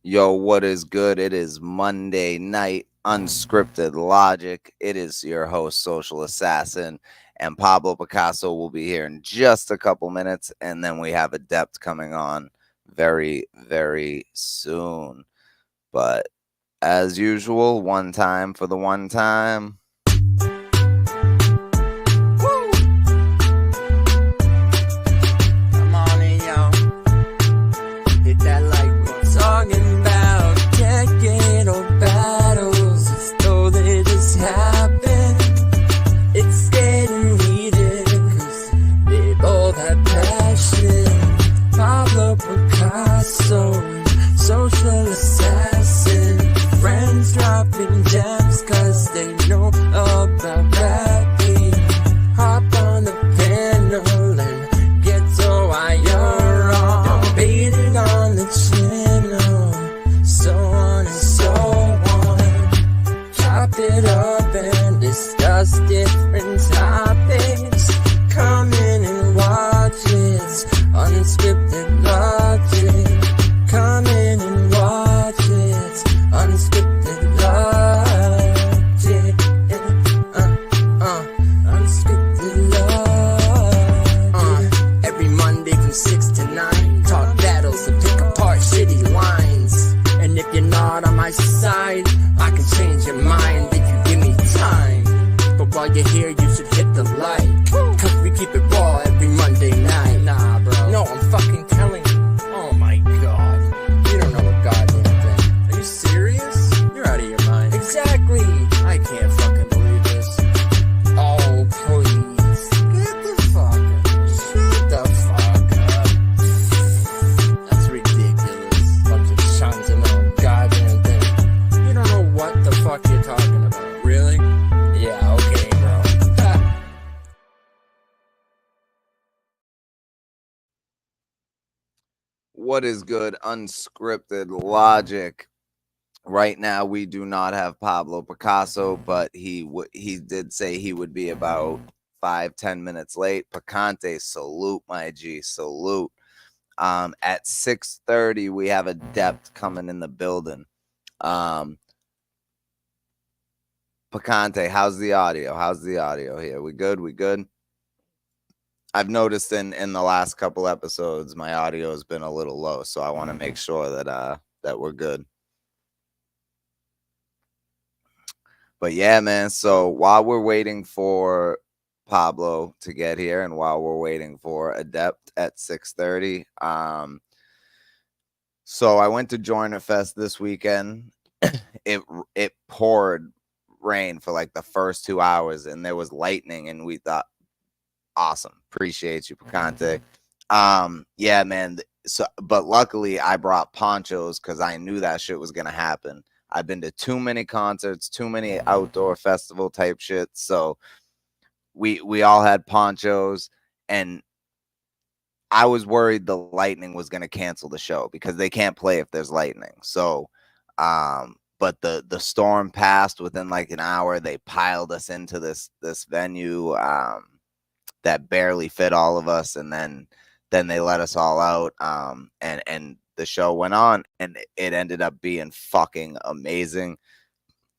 Yo, what is good? It is Monday night, Unscripted Logic. It is your host, Social Assassin, and Pablo Picasso will be here in just a couple minutes, and then we have Adept coming on very, very soon. But as usual, one time for the one time. Come on in, y'all. Hit that like we're talking about decade-old battles as though they just happened. It's getting heated cause they both have passion. Pablo Picasso, social assassin. Friends dropping gems cause they know about rapping. Hop on the panel and get to why you're wrong. Debated on the channel, so on and so on. Chop it up and discuss different topics. Come in and watch it, Unscripted Logic. Come in and watch it, Unscripted Logic. Unscripted Logic. Every Monday from 6 to 9, talk battles and pick apart shitty lines. And if you're not on my side, I can change your mind if you give me time. But while you're here, you should hit the like, cause we keep it raw every Monday night. Nah, bro. No, I'm fucking telling you. Oh my god. You don't know a goddamn thing. Are you serious? You're out of your mind. Exactly. I can't fucking believe this. Oh, please. Get the fuck up. Shut the fuck up. That's ridiculous. Bunch of Chuns and no goddamn thing. You don't know what the fuck you're talking about. Really? Yeah, okay, bro. What is good, Unscripted Logic? Right now, we do not have Pablo Picasso, but he did say he would be about 5-10 minutes late. Picante, salute, my G, salute. At 6:30, we have Adept coming in the building. Picante, how's the audio? How's the audio here? We good? We good? I've noticed in the last couple episodes, my audio has been a little low, so I want to make sure that we're good. But yeah, man. So while we're waiting for Pablo to get here, and while we're waiting for Adept at 6:30, so I went to Joiner Fest this weekend. It poured rain for like the first 2 hours, and there was lightning, and we thought, awesome, appreciate you, Picante. Yeah, man. So, but luckily I brought ponchos because I knew that shit was gonna happen. I've been to too many concerts, too many outdoor festival type shit. So we all had ponchos, and I was worried the lightning was gonna cancel the show because they can't play if there's lightning. So but the storm passed within like an hour. They piled us into this venue that barely fit all of us, and then they let us all out, and the show went on, and it ended up being fucking amazing.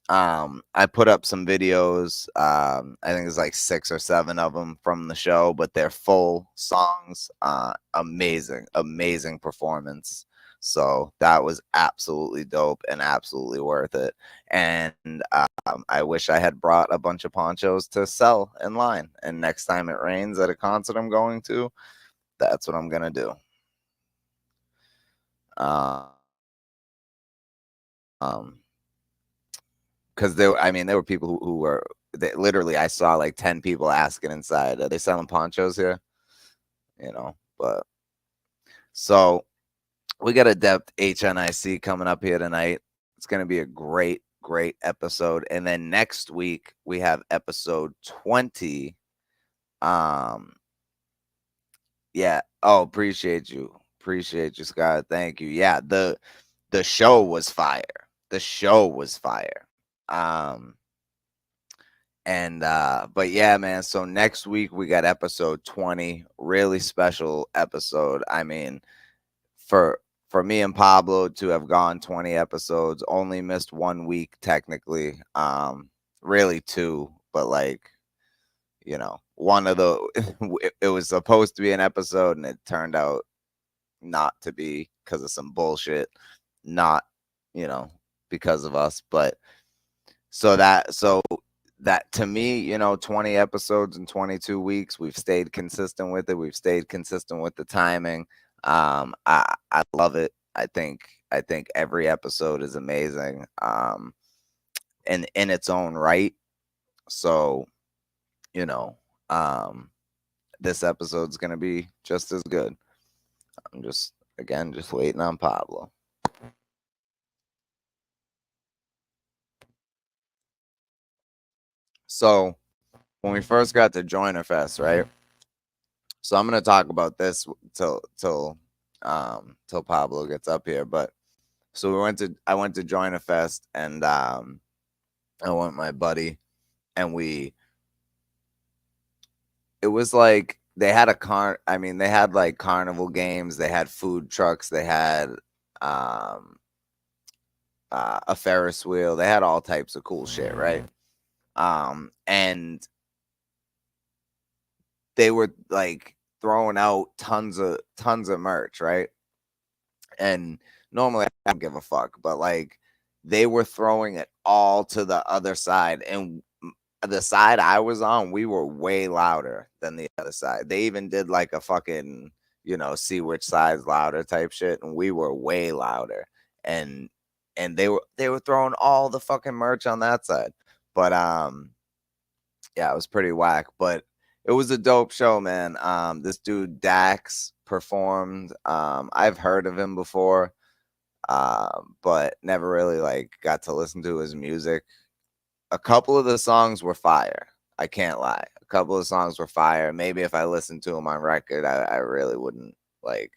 I put up some videos. I think it's like 6 or 7 of them from the show, but they're full songs. Amazing performance. So that was absolutely dope and absolutely worth it. And I wish I had brought a bunch of ponchos to sell in line. And next time it rains at a concert I'm going to, that's what I'm gonna do. Because there were people who were literally, I saw like 10 people asking inside, are they selling ponchos here? But so we got Adept HNIC coming up here tonight. It's going to be a great episode. And then next week we have episode 20. Yeah. Oh, appreciate you, Scott. Thank you. Yeah, the show was fire. But yeah, man, so next week we got episode 20, really special episode. I mean, for for me and Pablo to have gone 20 episodes, only missed 1 week technically. Really two, but like, you know, one of the it was supposed to be an episode and it turned out not to be because of some bullshit, not, you know, because of us. But so that to me, you know, 20 episodes in 22 weeks, we've stayed consistent with it. We've stayed consistent with the timing. I love it. I think every episode is amazing. In its own right. So, you know, this episode's gonna be just as good. I'm just waiting on Pablo. So when we first got to Joiner Fest, right? So I'm gonna talk about this till Pablo gets up here. But so I went to Joiner Fest, and I went with my buddy, and it was like they had they had like carnival games, they had food trucks, they had a Ferris wheel, they had all types of cool shit, right? And they were like throwing out tons of merch, right? And normally I don't give a fuck, but like they were throwing it all to the other side, and the side I was on, we were way louder than the other side. They even did like a fucking, you know, see which side's louder type shit, and we were way louder. And they were throwing all the fucking merch on that side. But yeah, it was pretty whack, but it was a dope show, man. This dude Dax performed. I've heard of him before, but never really like got to listen to his music. A couple of the songs were fire. I can't lie. A couple of songs were fire. Maybe if I listened to them on record, I really wouldn't like.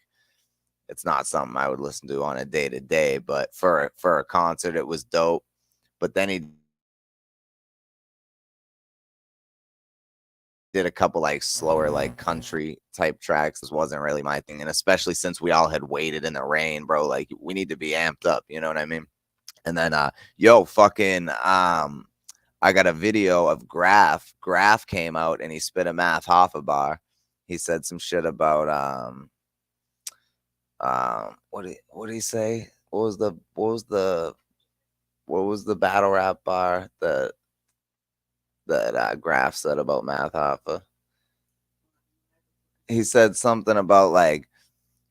It's not something I would listen to on a day to day, but for a concert, it was dope. But then he did a couple like slower like country type tracks. This wasn't really my thing, and especially since we all had waited in the rain, bro, like we need to be amped up, you know what I mean? And then fucking I got a video of Graf came out and he spit a Math Hoffa bar. He said some shit about what did he say? What was the battle rap bar that Graf said about Math Hoffa? He said something about like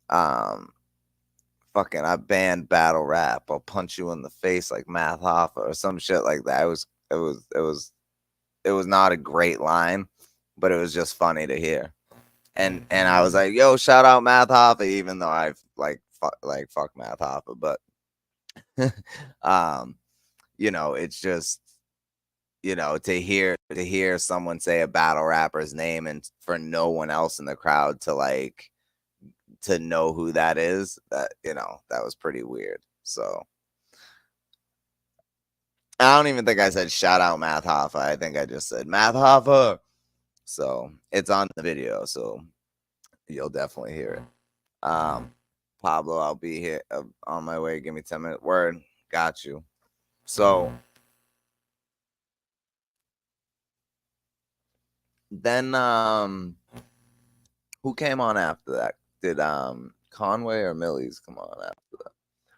fucking I banned battle rap. I'll punch you in the face like Math Hoffa or some shit like that. It was not a great line, but it was just funny to hear. And I was like, yo, shout out Math Hoffa, even though I've fuck Math Hoffa, but you know, it's just, you know, to hear someone say a battle rapper's name and for no one else in the crowd to know who that is, that, you know, that was pretty weird. So I don't even think I said shout out Math Hoffa. I think I just said Math Hoffa. So it's on the video, so you'll definitely hear it. Pablo, I'll be here on my way. Give me 10 minutes. Word, got you. So then who came on after that? Did Conway or Millie's come on after that?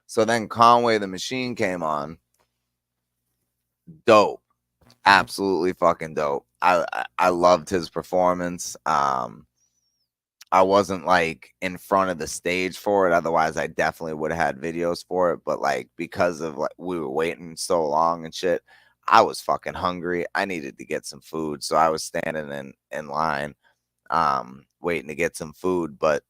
So then Conway the Machine came on. Dope. Absolutely fucking dope. I loved his performance. I wasn't like in front of the stage for it. Otherwise, I definitely would have had videos for it. But like because of like we were waiting so long and shit, I was fucking hungry. I needed to get some food, so I was standing in line, waiting to get some food. But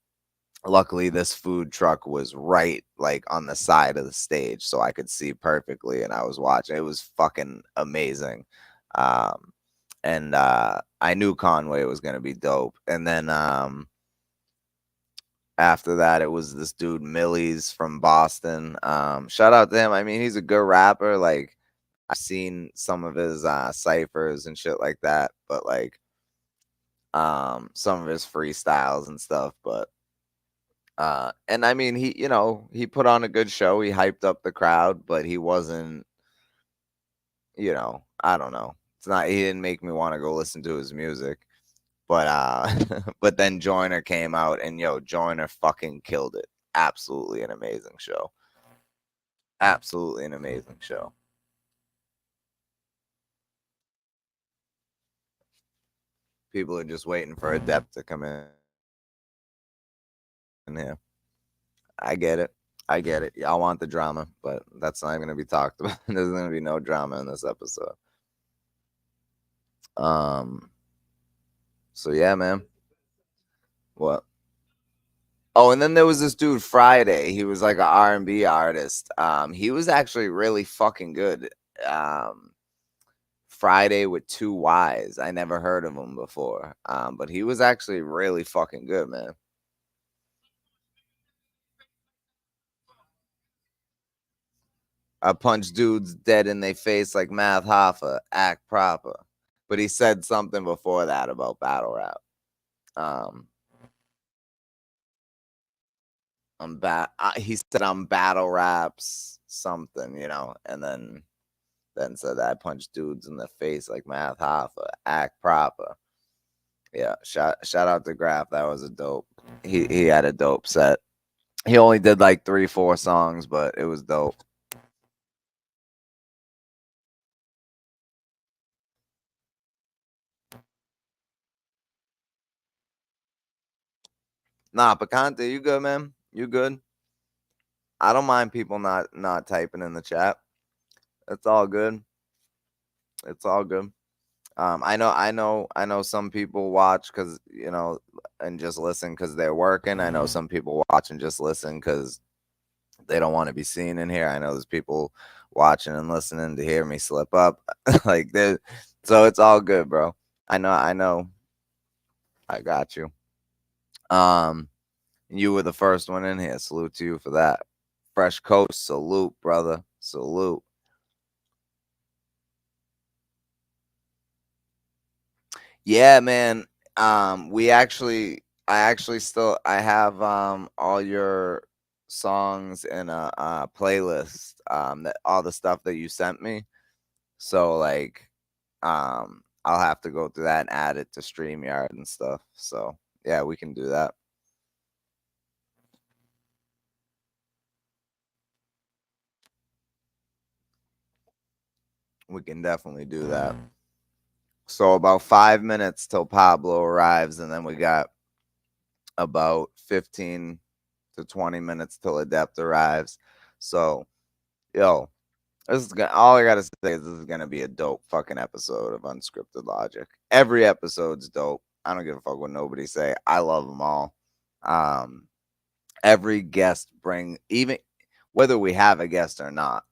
luckily, this food truck was right like on the side of the stage, so I could see perfectly, and I was watching. It was fucking amazing. And I knew Conway was gonna be dope, and then after that, it was this dude Millie's from Boston. Shout out to him. I mean, he's a good rapper. Like I've seen some of his ciphers and shit like that, but like some of his freestyles and stuff. But And I mean, he put on a good show. He hyped up the crowd, but he wasn't, I don't know. It's not. He didn't make me want to go listen to his music. But but then Joyner came out, and Joyner fucking killed it. Absolutely an amazing show. Absolutely an amazing show. People are just waiting for Adept to come in here. I get it. I get it. Y'all want the drama, but that's not going to be talked about. There's going to be no drama in this episode. So yeah, man. What? Oh, and then there was this dude Friday. He was like an R&B artist. He was actually really fucking good. Friday with two Y's. I never heard of him before. But he was actually really fucking good, man. I punch dudes dead in their face like Math Hoffa, act proper. But he said something before that about battle rap. He said I'm battle raps something, and then said I punch dudes in the face like Math Hoffa, act proper. Yeah, shout out to Graf. That was a dope. He had a dope set. He only did like 3-4 songs, but it was dope. Nah, Picante, you good, man? You good? I don't mind people not typing in the chat. It's all good. It's all good. I know some people watch because and just listen because they're working. I know some people watch and just listen because they don't want to be seen in here. I know there's people watching and listening to hear me slip up. Like so it's all good, bro. I know. I got you. You were the first one in here. Salute to you for that. Fresh Coast, salute, brother. Salute. Yeah, man. I have all your songs in a playlist. That all the stuff that you sent me. So like, I'll have to go through that and add it to StreamYard and stuff. So yeah, we can do that. We can definitely do that. So about 5 minutes till Pablo arrives, and then we got about 15 to 20 minutes till Adept arrives. So, yo, all I gotta say is this is gonna be a dope fucking episode of Unscripted Logic. Every episode's dope. I don't give a fuck what nobody say. I love them all. Every guest even whether we have a guest or not.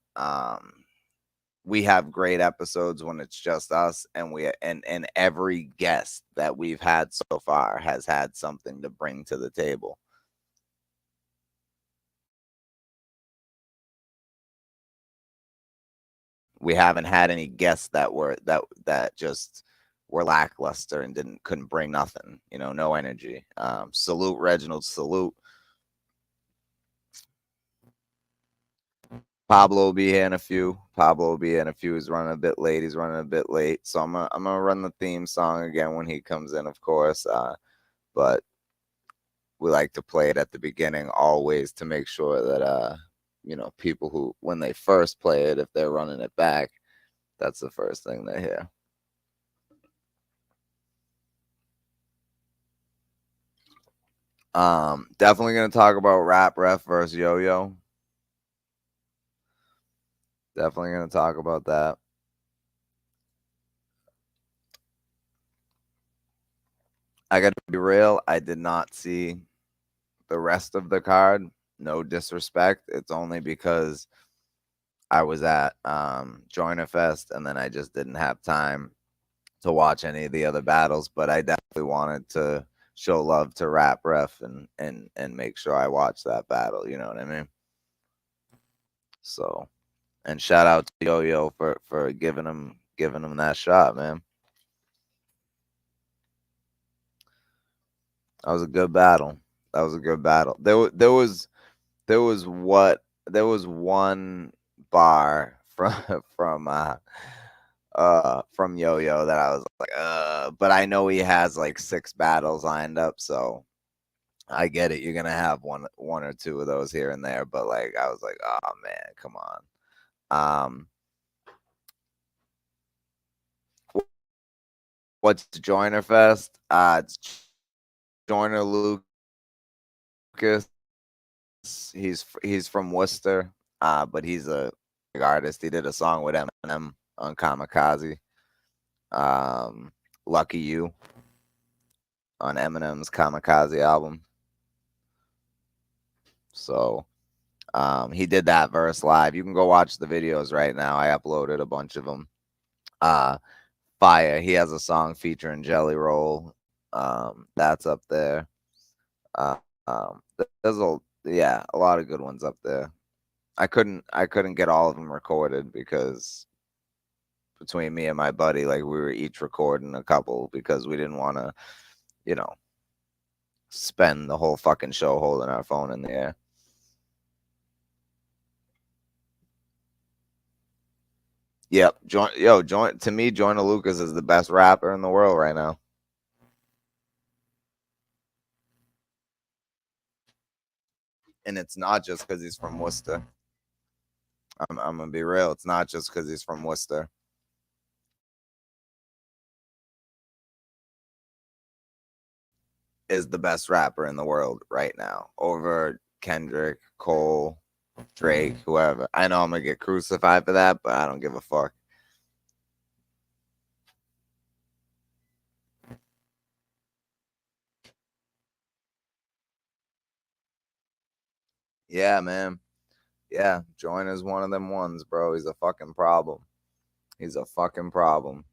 We have great episodes when it's just us, and every guest that we've had so far has had something to bring to the table. We haven't had any guests that just were lackluster and couldn't bring nothing, no energy. Salute Reginald, salute. Pablo will be here in a few. He's running a bit late. So I'm gonna run the theme song again when he comes in, of course. But we like to play it at the beginning always to make sure that people who, when they first play it, if they're running it back, that's the first thing they hear. Definitely gonna talk about Rap Ref versus Yo-Yo. Definitely gonna talk about that. I gotta be real, I did not see the rest of the card. No disrespect. It's only because I was at Joiner Fest, and then I just didn't have time to watch any of the other battles. But I definitely wanted to show love to Rap Ref and make sure I watched that battle. You know what I mean? So, and shout out to Yo-Yo for giving him that shot, man. That was a good battle. That was a good battle. There was one bar from Yo Yo that I was like, but I know he has like 6 battles lined up, so I get it. You're gonna have one or two of those here and there, but like I was like, oh man, come on. What's Joiner Fest? It's Joiner Lucas. He's from Worcester, but he's a big artist. He did a song with Eminem on Kamikaze. Lucky You on Eminem's Kamikaze album. So he did that verse live. You can go watch the videos right now. I uploaded a bunch of them. Fire. He has a song featuring Jelly Roll. That's up there. There's a lot of good ones up there. I couldn't get all of them recorded because between me and my buddy, like we were each recording a couple because we didn't want to, you know, spend the whole fucking show holding our phone in the air. Yep. To me, Joyner Lucas is the best rapper in the world right now. And it's not just because he's from Worcester. I'm gonna be real. It's not just because he's from Worcester. Is the best rapper in the world right now over Kendrick, Cole, Drake, whoever. I know I'm gonna get crucified for that, but I don't give a fuck. Yeah, man. Yeah, Joyner's one of them ones, bro. He's a fucking problem. He's a fucking problem.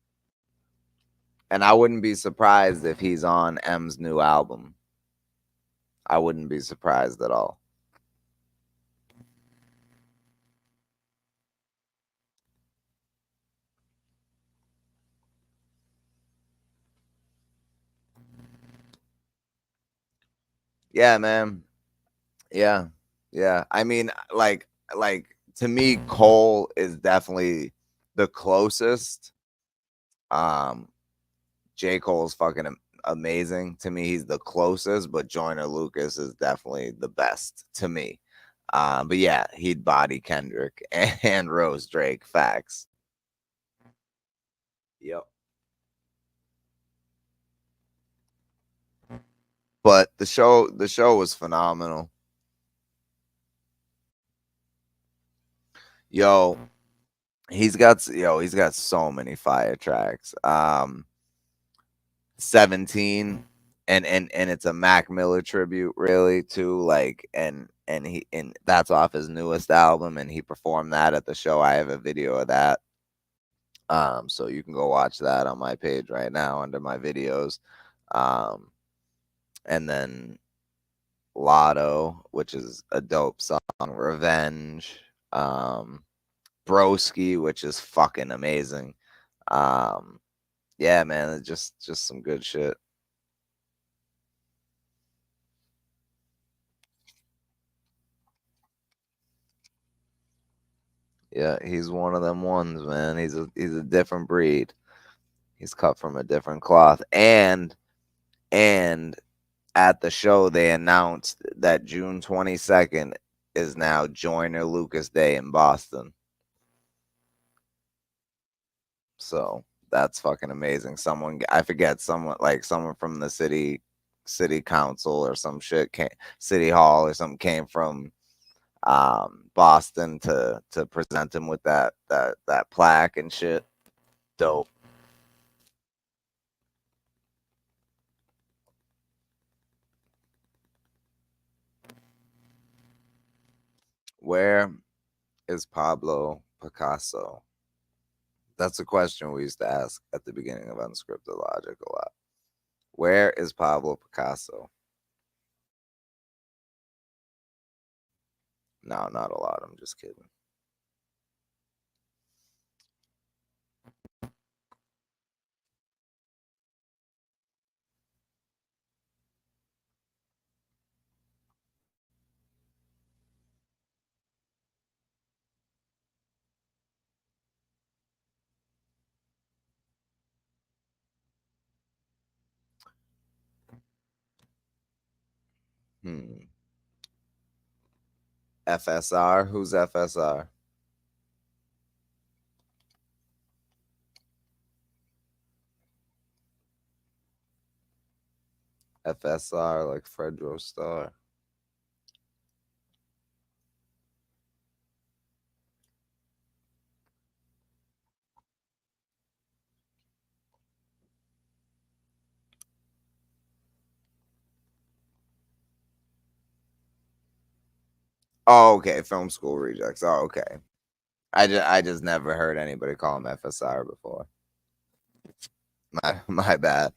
And I wouldn't be surprised if he's on M's new album. I wouldn't be surprised at all. Yeah, man. Yeah. Yeah. I mean, like to me, Cole is definitely the closest. J. Cole's fucking amazing. To me, he's the closest, but Joyner Lucas is definitely the best to me. But yeah, he'd body Kendrick and Rose Drake. Facts. Yep. But the show was phenomenal. Yo, he's got so many fire tracks. 17 and it's a Mac Miller tribute really too, like and that's off his newest album and he performed that at the show. I have a video of that. So you can go watch that on my page right now under my videos. Um and then Lotto, which is a dope song, Revenge, Broski, which is fucking amazing. Um yeah, man, it's just some good shit. Yeah, he's one of them ones, man. He's a different breed. He's cut from a different cloth. And at the show they announced that June 22nd is now Joyner Lucas Day in Boston. So that's fucking amazing. I forget, someone from the city council or some shit city hall or something came from Boston to present him with that plaque and shit. Dope. Where is Pablo Picasso? That's a question we used to ask at the beginning of Unscripted Logic a lot. Where is Pablo Picasso? No, not a lot. I'm just kidding. FSR? Who's FSR? FSR, like Fredro Starr. Oh, okay. Film school rejects. Oh, okay. I just never heard anybody call him FSR before. My bad.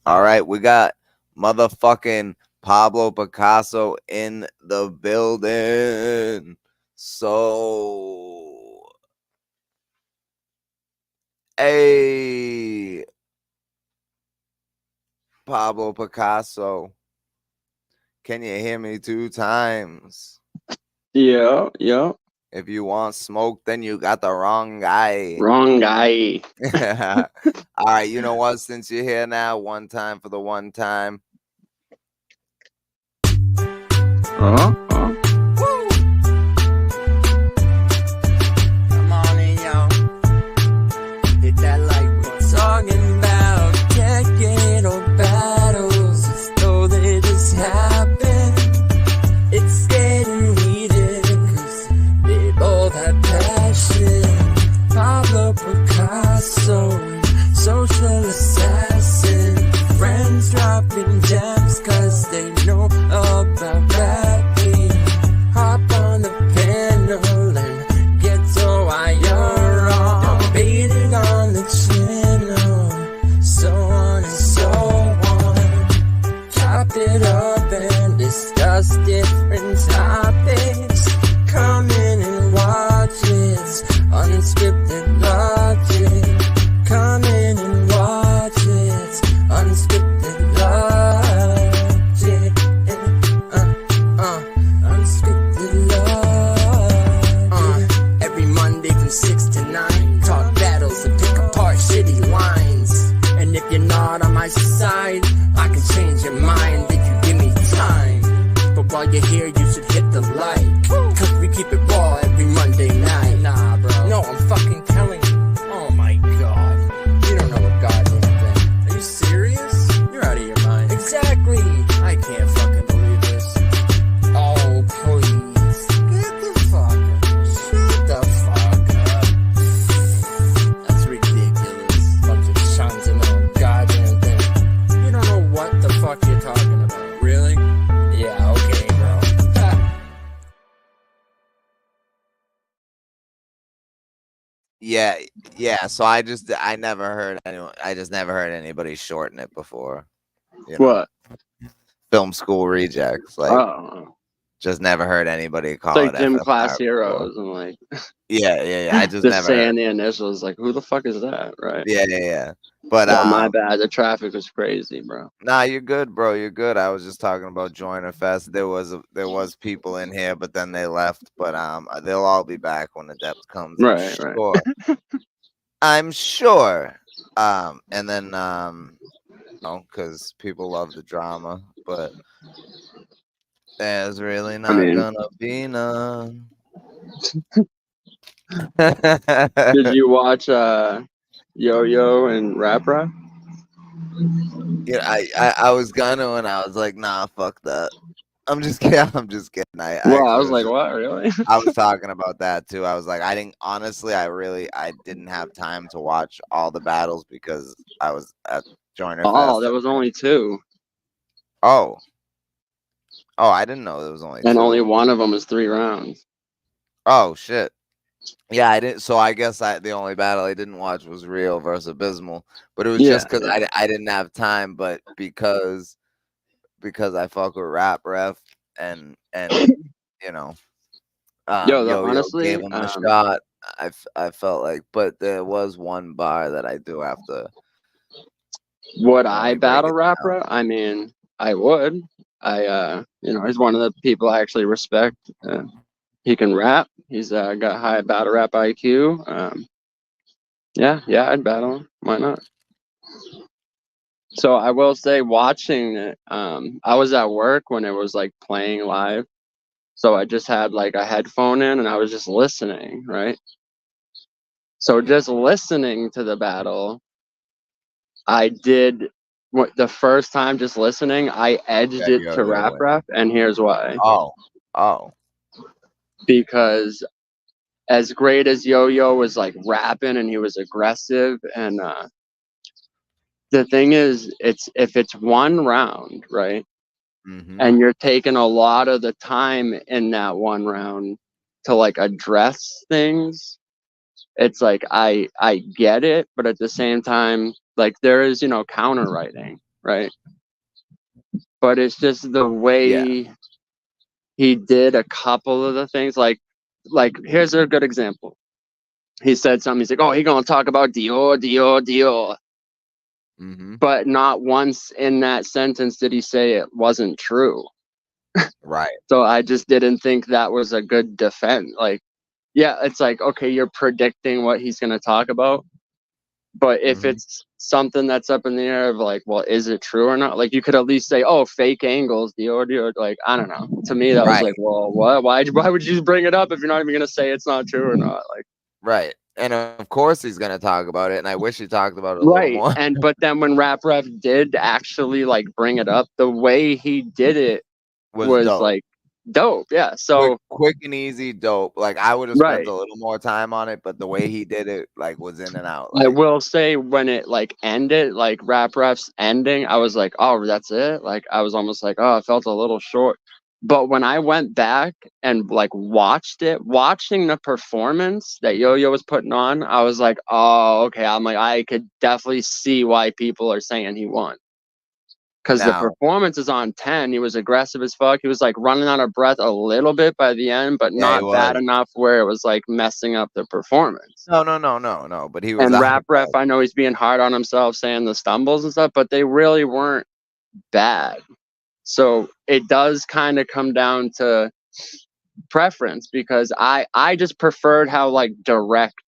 All right, we got motherfucking Pablo Pickasso in the building. So, hey, Pablo Pickasso, can you hear me 2 times? Yeah. If you want smoke, then you got the wrong guy. Wrong guy. All right, you know what? Since you're here now, one time for the one time. Come on in, yo. Hit that like we're talking about decadal battles as though they just happened. It's getting heated cause they both have passion. Pablo Picasso, social assassin. Friends dropping gems cause they know about rapping. Hop on the panel and get to why you're wrong. Debated on the channel, so on and so on. Chop it up and discuss different topics. Come in and watch it. Unscripted Logic. Come in and watch it. Unscripted Logic. Unscripted Logic. Every Monday from 6 to 9. Talk battles and pick apart shitty lines. And if you're not on my side, I can change your mind if you give me time. But while you're here, you should hit the like. Cause we keep it raw every Monday night. Nah, bro. No, I'm fucking telling you. Oh my god. You don't know a goddamn thing. Are you serious? You're out of your mind. Exactly. I can't fucking believe this. Oh, please. Get the fuck up. Shut the fuck up. That's ridiculous. Bunch of chuns and no goddamn thing. You don't know what the fuck you're talking about. Really? Yeah, okay, bro. Yeah. So I just never heard anybody shorten it before. You know, What? film school rejects. Like, just never heard anybody call It's like it gym FSR class before. heroes and like Yeah. I just just never saying heard. the initials. Like, who the fuck is that? Right? Yeah. But Oh, my bad. The traffic was crazy, bro. nah, you're good, bro. You're good. I was just talking about Joiner Fest. There was people in here, but then they left. But they'll all be back when Adept comes. Right. Sure. I'm sure. And then because people love the drama, but there's really not gonna be none. Did you watch Yo-Yo and Rap-Rap? Yeah, I was gonna, and I was like, nah, fuck that. I'm just kidding. I was like, what? Really? I was talking about that too. I was like, I didn't have time to watch all the battles because I was at Joiner Fest. Oh, there was only 2. Oh, I didn't know there was only 2. And only one of them is 3 rounds. Oh shit. Yeah, I didn't. So I guess the only battle I didn't watch was Rio versus Abysmal, but it was just because I didn't have time. But because I fuck with Rap Ref and you know, honestly, gave him a shot. I felt like, but there was one bar that I do have to. Would I battle Rap Ref? I mean, I would. He's one of the people I actually respect. He can rap. He's got high battle rap IQ. Yeah, I'd battle him. Why not? So I will say, watching it, I was at work when it was like playing live. So I just had like a headphone in and I was just listening, right? So just listening to the battle, I did what the first time just listening, I edged it to Yo rap win. rap, and here's why. Oh. Because as great as Yo-Yo was like rapping and he was aggressive, and the thing is, it's if it's one round, right? Mm-hmm. And you're taking a lot of the time in that one round to like address things, it's like I get it, but at the same time, like there is, you know, counter writing, right? But it's just the way he did a couple of the things. Like here's a good example. He said something, he's like, oh, he gonna talk about Dior, Dior, Dior. Mm-hmm. But not once in that sentence did he say it wasn't true. Right. So I just didn't think that was a good defense. Like, yeah, it's like, okay, you're predicting what he's going to talk about. But if Mm-hmm. it's something that's up in the air of like, well, is it true or not? Like, you could at least say, oh, fake angles, the audio. Like, I don't know. To me, that was like, well, what? Why would you just bring it up if you're not even going to say it's not true or not? Like, right. And of course he's going to talk about it. And I wish he talked about it a little right. more. And but then when Rap Ref did actually like bring it up, the way he did it was was dope. like dope. Yeah. So quick and easy, dope. Like I would have spent right. a little more time on it, but the way he did it, like, was in and out. I Like, will say when it like ended, like Rap Ref's ending, I was like, oh, that's it. Like I was almost like, oh, I felt a little short. But when I went back and like watched it, watching the performance that Yo-Yo was putting on, I was like, oh, okay. I'm like, I could definitely see why people are saying he won. Because the now, performance is on 10. He was aggressive as fuck. He was like running out of breath a little bit by the end, but yeah, he not bad was. enough where it was like messing up the performance. No. But he was And out Rap of Ref, breath. I know he's being hard on himself saying the stumbles and stuff, but they really weren't bad. So it does kind of come down to preference, because I just preferred how like direct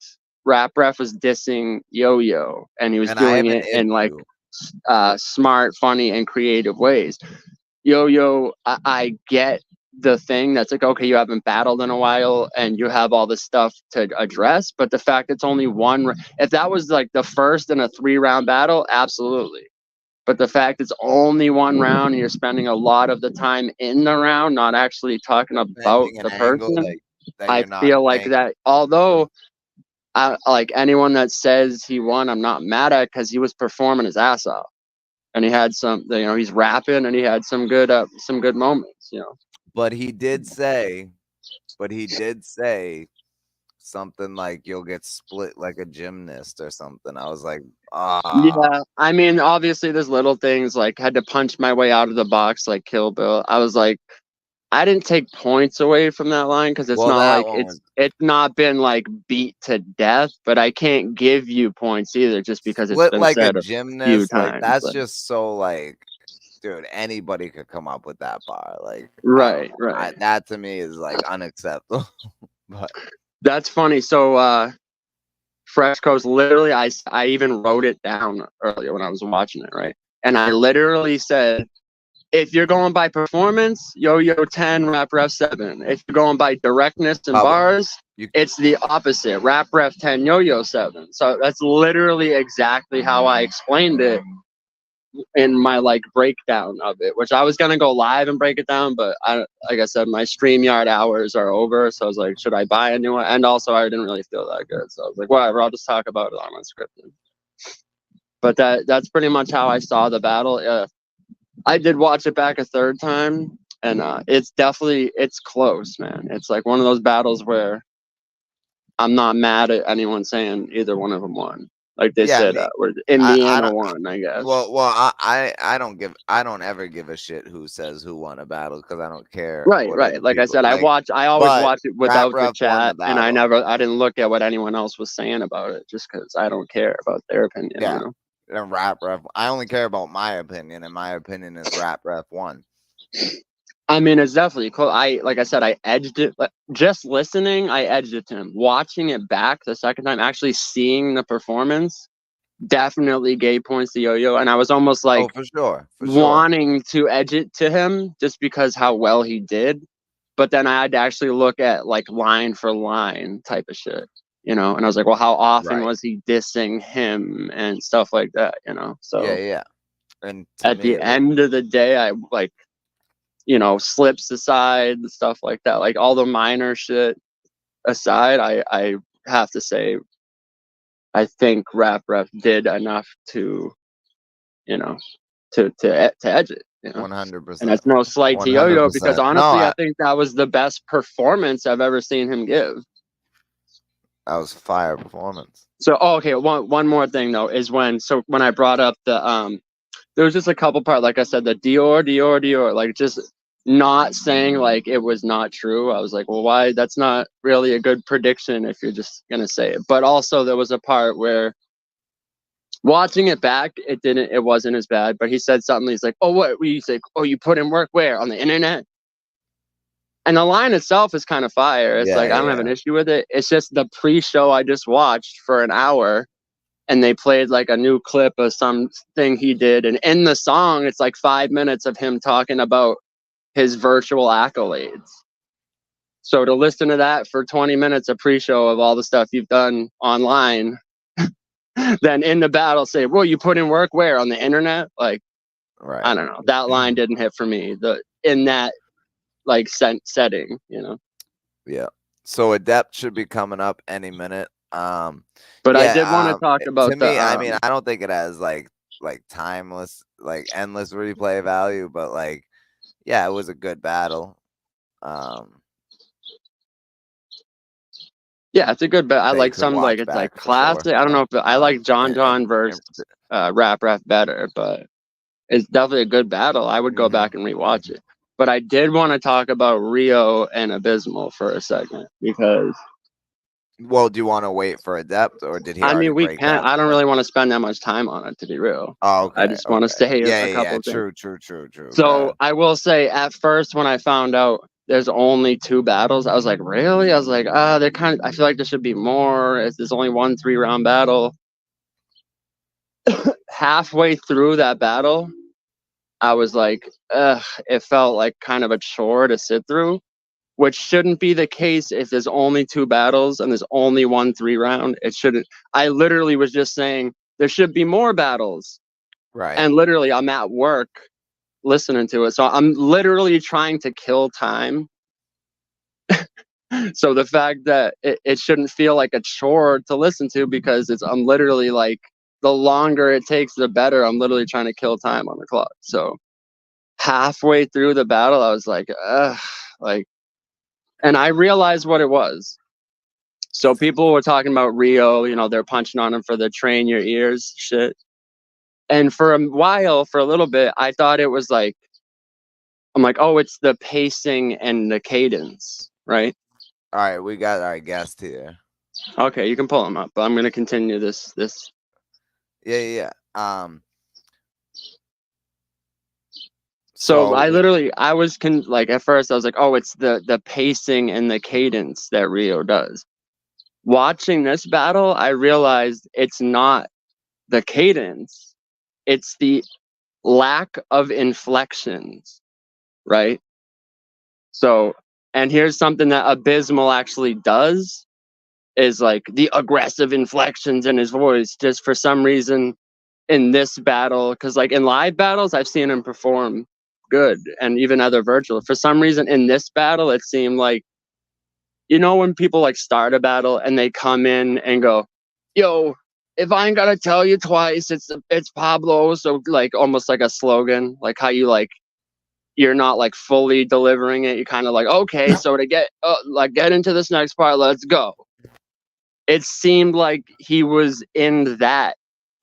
Rap Ref was dissing Yo-Yo, and he was And I have doing an it in like issue. smart, funny, and creative ways. Yo-Yo, I get the thing that's like, okay, you haven't battled in a while and you have all this stuff to address, but the fact it's only one, if that was like the first in a 3-round battle, absolutely. But the fact it's only one round and you're spending a lot of the time in the round, not actually talking about Defending an the angle person, that I you're not feel like saying. that, although like anyone that says he won, I'm not mad at, because he was performing his ass off. And he had some, you know, he's rapping and he had some good moments, you know. But he did say something like you'll get split like a gymnast or something. I was like, Yeah, I mean, obviously there's little things like had to punch my way out of the box like Kill Bill. I was like, I didn't take points away from that line because it's well, not that like one was it's not been like beat to death, but I can't give you points either just because it's split been like a said a few gymnast. Like, times. that's Like, just so, like, dude, anybody could come up with that bar. Like, I don't right, know. right. That to me is like unacceptable. But That's funny. So Fresh Coast, literally, I even wrote it down earlier when I was watching it, right? And I literally said, if you're going by performance, Yo-Yo 10, Rap Ref 7. If you're going by directness and Pablo, bars, it's the opposite. Rap Ref 10, Yo-Yo 7. So that's literally exactly how I explained it in my like breakdown of it, which I was gonna go live and break it down, but like I said, my StreamYard hours are over, so I was like, should I buy a new one? And also, I didn't really feel that good, so I was like, whatever, I'll just talk about it on Unscripted. But that's pretty much how I saw the battle. I did watch it back a third time, and it's close, man. It's like one of those battles where I'm not mad at anyone saying either one of them won. Like they yeah, said, me. I Indiana don't. won, I guess. I don't ever give a shit who says who won a battle because I don't care Right, what other right. Like I people said, like. I always But watch it Rap without the Ref won the chat, and battle. I didn't look at what anyone else was saying about it, just because I don't care about their opinion. Yeah, You know? and Rap Ref. I only care about my opinion, and my opinion is Rap Ref won. I mean, it's definitely cool. Like I said, I edged it. Just listening, I edged it to him. Watching it back the second time, actually seeing the performance, definitely gave points to Yo-Yo, and I was almost like for sure. wanting to edge it to him just because how well he did. But then I had to actually look at like line for line type of shit, you know. And I was like, well, how often was he dissing him and stuff like that, you know? So yeah. And at the end of the day, I like, you know, slips aside and stuff like that, like all the minor shit aside, I have to say, I think Rap Ref did enough to, you know, to edge it, you know. 100%. And that's no slight to Yo-Yo, because 100%. honestly, I think that was the best performance I've ever seen him give. That was fire performance. So, okay, one more thing though is when I brought up the there was just a couple parts, like I said, the Dior, like just not saying like it was not true. I was like, well, why? That's not really a good prediction if you're just gonna say it. But also there was a part where watching it back, it wasn't as bad. But he said something. He's like, oh, what? He's like, oh, you put in work where? On the internet? And the line itself is kind of fire. It's like, I don't have an issue with it. It's just the pre-show I just watched for an hour, and they played like a new clip of something he did. And in the song, it's like 5 minutes of him talking about his virtual accolades. So to listen to that for 20 minutes of pre-show of all the stuff you've done online, then in the battle say, well, you put in work where? On the internet? Like, right. I don't know. That line didn't hit for me. In that like setting, you know. Yeah. So Adept should be coming up any minute. But I did want to talk about to me, I mean, I don't think it has like timeless, like endless replay value, but like, yeah, it was a good battle. Yeah, it's a good bet. I like some like it's like classic. Sure. I don't know if I like John versus Rap Ref better, but it's definitely a good battle. I would go back and rewatch it. But I did want to talk about Rio and Abysmal for a second because. Well, do you want to wait for Adept, or did he? I mean, we can't. I don't really want to spend that much time on it, to be real. Oh, okay. I just want to say a couple things. True. So I will say, at first, when I found out there's only 2 battles, I was like, really? I was like, they're kind of. I feel like there should be more. There's only 1 3-round battle. Halfway through that battle, I was like, it felt like kind of a chore to sit through, which shouldn't be the case if there's only 2 battles and there's only 1 3-round. It shouldn't. I literally was just saying there should be more battles. Right. And literally, I'm at work listening to it. So I'm literally trying to kill time. So the fact that it shouldn't feel like a chore to listen to, because I'm literally like, the longer it takes, the better. I'm literally trying to kill time on the clock. So halfway through the battle, I was like, and I realized what it was. So people were talking about Rio, you know, they're punching on him for the train your ears shit. And for a while, for a little bit, I thought it was like, I'm like, oh, it's the pacing and the cadence, right? All right, we got our guest here. Okay, you can pull him up, but I'm gonna continue this. Yeah. So I was like, at first I was like, oh, it's the pacing and the cadence that Rio does. Watching this battle, I realized it's not the cadence, it's the lack of inflections, right? So, and here's something that Abysmal actually does, is like the aggressive inflections in his voice. Just for some reason in this battle, because like in live battles, I've seen him perform good, and even other virtual. For some reason in this battle, it seemed like, you know, when people like start a battle and they come in and go, yo, if I ain't gotta tell you twice, it's Pablo. So like almost like a slogan, like how you like, you're not like fully delivering it. You kind of like, okay, so to get into this next part, let's go. It seemed like he was in that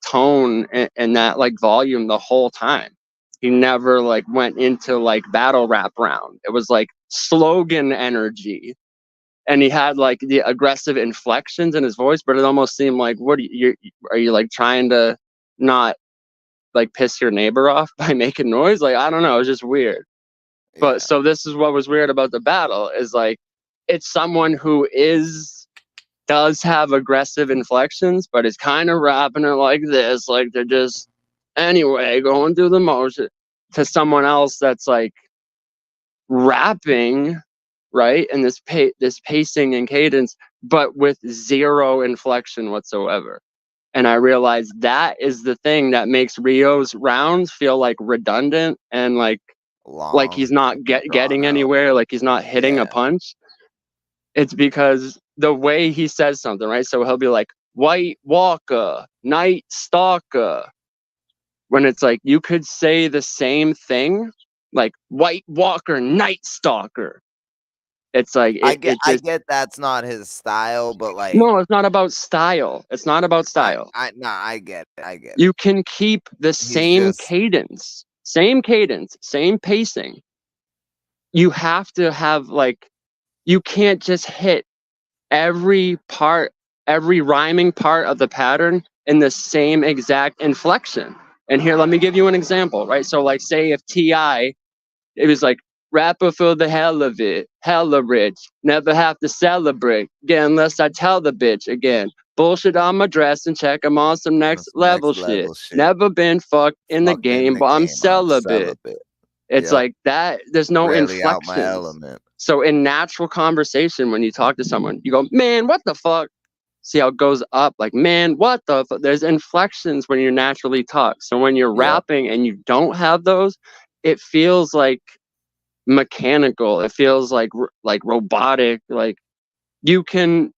tone and that like volume the whole time. He never like went into like battle rap round. It was like slogan energy. And he had like the aggressive inflections in his voice, but it almost seemed like, what are you like trying to not like piss your neighbor off by making noise? Like, I don't know. It was just weird. Yeah. But so this is what was weird about the battle, is like, it's someone who is does have aggressive inflections, but it's kind of rapping it like this, like they're just anyway going through the motion, to someone else that's like rapping, right, and this pacing and cadence, but with zero inflection whatsoever. And I realized that is the thing that makes Rio's rounds feel like redundant and like he's Long, not getting drawn out. anywhere, like he's not hitting a Yeah. punch. It's because the way he says something, right? So he'll be like, White Walker, Night Stalker. When it's like, you could say the same thing, like White Walker, Night Stalker. It's like, I get that's not his style, but like, no, it's not about style. It's not about style. I get it. I get it. You can keep the same just- cadence, same pacing. You have to have like, you can't just hit every rhyming part of the pattern in the same exact inflection. And here, let me give you an example, right? So like, say if T.I., it was like, rapper for the hell of it, hella rich, never have to celebrate, again, unless I tell the bitch again. Bullshit on my dress and check I'm on some next level shit. Never been fucked in the game, but I'm celibate. It's like that, there's no Rarely out my inflections. element. So in natural conversation, when you talk to someone, you go, man, what the fuck? See how it goes up, like, man, what the fuck? There's inflections when you naturally talk. So when you're rapping and you don't have those, it feels like mechanical. It feels like robotic. Like you can.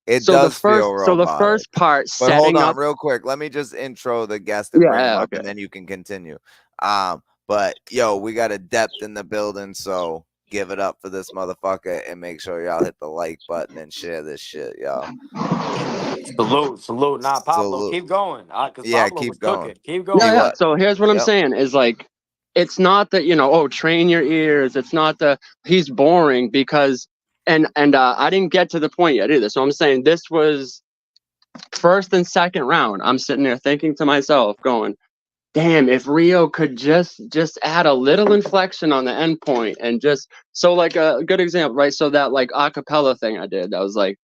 It does feel robotic. So the first part, but hold on, up, real quick. Let me just intro the guest and bring him up, and then you can continue. But yo, we got Adept in the building, so give it up for this motherfucker and make sure y'all hit the like button and share this shit, y'all. Salute. Nah, Pablo, Salute. keep going. Because Yeah, Pablo keep was going. cooking. Keep going. Yeah. So here's what I'm saying is like, it's not that, train your ears. It's not that he's boring because, and I didn't get to the point yet either. So I'm saying this was first and second round. I'm sitting there thinking to myself, going, damn, if Rio could just add a little inflection on the end point and just, so like a good example, right? So that like acapella thing I did, that was like,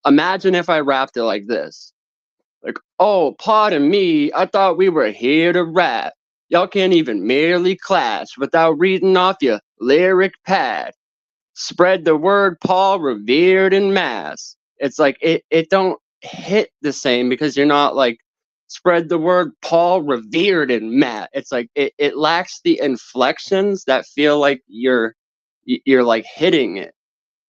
imagine if I rapped it like this. Like, oh, pardon me, I thought we were here to rap. Y'all can't even merely clash without reading off your lyric pad. Spread the word Paul revered in mass. It's like, it don't hit the same because you're not like, spread the word Paul revered in mass. It's like, it lacks the inflections that feel like you're like hitting it.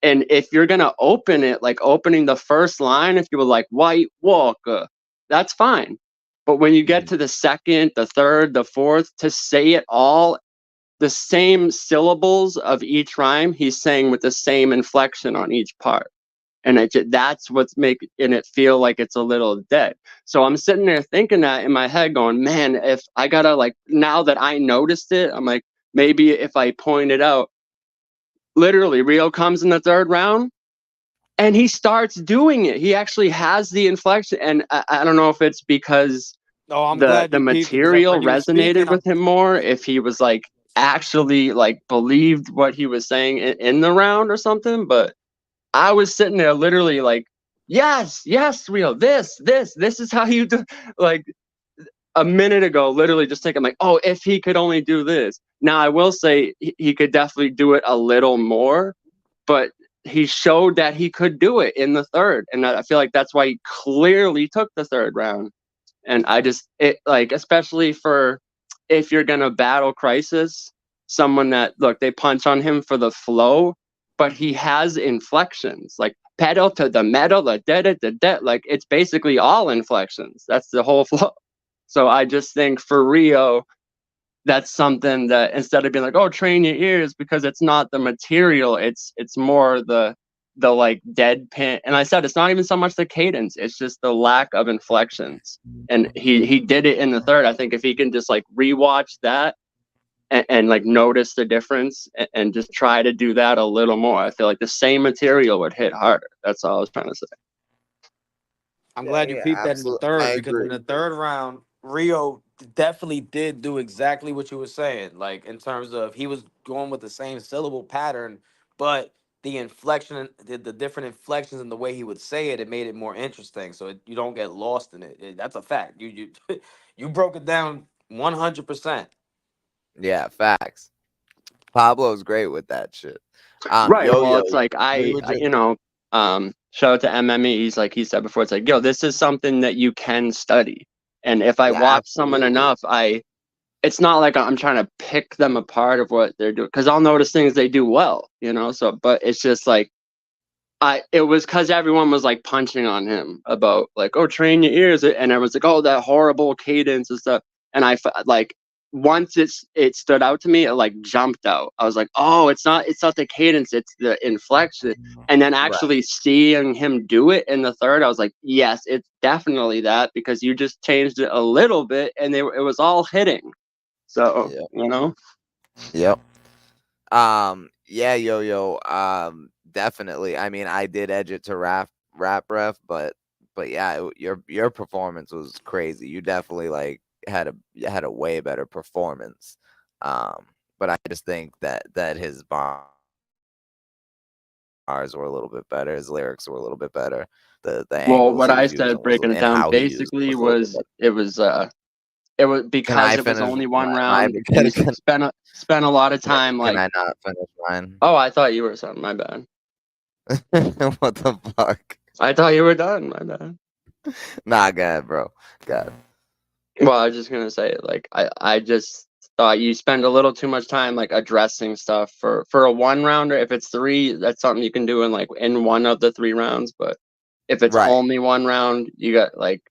And if you're going to open it, like opening the first line, if you were like White Walker, that's fine. But when you get to the second, the third, the fourth, to say it all, the same syllables of each rhyme, he's saying with the same inflection on each part. And that's what's making it feel like it's a little dead. So I'm sitting there thinking that in my head going, man, if I got to like, now that I noticed it, I'm like, maybe if I point it out, literally Rio comes in the third round and he starts doing it. He actually has the inflection. And I don't know if it's because the material resonated with him more, if he was like actually like believed what he was saying in the round or something. But I was sitting there literally like, yes, Rio, this is how you do. Like a minute ago, literally just thinking like, oh, if he could only do this. Now I will say he could definitely do it a little more, but he showed that he could do it in the third. And I feel like that's why he clearly took the third round. And especially for if you're going to battle Crisis, someone that, look, they punch on him for the flow, but he has inflections, like pedal to the metal, like like it's basically all inflections. That's the whole flow. So I just think for Rio, that's something that instead of being like, oh, train your ears, because it's not the material, it's more the like deadpan. And I said it's not even so much the cadence, it's just the lack of inflections. And he did it in the third. I think if he can just like rewatch that and like notice the difference and just try to do that a little more, I feel like the same material would hit harder. That's all I was trying to say. I'm glad you peeped that in the third, because in the third round, Rio definitely did do exactly what you were saying. Like in terms of he was going with the same syllable pattern, but the inflection, the different inflections and the way he would say it, it made it more interesting. So you don't get lost in it. That's a fact. You you broke it down 100%. Yeah, facts. Pablo's great with that shit. Right. Yo Well, yo, it's like we were just shout out to MME. He's like he said before, it's like, yo, this is something that you can study. And if I yeah, watch someone absolutely. enough, it's not like I'm trying to pick them apart of what they're doing, because I'll notice things they do well, So, but it's just like it was because everyone was like punching on him about like, oh, train your ears, and everyone's like, oh, that horrible cadence and stuff. And like once it stood out to me, it like jumped out. I was like, oh, it's not the cadence, it's the inflection. And then actually seeing him do it in the third, I was like, yes, it's definitely that, because you just changed it a little bit and it was all hitting. So Yep. Yeah, yo yo. Definitely. I mean, I did edge it to rap ref, but yeah, your performance was crazy. You definitely like had a way better performance. But I just think that his bars were a little bit better. His lyrics were a little bit better. The well, angles what he I was said using breaking it and down how he used basically was a little bit was better. it was Can I because it was finish only one my round, and you spent a lot of time can like. I not finish mine? Oh, I thought you were something. My bad. What the fuck? I thought you were done. My bad. Nah, go ahead, bro. Go ahead. Well, I was just gonna say, like, I just thought you spend a little too much time like addressing stuff for a one rounder. If it's three, that's something you can do in one of the 3 rounds. But if it's Right. only one round, you got like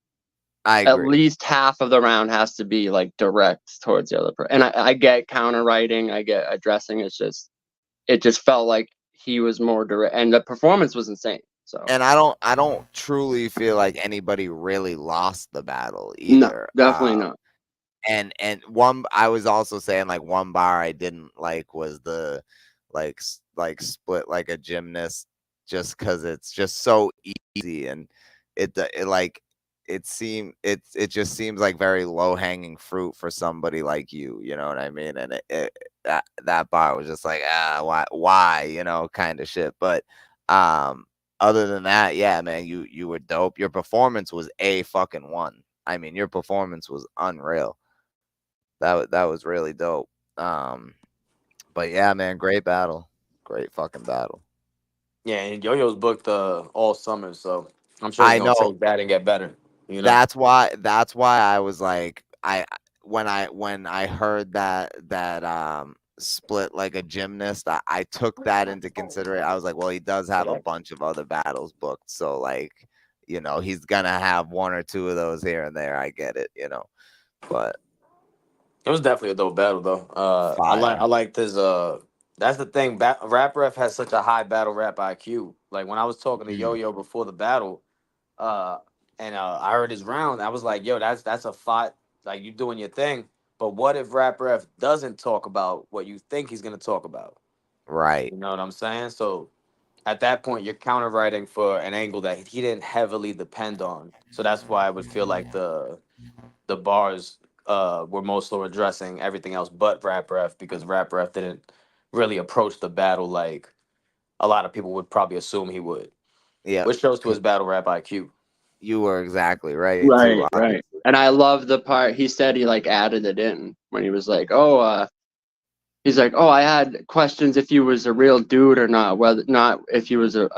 I at agree. least half of the round has to be like direct towards the other person. And I get counter writing, I get addressing. It just felt like he was more direct, and the performance was insane. So And I don't truly feel like anybody really lost the battle no, either. definitely not. And one I was also saying like one bar I didn't like was the like split like a gymnast, just because it's just so easy, and it like it just seems like very low hanging fruit for somebody like you know what I mean? And that bar was just like why kind of shit. But other than that, yeah, man, you were dope. Your performance was a fucking one. I mean, your performance was unreal. That was really dope. But yeah, man, great battle. Great fucking battle. Yeah, and Yo-Yo's booked all summer, so I'm sure he's I gonna know. take that and get better. That's why I was like when I heard that split like a gymnast, I took that into consideration. I was like, well, he does have a bunch of other battles booked, so like, he's gonna have one or two of those here and there. I get it. But it was definitely a dope battle though. fire. I liked his that's the thing. Rap Ref has such a high battle rap IQ. Like when I was talking to Yo Yo before the battle, uh, and I heard his round, I was like, yo, that's a fight. Like you doing your thing. But what if Rap Ref doesn't talk about what you think he's gonna talk about? Right. You know what I'm saying? So at that point, you're counter writing for an angle that he didn't heavily depend on. So that's why I would feel like the bars were most so addressing everything else but Rap Ref, because Rap Ref didn't really approach the battle like a lot of people would probably assume he would. Yeah. Which shows to his battle rap IQ. You were exactly right too. Right, right. And I love the part he said he like added it in when he was like, he's like, oh, I had questions if you was a real dude or not, whether not if you was a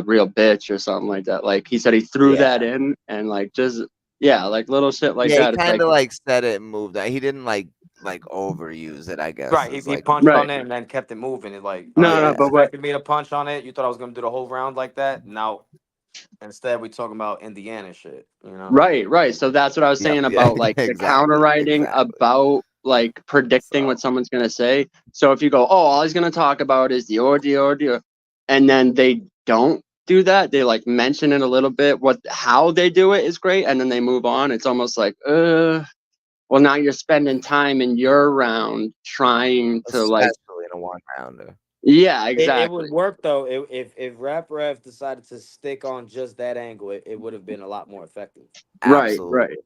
real bitch or something like that. Like he said he threw that in, and like just like little shit like Yeah, he that. It's kind like of like said it and moved that. He didn't like overuse it, I guess. Right, Is he like punched on it and then kept it moving. It's like, oh, no, you no, but what? expected me to punch on it? You thought I was gonna do the whole round like that? No. Instead, we talking about Indiana shit. Right, right. So that's what I was saying about like the counter writing, about like predicting what someone's gonna say. So if you go, oh, all he's gonna talk about is the ordeal, and then they don't do that, they like mention it a little bit. How they do it is great, and then they move on. It's almost like, well, now you're spending time in your round trying to like, especially in a one rounder. yeah, exactly. It would work though if Rap Ref decided to stick on just that angle. It would have been a lot more effective. Right, Absolutely. right.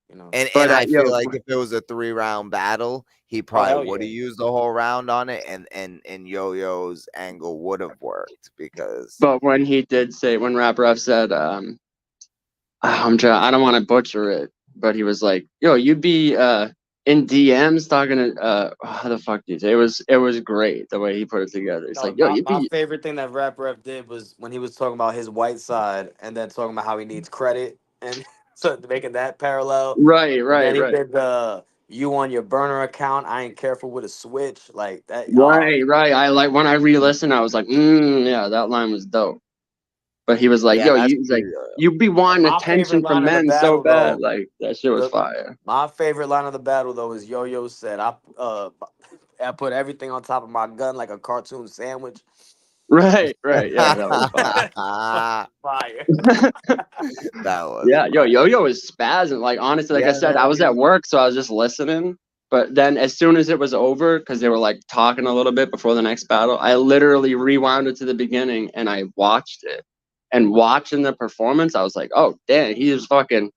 you know. And I yo, feel like if it was a 3-round battle, he hell probably would have yeah. used the whole round on it, and Yo-Yo's angle would have worked because but when he did say, when Rap Ref said, I don't want to butcher it, but he was like, "Yo, you'd be in DMs talking to how the fuck do you say?" It was great the way he put it together. It's No, like, "Yo, my, you'd my be favorite thing that Rap Ref did was when he was talking about his white side and then talking about how he needs credit and so making that parallel. right, And right, then he right, did the you on your burner account. I ain't careful with a switch like that. Oh, right, right." I like when I re-listened, I was like, "Yeah, that line was dope." But he was like, yeah, "Yo, that's he's like, pretty. you'd be and wanting my favorite attention from line of the men so battle bad." though, Like that shit was the fire. my favorite line of the battle though is Yo-Yo said, I put everything on top of my gun like a cartoon sandwich. Right, right, yeah, that was fire. that Fire. was Yeah, fire. Yo-Yo is spazzing. Like honestly, like I Yeah, said, I man. was at work, so I was just listening. But then as soon as it was over, because they were like talking a little bit before the next battle, I literally rewound it to the beginning and I watched it. And watching the performance, I was like, oh damn, he is fucking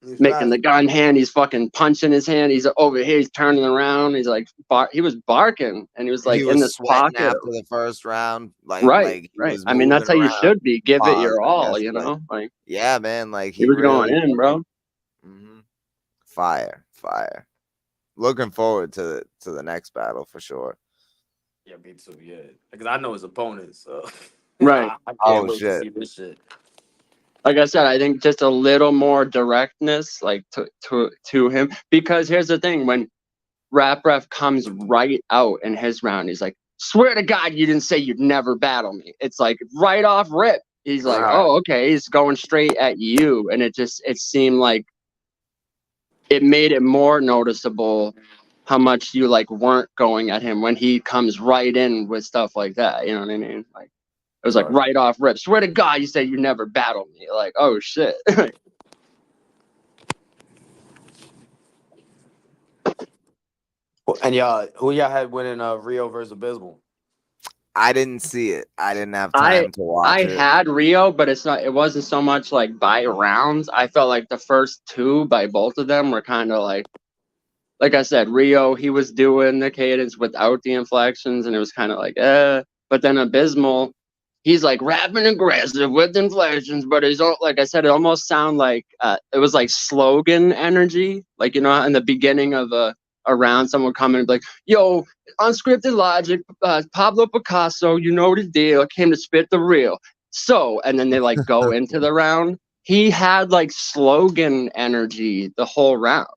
He's making the spazzing. gun hand, he's fucking punching his hand, he's over here, he's turning around, he's like he was barking and he was He like in was this sweating pocket. after the first round, Right, like he right. was I mean, moving that's how you around. should be. Give it Pause, your I all, guess, but Like yeah, man, like he he was going really in, bro. fire, fire. Looking forward to the next battle for sure. Yeah, me too. Yeah, because I know his opponent, so Right. I can't Oh wait to shit. see this shit. Like I said, I think just a little more directness, like to him. Because here's the thing: when Rap Ref comes right out in his round, he's like, "Swear to God, you didn't say you'd never battle me." It's like right off rip. He's like, Right. "Oh, okay." He's going straight at you, and it seemed like it made it more noticeable how much you like weren't going at him when he comes right in with stuff like that. You know what I mean? Like it was like Right. right off rip. Swear to God, you said you never battled me. Like, oh shit. And y'all, who y'all had winning Rio versus Abysmal? I didn't see it. I didn't have I time to watch I it. had Rio, but it wasn't so much like by rounds. I felt like the first two by both of them were kind of like I said, Rio, he was doing the cadence without the inflections, and it was kind of like, eh. But then Abysmal, he's like rapping aggressive with inflections, but he's all, like I said, it almost sounded like it was like slogan energy. Like, you know, in the beginning of a round, someone would come in and be like, yo, Unscripted Logic, Pablo Picasso, you know the deal, came to spit the real. So, and then they like go into the round. He had like slogan energy the whole round.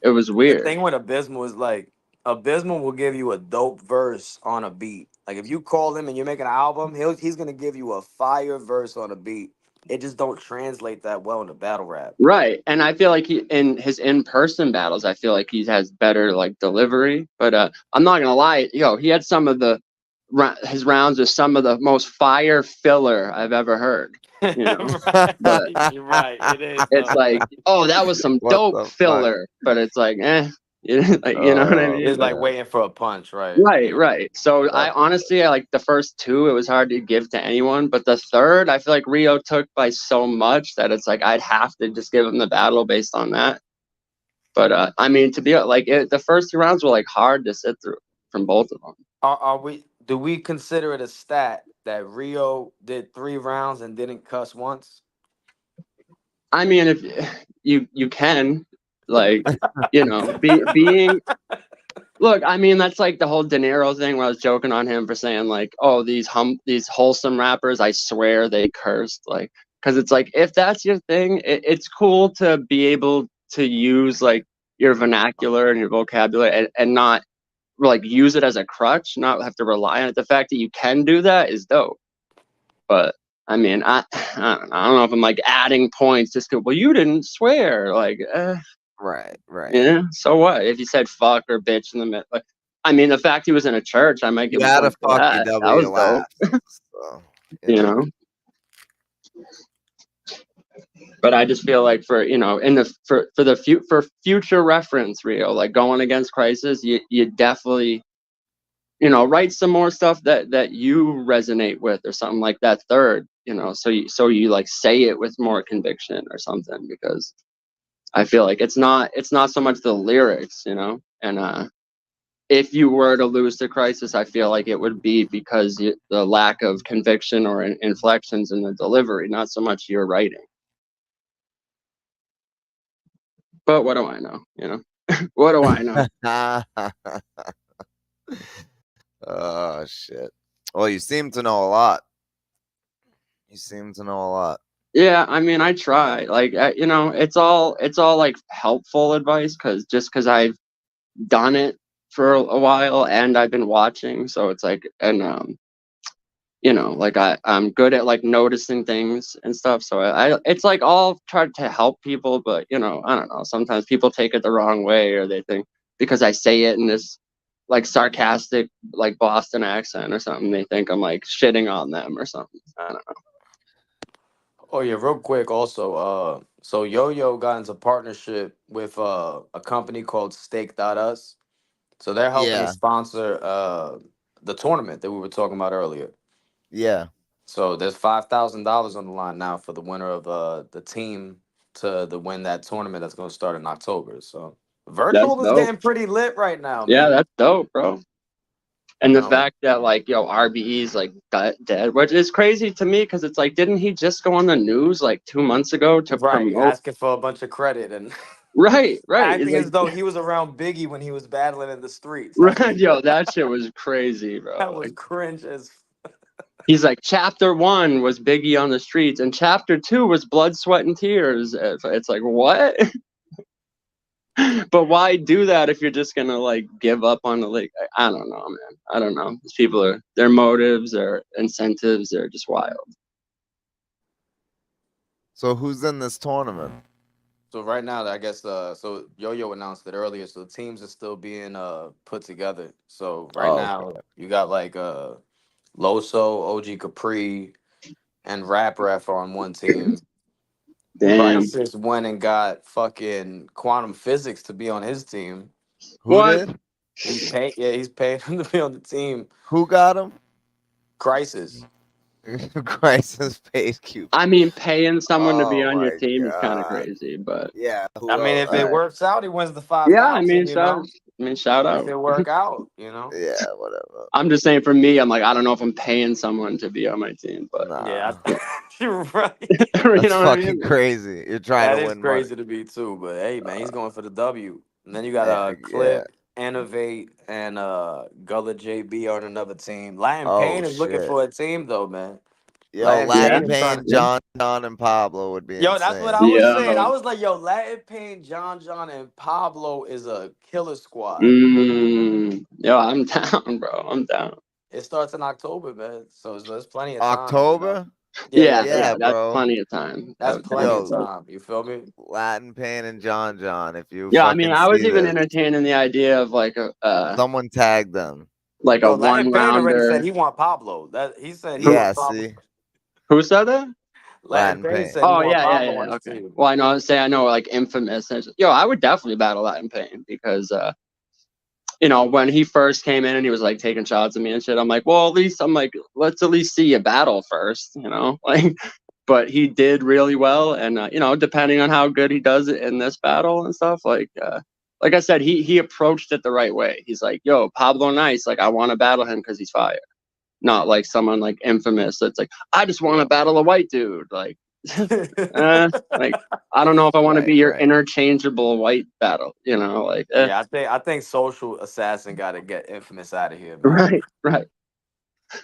It was The weird. thing with Abysmal is like Abysmal will give you a dope verse on a beat. Like if you call him and you're making an album, he's gonna give you a fire verse on a beat. It just don't translate that well into battle rap. Right. And I feel like he in his in-person battles, I feel like he has better like delivery. But I'm not gonna lie, he had some of his rounds with some of the most fire filler I've ever heard. You know, but Right. You're right. It is it's though. like, oh, that was some What dope the fuck? filler. But it's like, like, you know what I Oh mean? It's like But man. waiting for a punch, right? right, right. So I That's honestly, I like the first two, it was hard to give to anyone. But the third, I feel like Rio took by so much that it's like I'd have to just give him the battle based on that. But I mean, to be like the first two rounds were like hard to sit through from both of them. Are we? Do we consider it a stat that Rio did 3 rounds and didn't cuss once? I mean, if you can, like, being look, I mean, that's like the whole De Niro thing where I was joking on him for saying like, oh, these wholesome rappers, I swear they cursed, like, because it's like if that's your thing, it's cool to be able to use like your vernacular and your vocabulary and not like use it as a crutch, not have to rely on it. The fact that you can do that is dope. But I mean, I don't know if I'm like adding points just to, well, you didn't swear, like, right, right. yeah. So what if you said fuck or bitch in the middle? Like, I mean, the fact he was in a church, I might You give him had a points for fuck that. That EW was dope, laugh. So, you know. But I just feel like for in the for future reference, Rio, like going against Crisis, you definitely write some more stuff that you resonate with or something like that third, so you like say it with more conviction or something, because I feel like it's not so much the lyrics, you know. And if you were to lose to Crisis, I feel like it would be because the lack of conviction or inflections in the delivery, not so much your writing. But what do I know? You know, what do I know? Oh shit. Well, you seem to know a lot. You seem to know a lot. Yeah, I mean, I try. Like, you know, it's all like helpful advice because I've done it for a while and I've been watching, so it's like, and you know, like I'm good at like noticing things and stuff. So I it's like all tried to help people, but you know, I don't know. Sometimes people take it the wrong way, or they think because I say it in this like sarcastic like Boston accent or something, they think I'm like shitting on them or something. I don't know. Oh yeah, real quick also, so Yo-Yo got into partnership with a company called Stake.us. So they're helping to Yeah. sponsor the tournament that we were talking about earlier. Yeah. So there's $5,000 on the line now for the winner of the team to win that tournament that's going to start in October. So That's virtual is dope. getting pretty lit right now, Yeah, man. that's dope, bro. And You the know, fact that like RBE's like dead, which is crazy to me because it's like, didn't he just go on the news like 2 months ago to right? promote? Asking for a bunch of credit and Right. It's acting like, as though he was around Biggie when he was battling in the streets. That right, was yo, that shit was crazy, that bro. was Like, cringe as. he's like, chapter 1 was Biggie on the streets, and chapter 2 was blood, sweat, and tears. It's like, what? But why do that if you're just gonna like give up on the like? I don't know, man. I don't know. These people are their motives, their incentives, they're just wild. So who's in this tournament? So right now, I guess so Yo-Yo announced it earlier. So the teams are still being put together. So right Oh, now you got like Loso, OG Capri, and Rap Ref are on one team. Damn. Crisis went and got fucking Quantum Physics to be on his team. who What? did? He's paying him to be on the team. Who got him? Crisis. Crisis paid Cupid. I mean, paying someone to be Oh on your my team is kind of god. crazy, but Yeah. Who I mean, else? if it works out, he wins the yeah, I mean, 5,000. You know, shout if out. it work out, you know. Yeah. Whatever. I'm just saying, for me, I'm like, I don't know if I'm paying someone to be on my team, but Yeah, Nah. you're right. you That's know what I fucking mean? crazy. You're trying That to is win money. crazy to be too, but hey, man, he's going for the W. And then you got Yeah. Clip, Innovate, and Gullah JB on another team. Latin Oh Payne is looking shit. for a team though, man. Yo, Latin Payne Yeah, Latin is trying Pain, to. yeah, John, and Pablo would be Yo, that's what insane. I was saying. yeah. I was like, yo, Latin Payne, John, and Pablo is a killer squad. Yo, I'm down, bro. I'm down. It starts in October, man. So there's plenty of time, you know. October? Yeah. Yeah, That's bro. plenty of time. That's That plenty was of Yo, dope. time. You feel me? Latin Pain and John. If you Yeah, I mean, fucking I was see even this, entertaining the idea of someone tag them. like a Yo, Latin one Payne already said rounder. he want Pablo. That he said he Who Yeah, want Pablo. see? who said that? Latin Latin Payne Pain. said he Oh want yeah, Pablo on his okay. team. Well, I know like Infamous. Yo, I would definitely battle that in Pain because you know, when he first came in and he was like taking shots at me and shit, I'm like, well, at least I'm like, let's at least see you battle first, you know, like. But he did really well, and you know, depending on how good he does it in this battle and stuff, like I said, he approached it the right way. He's like, yo, Pablo Nice, like I want to battle him because he's fire, not like someone like Infamous that's like, I just want to battle a white dude, like. Like I don't know if I want to be your Right. interchangeable white battle, you know, like Yeah, I think Social Assassin got to get Infamous out of here, man. right.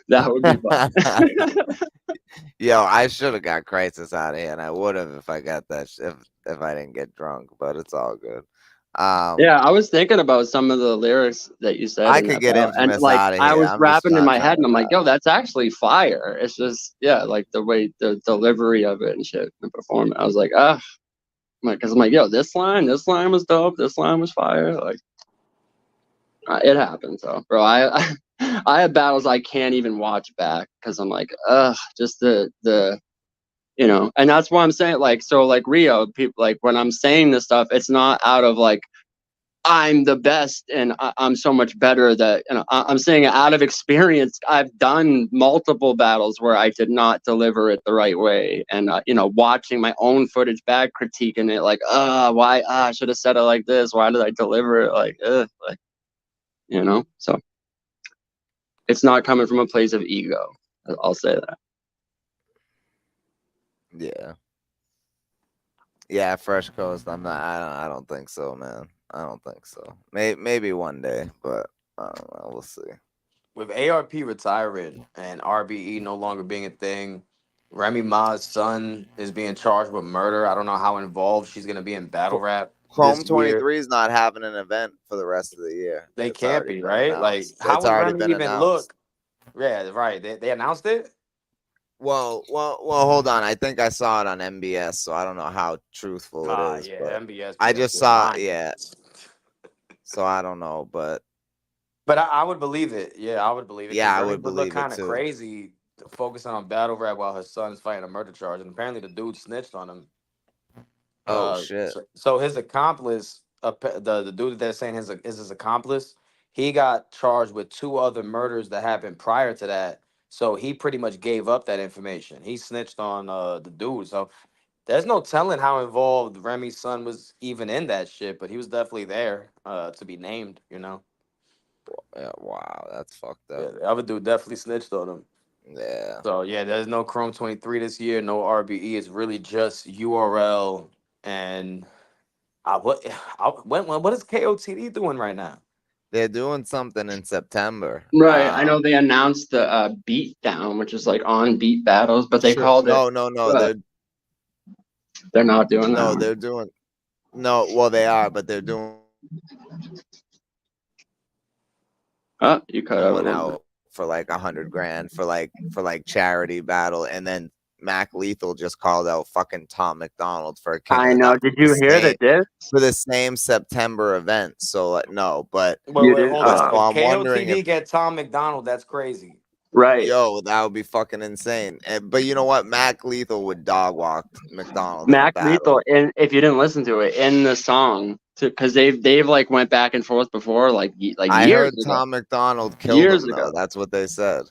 That would be fun. Yo, I should have got Crisis out of here, and I would have if I got that. If I didn't get drunk, but it's all good. Yeah, I was thinking about some of the lyrics that you said I in could that get battle, and Infamous like out of I here. was I'm just rapping in not my trying head, and to I'm like, yo, battle. that's actually fire. It's just like the way the delivery of it and shit, the performance. I was like, because I'm like, yo, this line was dope. This line was fire. Like, it happens, though, bro. I have battles I can't even watch back because I'm like, just the you know, and that's why I'm saying like, so like Rio people, like when I'm saying this stuff, it's not out of like I'm the best and I'm so much better that, you know, I'm saying out of experience, I've done multiple battles where I did not deliver it the right way. And, you know, watching my own footage back, critiquing it like, why, I should have said it like this. Why did I deliver it like, you know? So it's not coming from a place of ego. I'll say that. Yeah. Yeah, Fresh Coast. I don't think so, man. I don't think so. Maybe one day, but I don't know. We'll see. With ARP retiring and RBE no longer being a thing, Remy Ma's son is being charged with murder. I don't know how involved she's gonna be in battle rap Chrome this year. 23 is not having an event for the rest of the year. They It's can't already be, been right? Like, announced. how It's would already Remy been even announced. look? Yeah, right. They announced it. Well, hold on. I think I saw it on MBS, so I don't know how truthful it is. Yeah, But MBS. I be up just there saw, lying. yeah. So I don't know, but I would believe it. Yeah, I would believe it. yeah, Because I Remy would would look believe it kind of too. crazy focusing on battle rap while his son's fighting a murder charge, and apparently the dude snitched on him. Oh shit. So his accomplice, the dude that they're saying is his accomplice, he got charged with 2 other murders that happened prior to that. So he pretty much gave up that information. He snitched on the dude. So there's no telling how involved Remy's son was even in that shit, but he was definitely there to be named. You know, Yeah, wow, that's fucked yeah, up. the other dude definitely snitched on him. Yeah. So yeah, there's no Chrome 23 this year, no RBE. It's really just URL and what is KOTD doing right now? They're doing something in September. Right. I know they announced the beat down, which is like on beat battles, but they called it. No. They're not doing that. No, they're doing. No, well, they are, but they're doing Oh, you cut out a one little bit. out for like $100,000 for like charity battle, and then Mac Lethal just called out fucking Tom McDonald for a King I of the know. Dot Did you hear the diss? for the same September event. So no, but You Wait, did? hold on. so If I'm wondering KOTD if get Tom McDonald, that's crazy. Right. that would be fucking insane. But you know what? Mac Lethal would dog walk McDonald in a Mac battle. Lethal, and if you didn't listen to it in the song, because they've like went back and forth before, like I years heard ago. Tom McDonald killed Years him ago. though. That's what they said.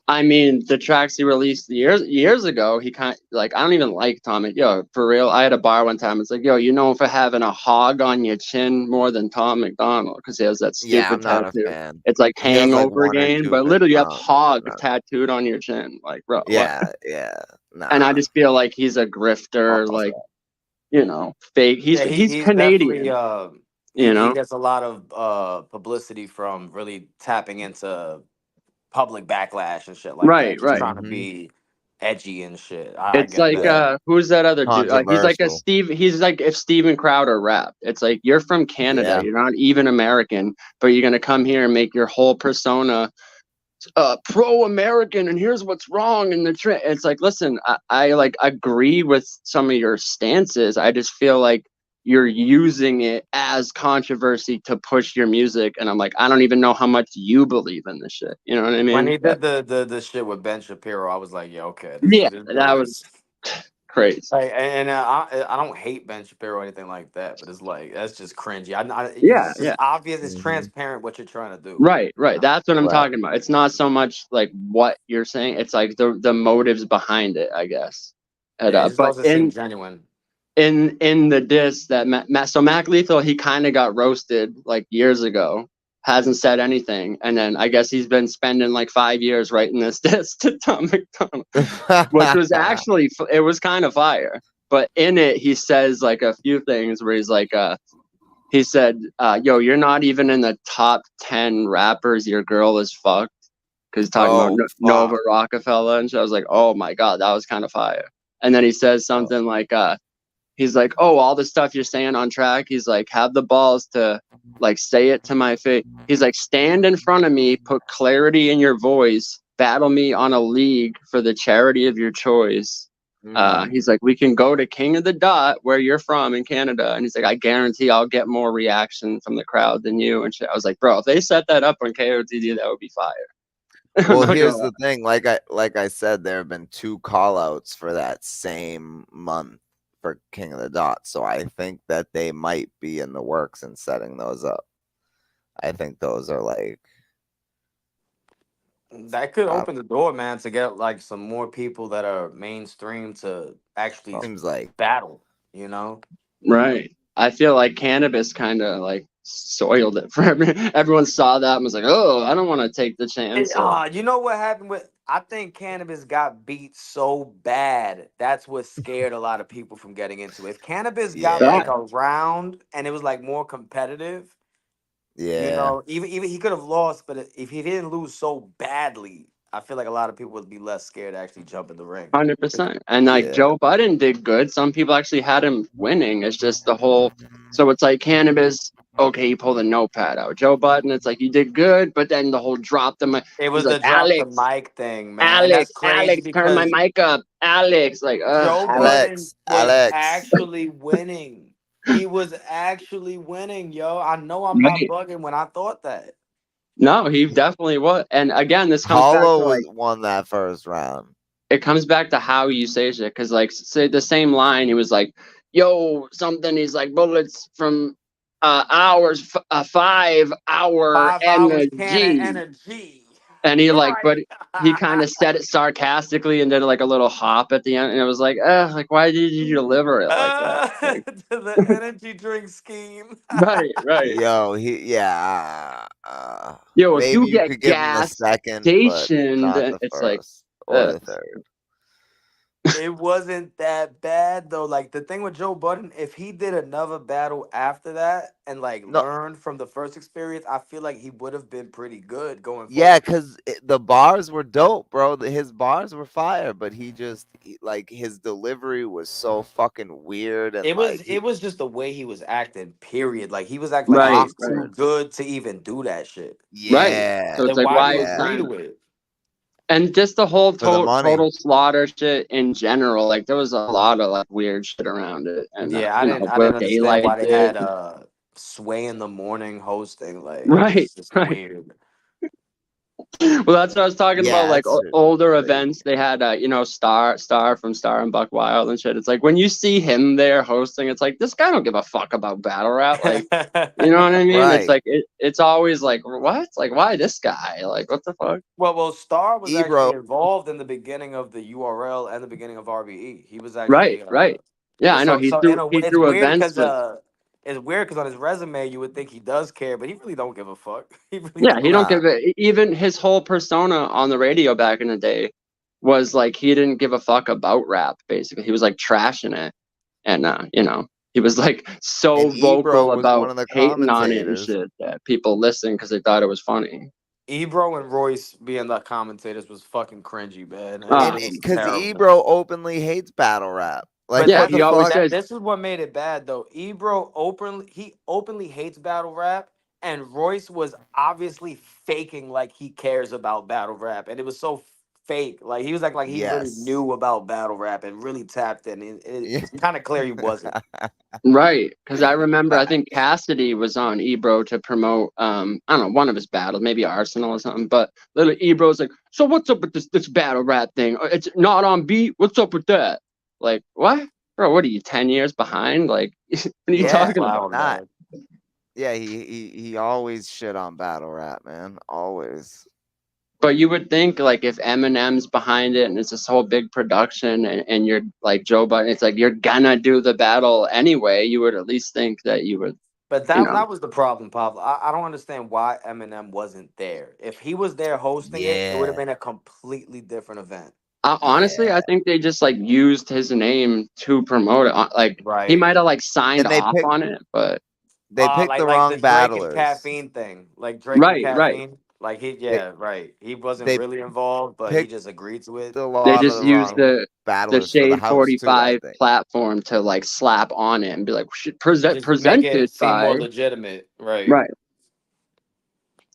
I mean, the tracks he released years ago, he kind of like, I don't even like Tom. Yo, for real, I had a bar one time. It's like, yo, you know, for having a hog on your chin more than Tom McDonald because he has that Yeah, stupid I'm not a tattoo. fan. It's like He has like hangover 1 or game, 2 but good literally you have songs. hog No. tattooed on your chin. Like, bro, what? Yeah. Nah. And I just feel like he's a grifter, like, you know, fake. He's Canadian. Definitely You know, he gets a lot of publicity from really tapping into public backlash and shit like that. Just right. trying to Mhm. be edgy and shit. I It's get like that. Yeah. who's that other dude? He's like Controversial. he's like if Steven Crowder rapped. It's like you're from Canada, Yeah. you're not even American, but you're gonna come here and make your whole persona pro-American and here's what's wrong in the trend. It's like, listen, I like agree with some of your stances. I just feel like you're using it as controversy to push your music, and I'm like, I don't even know how much you believe in this shit. You know what I mean? When he did the shit with Ben Shapiro, I was like, yeah, okay, Yeah, this that dude was is crazy. like, and I don't hate Ben Shapiro or anything like that, but it's like that's just cringy. Yeah, It's just obvious, it's Mhm. transparent what you're trying to do. Right. That's what I'm Right. talking about. It's not so much like what you're saying. It's like the motives behind it, I guess. And, Yeah, it just but doesn't seem genuine. in the diss that Mac Lethal, he kind of got roasted like years ago. Hasn't said anything, and then I guess he's been spending like 5 years writing this diss to Tom McDonald, which was actually it was kind of fire. But in it, he says like a few things where he's like, he said, yo, you're not even in the top 10 rappers your girl is fucked. Because he's talking about Nova Rockefeller. And so I was like, oh my God, that was kind of fire. And then he says something like, he's like, oh, all the stuff you're saying on track. He's like, have the balls to like say it to my face. He's like, stand in front of me, put clarity in your voice, battle me on a league for the charity of your choice. He's like, we can go to King of the Dot where you're from in Canada, and he's like, I guarantee I'll get more reaction from the crowd than you and shit. I was like, bro, if they set that up on KOTD, that would be fire. Well, here's the thing. Like I said, there have been 2 call outs for that same month for King of the Dots. So I think that they might be in the works and setting those up. I think those are like That could open the door, man, to get like some more people that are mainstream to actually seems like battle. You know, Right. I feel like cannabis kind of like soiled it for everyone saw that and was like, oh, I don't want to take the chance. you know what happened with? I think cannabis got beat so bad. That's what scared a lot of people from getting into it. If cannabis got Yeah. like around and it was like more competitive, you yeah. know, even he could have lost, but if he didn't lose so badly, I feel like a lot of people would be less scared to actually jump in the ring. 100%. And like Yeah. Joe Budden did good. Some people actually had him winning. It's just the whole. So it's like cannabis. Okay, he pulled a notepad out. Joe Budden, it's like you did good, but then the whole drop the mic. It He's was like, the drop the Alex, mic thing, man, and that's crazy turn my because mic up. Alex, like, Joe Budden Alex. was Alex. actually winning. He was actually winning, yo. I know I'm not right. bugging when I thought that. No, he definitely was. And again, this comes back Hollow to like won that first round. it comes back to how you say shit. Because like say the same line, he was like, "Yo, something." He's like, "Bullets from hours, 5 hour 5 hours can of energy." energy. And he like, but Right. he kind of said it sarcastically and did like a little hop at the end, and it was like why did you deliver it like that? Like, The energy drink scheme. right. Yo, Yo, if maybe you you get could give him the gas second, but stationed, not the it's like, first or the third. It wasn't that bad though. Like the thing with Joe Budden, if he did another battle after that and like No, learned from the first experience, I feel like he would have been pretty good going yeah, forward. because the bars were dope, bro. His bars were fire, but like his delivery was so fucking weird and like It was just the way he was acting, period. Like he was acting like he right, was awkward. right, too good to even do that shit. right. Yeah, So it's Then like, why do why you yeah, agree sign? to it? And just the whole for the money. total slaughter shit in general, like there was a lot of like weird shit around it, and Yeah, I Will didn't understand Daylight why they did, had Sway in the morning hosting. Like it right, was just right. weird. Well, that's what I was talking about. Yeah, Like that's older crazy. events, they had Star from Star and Buck Wild and shit. It's like when you see him there hosting, it's like this guy don't give a fuck about battle rap. Like, you know what I mean? It's Right. like it's always like what? Like why this guy? Like what the fuck? Well, Star was actually Ebro, involved in the beginning of the URL and the beginning of RBE. He was Right, actually right. Yeah, I know he so in threw a he it's threw weird events, because but on his resume you would think he does care, but he really don't give a fuck. He really yeah, he don't. don't nah, give it. Even his whole persona on the radio back in the day was like he didn't give a fuck about rap. Basically, he was like trashing it, and he was like and so Ebro vocal was one about of the hating on it and commentators. shit that people listened because they thought it was funny. Ebro and Royce being the commentators was fucking cringy, man. It Ah, And was because terrible. Ebro openly hates battle rap. Like, But yeah, what that's the he but always fuck? that says this is what made it bad though. Ebro openly hates battle rap, and Royce was obviously faking like he cares about battle rap, and it was so fake. Like he was like he really Yes. knew about battle rap and really tapped in. Yeah. It's kind of clear he wasn't. right because I remember I think Cassidy was on Ebro to promote I don't know one of his battles, maybe Arsenal or something. But little Ebro's like, so what's up with this battle rap thing? It's not on beat. What's up with that? Like what, bro? What are you 10 years behind? Like what are you Yeah. He's talking about? wild, Not. man. Yeah, he always shit on battle rap, man. Always. But you would think like if Eminem's behind it and it's this whole big production and you're like Joe Budden, it's like you're gonna do the battle anyway. You would at least think that you would, But you know. that was the problem, Pablo. I don't understand why Eminem wasn't there. If he was there hosting it, it would have Yeah. been a completely different event. Honestly, I Yeah. think they just like used his name to promote it. Like he Right. might have like signed And off on it, but they picked the Like the wrong Drake and battlers. caffeine thing, like Drake and right. caffeine. Like They right. He wasn't they really involved, but he picked just agreed to it. a They lot of just the used wrong the battlers for the Shade house too, I 45 think. platform to like slap on it and be like Just make presented it seem more by legitimate, right? right.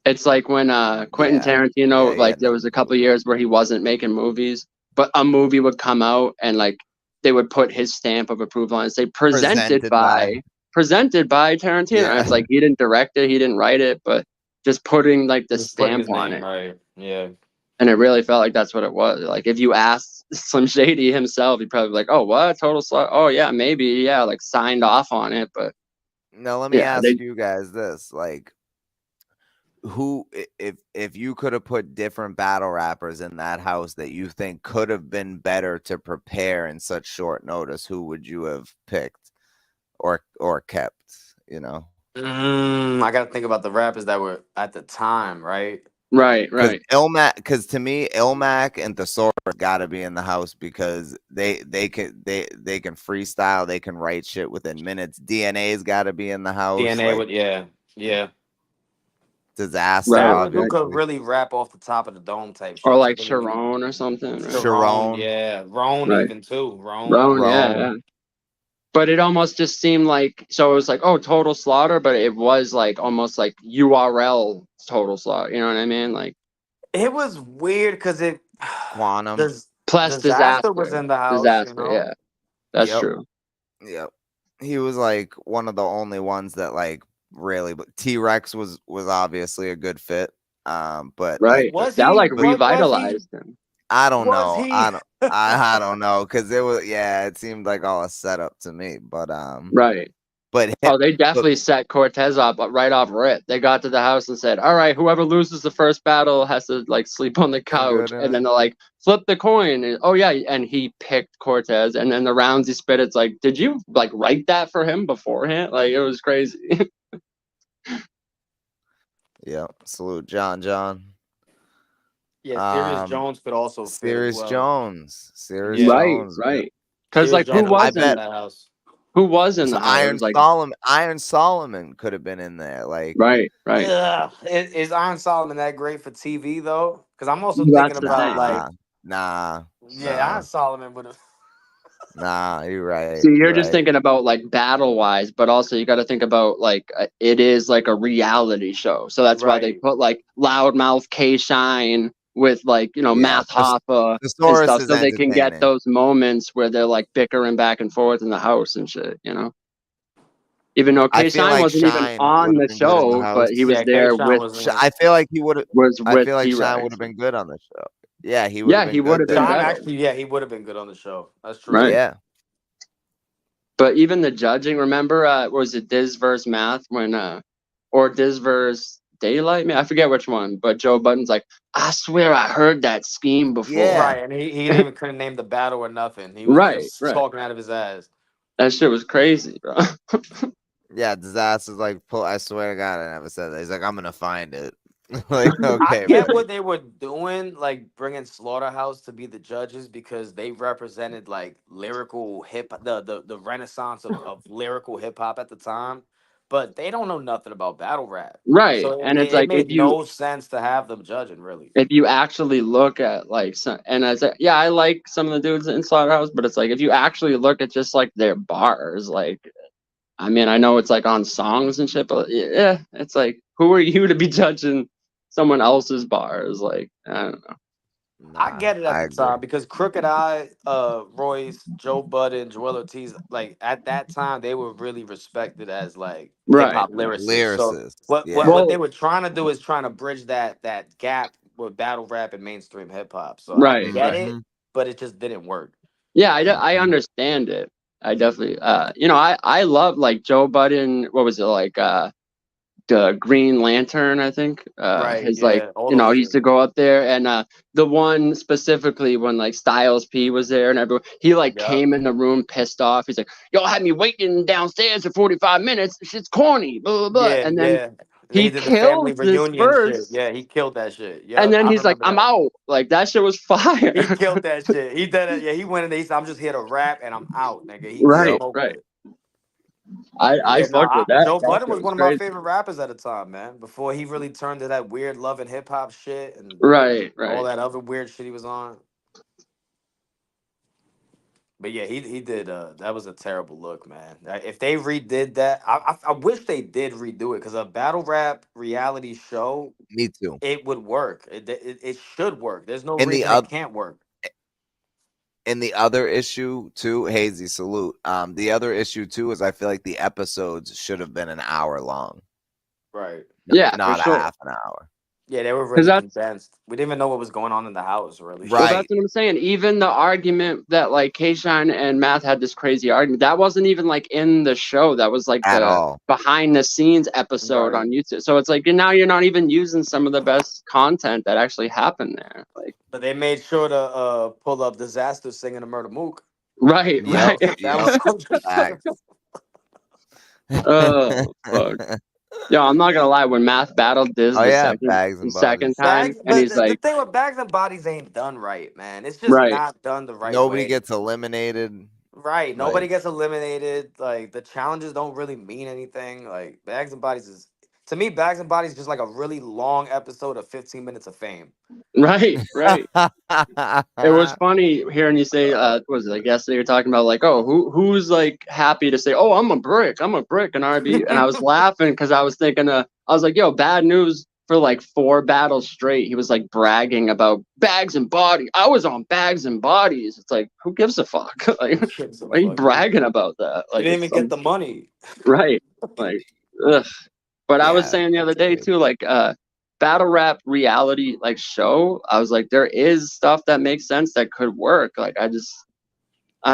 It's like when Quentin Yeah. Tarantino, Yeah, he like had there nothing was a to do couple with it. years where he wasn't making movies, but a movie would come out and like they would put his stamp of approval on it and say Presented by presented by Tarantino. And yeah. it's like he didn't direct it, he didn't write it, but just putting like the Just putting stamp his on name it. right. Yeah. And it really felt like that's what it was. Like if you asked Slim Shady himself, he'd probably be like, "Oh, what? Total slaughter? Oh, yeah, maybe, yeah." Like signed off on it, but Now let me yeah, ask you guys this: like, who, if you could have put different battle rappers in that house that you think could have been better to prepare in such short notice, who would you have picked or kept? You know, I gotta think about the rappers that were at the time, right? right. Because to me, Ilmac and Thesaurus got to be in the house because they can freestyle, they can write shit within minutes. DNA's got to be in the house. DNA like, would, yeah. Disaster, Right. Savage, who could obviously. really rap off the top of the dome type Or shit. like Sharon or something, right? Sharon, Sharon. yeah. Roan Right. even too. Roan, yeah. But it almost just seemed like, so it was like, oh, Total Slaughter, but it was like almost like URL Total Slaughter. You know what I mean? Like It was weird because it Quantum. plus Disaster was in the house, you Disaster, know? yeah. That's Yep. true. Yep. He was like one of the only ones that like really, but T-Rex was obviously a good fit. But Right. Was That he like was he revitalized him. I don't was know. he I don't know because it was, yeah, it seemed like all a setup to me. But Right. but Oh, they definitely set Cortez up right off rip. They got to the house and said, "All right, whoever loses the first battle has to like sleep on the couch." And then they're like, "Flip the coin." And, oh yeah, and he picked Cortez. And then the rounds he spit, it's like, did you like write that for him beforehand? Like it was crazy. yeah, salute John. Yeah, Sirius Jones could also fit as Sirius well. Jones. Sirius Yeah. Jones. Right. Because Sirius like Jones who was in in that house? who was in So the house? It was like Iron Solomon could have been in there. Like, right. Ugh. Is Iron Solomon that great for TV though? Because I'm also That's thinking the about thing. like nah. Iron Solomon would have. Nah, you're right. See, you're just thinking about like battle wise, but also you got to think about like it is like a reality show, so that's why they Right. put like Loudmouth K Shine with like Math Hoffa and Thesaurus stuff, is so they can get entertaining. those moments where they're like bickering back and forth in the house and shit. Even though I K feel Shine like wasn't even Shine on would have the been good in the show, but he house. was Yeah, there K-Shine with was in there. I feel like he would have. was I with feel like T-Rex. Shine would have been good on the show. Yeah, he would have been he would good have been there. Shine better. actually, yeah, he would have been good on the show. That's true. Right. Yeah. But even the judging, remember, was it Diz versus Math when, or Diz versus Daylight? Man, I forget which one. But Joe Budden's like, I swear I heard that scheme before. Yeah. Right, and he didn't even couldn't name the battle or nothing. He was just talking out of his ass. That shit was crazy, bro. Yeah, Disaster's like, I swear to God, I never said that. He's like, I'm gonna find it. Like, okay, I get man. what they were doing, like bringing Slaughterhouse to be the judges because they represented like lyrical hip, the renaissance of lyrical hip hop at the time. But they don't know nothing about battle rap, Right. so And it's it like made no sense to have them judging really. if you actually look at like some, and I said, yeah, I like some of the dudes in Slaughterhouse, but it's like if you actually look at just like their bars, like I mean, I know it's like on songs and shit, but yeah, it's like who are you to be judging someone else's bars? Like I don't know. I get it at the agree. time because Crooked Eye, Royce, Joe Budden, Joel Ortiz, like at that time they were really respected as like hip hop lyricists. So what they were trying to do is trying to bridge that gap with battle rap and mainstream hip hop. So I get it, but it just didn't work. Yeah, I understand it. I definitely, I love like Joe Budden. What was it like? The Green Lantern, I think. His like, he used to go up there, and the one specifically when like Styles P was there and everyone, he like came in the room pissed off. He's like, "Y'all had me waiting downstairs for 45 minutes. Shit's corny." Blah blah blah. Yeah, and then he did the family killed this reunion verse. shit. Yeah, he killed that shit. Yeah, And then he's like, "I'm out." Like that shit was fire. He killed that shit. He did it. Yeah, he went in there. He said, "I'm just here to rap and I'm out, nigga." He smoked it. I fucked with that. Joe Budden was one of my favorite rappers at the time, man. Before he really turned to that weird love and hip hop shit and all that other weird shit he was on. But yeah, he did. That was a terrible look, man. If they redid that, I wish they did redo it because a battle rap reality show. Me too. It would work. It should work. There's no reason it can't work. And the other issue too, Hazy, salute. The other issue too is I feel like the episodes should have been an hour long. Right. Not a half an hour. Yeah, they were 'Cause really that's- condensed. We didn't even know what was going on in the house, really. Well, Right. that's what I'm saying. Even the argument that like K-Shine and Math had this crazy argument, that wasn't even like in the show. That was like At the all. behind the scenes episode Right. on YouTube. So it's like now you're not even using some of the best content that actually happened there. Like, But they made sure to pull up Disaster singing a Murder Mook. right, Yep, right. yep. was Facts. Oh fuck. Yo, I'm not gonna lie. When Math battled Diz Oh, the yeah, bags and second bodies. time, Bags, and but he's the like, thing with Bags and Bodies ain't done right, man. It's just right, not done the right Nobody way. gets eliminated. Right. Nobody Like, gets eliminated. Like the challenges don't really mean anything. Like Bags and Bodies is to me, Bags and Bodies is just like a really long episode of 15 minutes of fame. right, right. It was funny hearing you say, was it like yesterday you're talking about like, oh, who's like happy to say, oh, I'm a brick in RB, and I was laughing because I was thinking, I was like, yo, bad news for like 4 battles straight. He was like bragging about Bags and Body. I was on Bags and Bodies. It's like, who gives a fuck? Like, why are you bragging about that? You Like, didn't even get the money. right, like, ugh. But I was Yeah, saying the other that's day good. too, like battle rap reality like show. I was like, there is stuff that makes sense that could work. Like I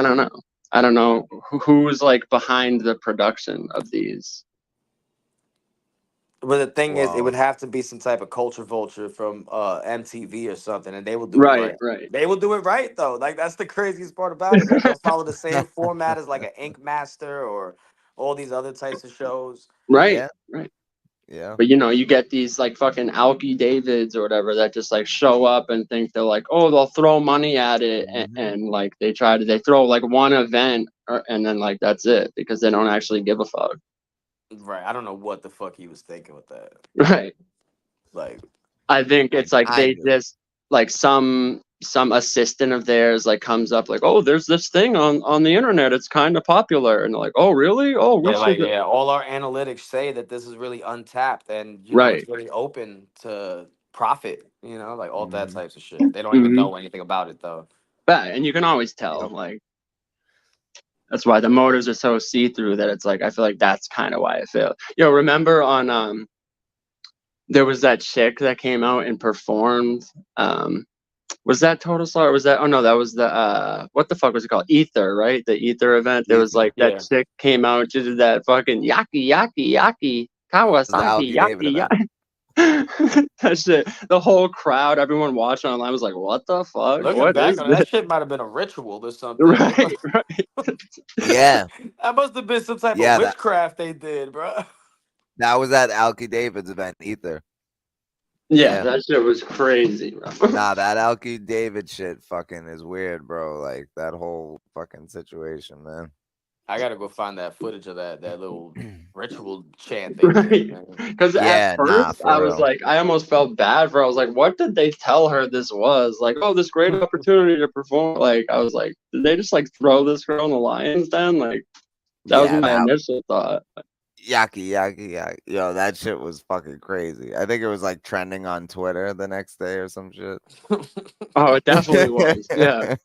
don't know. I don't know who's like behind the production of these. But the thing is, it Wow. would have to be some type of culture vulture from MTV or something, and they will do it Right, right. right. They will do it right though. Like that's the craziest part about it. Like they'll follow the same format as like an Ink Master or all these other types of shows. Right, Yeah, right. yeah. But you know, you get these like fucking Alky Davids or whatever that just like show up and think they're like, oh, they'll throw money at it, Mhm. and like they throw like one event and then like that's it because they don't actually give a fuck. Right. I don't know what the fuck he was thinking with that. Right. Like, I think it's like I they do. just like some assistant of theirs like comes up like, oh, there's this thing on the internet, it's kind of popular, and they're like, oh really, oh we yeah, should. all our analytics say that this is really untapped and Right. it's really open to profit, like all that Mhm. types of shit. They don't even know anything about it though. But and you can always tell, Yep. like that's why the motives are so see-through that it's like I feel like that's kind of why it failed. Yo, remember on there was that chick that came out and performed. Was that Total Slaughter? Or was that? Oh no, that was the what the fuck was it called? Ether, right? The Ether event. There was like that chick came out, just did that fucking yaki Kawasaki David yaki event. that shit. The whole crowd, everyone watching online was like, "What the fuck? Looking What back is on it, this?" that shit might have been a ritual or something. Right, right. Yeah, That must have been some type of yeah. witchcraft they did, bro. That was at Alky David's event, Ether. Yeah, that shit was crazy, bro. Nah, that Alky David shit fucking is weird, bro. Like that whole fucking situation, man. I gotta go find that footage of that little ritual chant they did. Right. Because Yeah, at first for I was real. like, I almost felt bad for. I was like, what did they tell her this was? Like, oh, this great opportunity to perform. Like, I was like, did they just like throw this girl in the lion's den? Like, that was my initial thought. Yaki. Yo, that shit was fucking crazy. I think it was like trending on Twitter the next day or some shit. Oh, it definitely was. Yeah.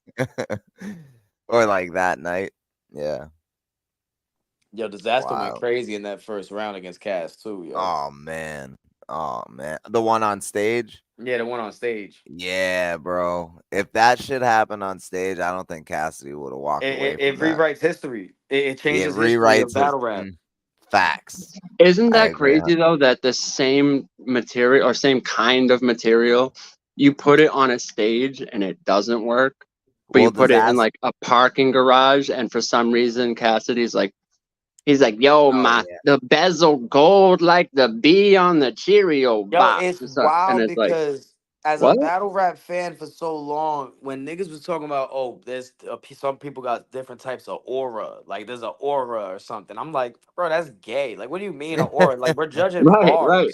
Or like that night. Yeah. Yo, Disaster went crazy in that first round against Cass too, yo. Oh man. The one on stage? Yeah, the one on stage. Yeah, bro. If that shit happened on stage, I don't think Cassidy would have walked away from It that. rewrites history. It changes It history of rewrites battle rap. Facts. Isn't I that agree. crazy though that the same material or same kind of material, you put it on a stage and it doesn't work, but you put it in like a parking garage and for some reason Cassidy's like, he's like, yo, the bezel gold like the B on the Cheerio box. Yo, it's wild and it's because like, as what? a battle rap fan for so long, when niggas was talking about, oh, there's some people got different types of aura, like there's an aura or something. I'm like, bro, that's gay. Like, what do you mean an aura? Like, we're judging bars.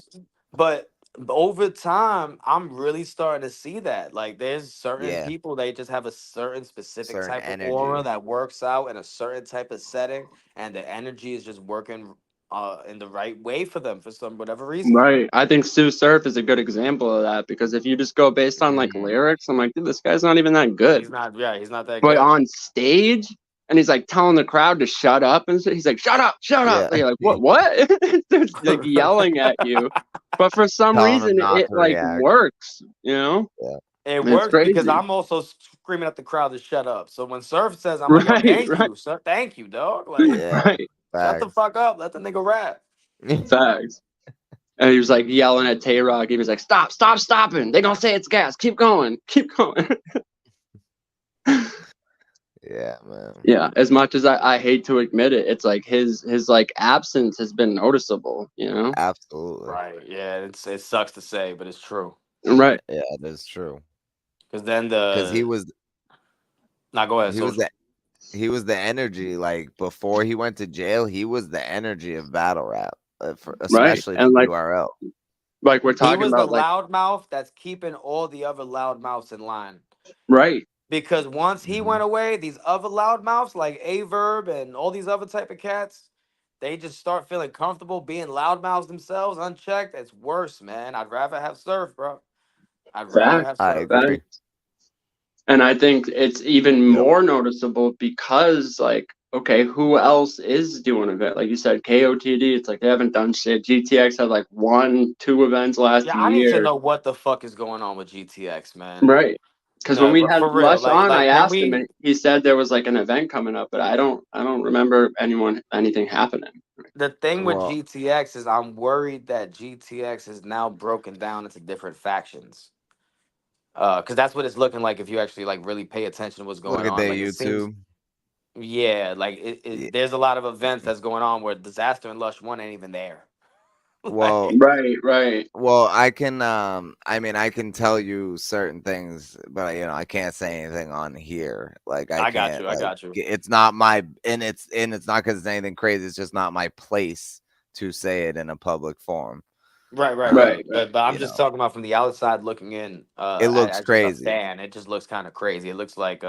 But over time, I'm really starting to see that. Like, there's certain people, they just have a certain specific type of aura that works out in a certain type of setting, and the energy is just working in the right way for them for some whatever reason. Right. I think Sue Surf is a good example of that because if you just go based on like lyrics, I'm like, dude, this guy's not even that good. He's not that good. But on stage, and he's like telling the crowd to shut up and he's like, shut up. And you're like, what? They're like yelling at you. But for some Telling reason, them not it to like react. works, you know? Yeah. It It's works because crazy. I'm also screaming at the crowd to shut up. So when Surf says, I'm like, yo, Right, thank right, you, sir. Thank you, dog. Like, Yeah. right. shut the Facts. fuck up. Let the nigga rap. Facts. And he was like yelling at Tay-Rock. He was like, stop, stopping. They gonna say it's gas. Keep going. Yeah, man. Yeah, as much as I hate to admit it, it's like his like absence has been noticeable, you know? Absolutely. Right. Yeah, it sucks to say, but it's true. Right. Yeah, that's true. Because then Because the. Now go ahead, he was Social. the energy. Like before he went to jail, he was the energy of battle rap, Right. especially for And like URL. we're He talking was the about like loudmouth that's keeping all the other loudmouths in line. right. Because once he Mhm. went away, these other loudmouths like Averb and all these other type of cats, they just start feeling comfortable being loudmouths themselves, unchecked. It's worse, man. I'd rather have Surf, bro. I'd rather Facts. have I Surf. agree. Facts. And I think it's even Yep. more noticeable because like, okay, who else is doing an event? Like you said, KOTD, it's like they haven't done shit. GTX had like 1-2 events last Yeah, I need to year. know what the fuck is going on with GTX, man. Right. Because when No, we but had for real, Lush on, I can asked him, we? and he said there was like an event coming up, but I don't remember anything happening. The thing with Well, GTX is I'm worried that GTX is now broken down into different factions. Because that's what it's looking like if you actually like really pay attention to what's look going at on. their Like it seems, YouTube. yeah, like Yeah. there's a lot of events that's going on where Disaster and Lush One ain't even there. Well, Right, right. well, I can. I mean, I can tell you certain things, but I can't say anything on here. Like, I I got can't. you. I Like, got you. it's not my, and it's not because it's anything crazy. It's just not my place to say it in a public forum. Right, right, Um, right. Right, right. But I'm you just know, talking about from the outside looking in. it looks As just a crazy. fan, it just looks kind of crazy. It looks like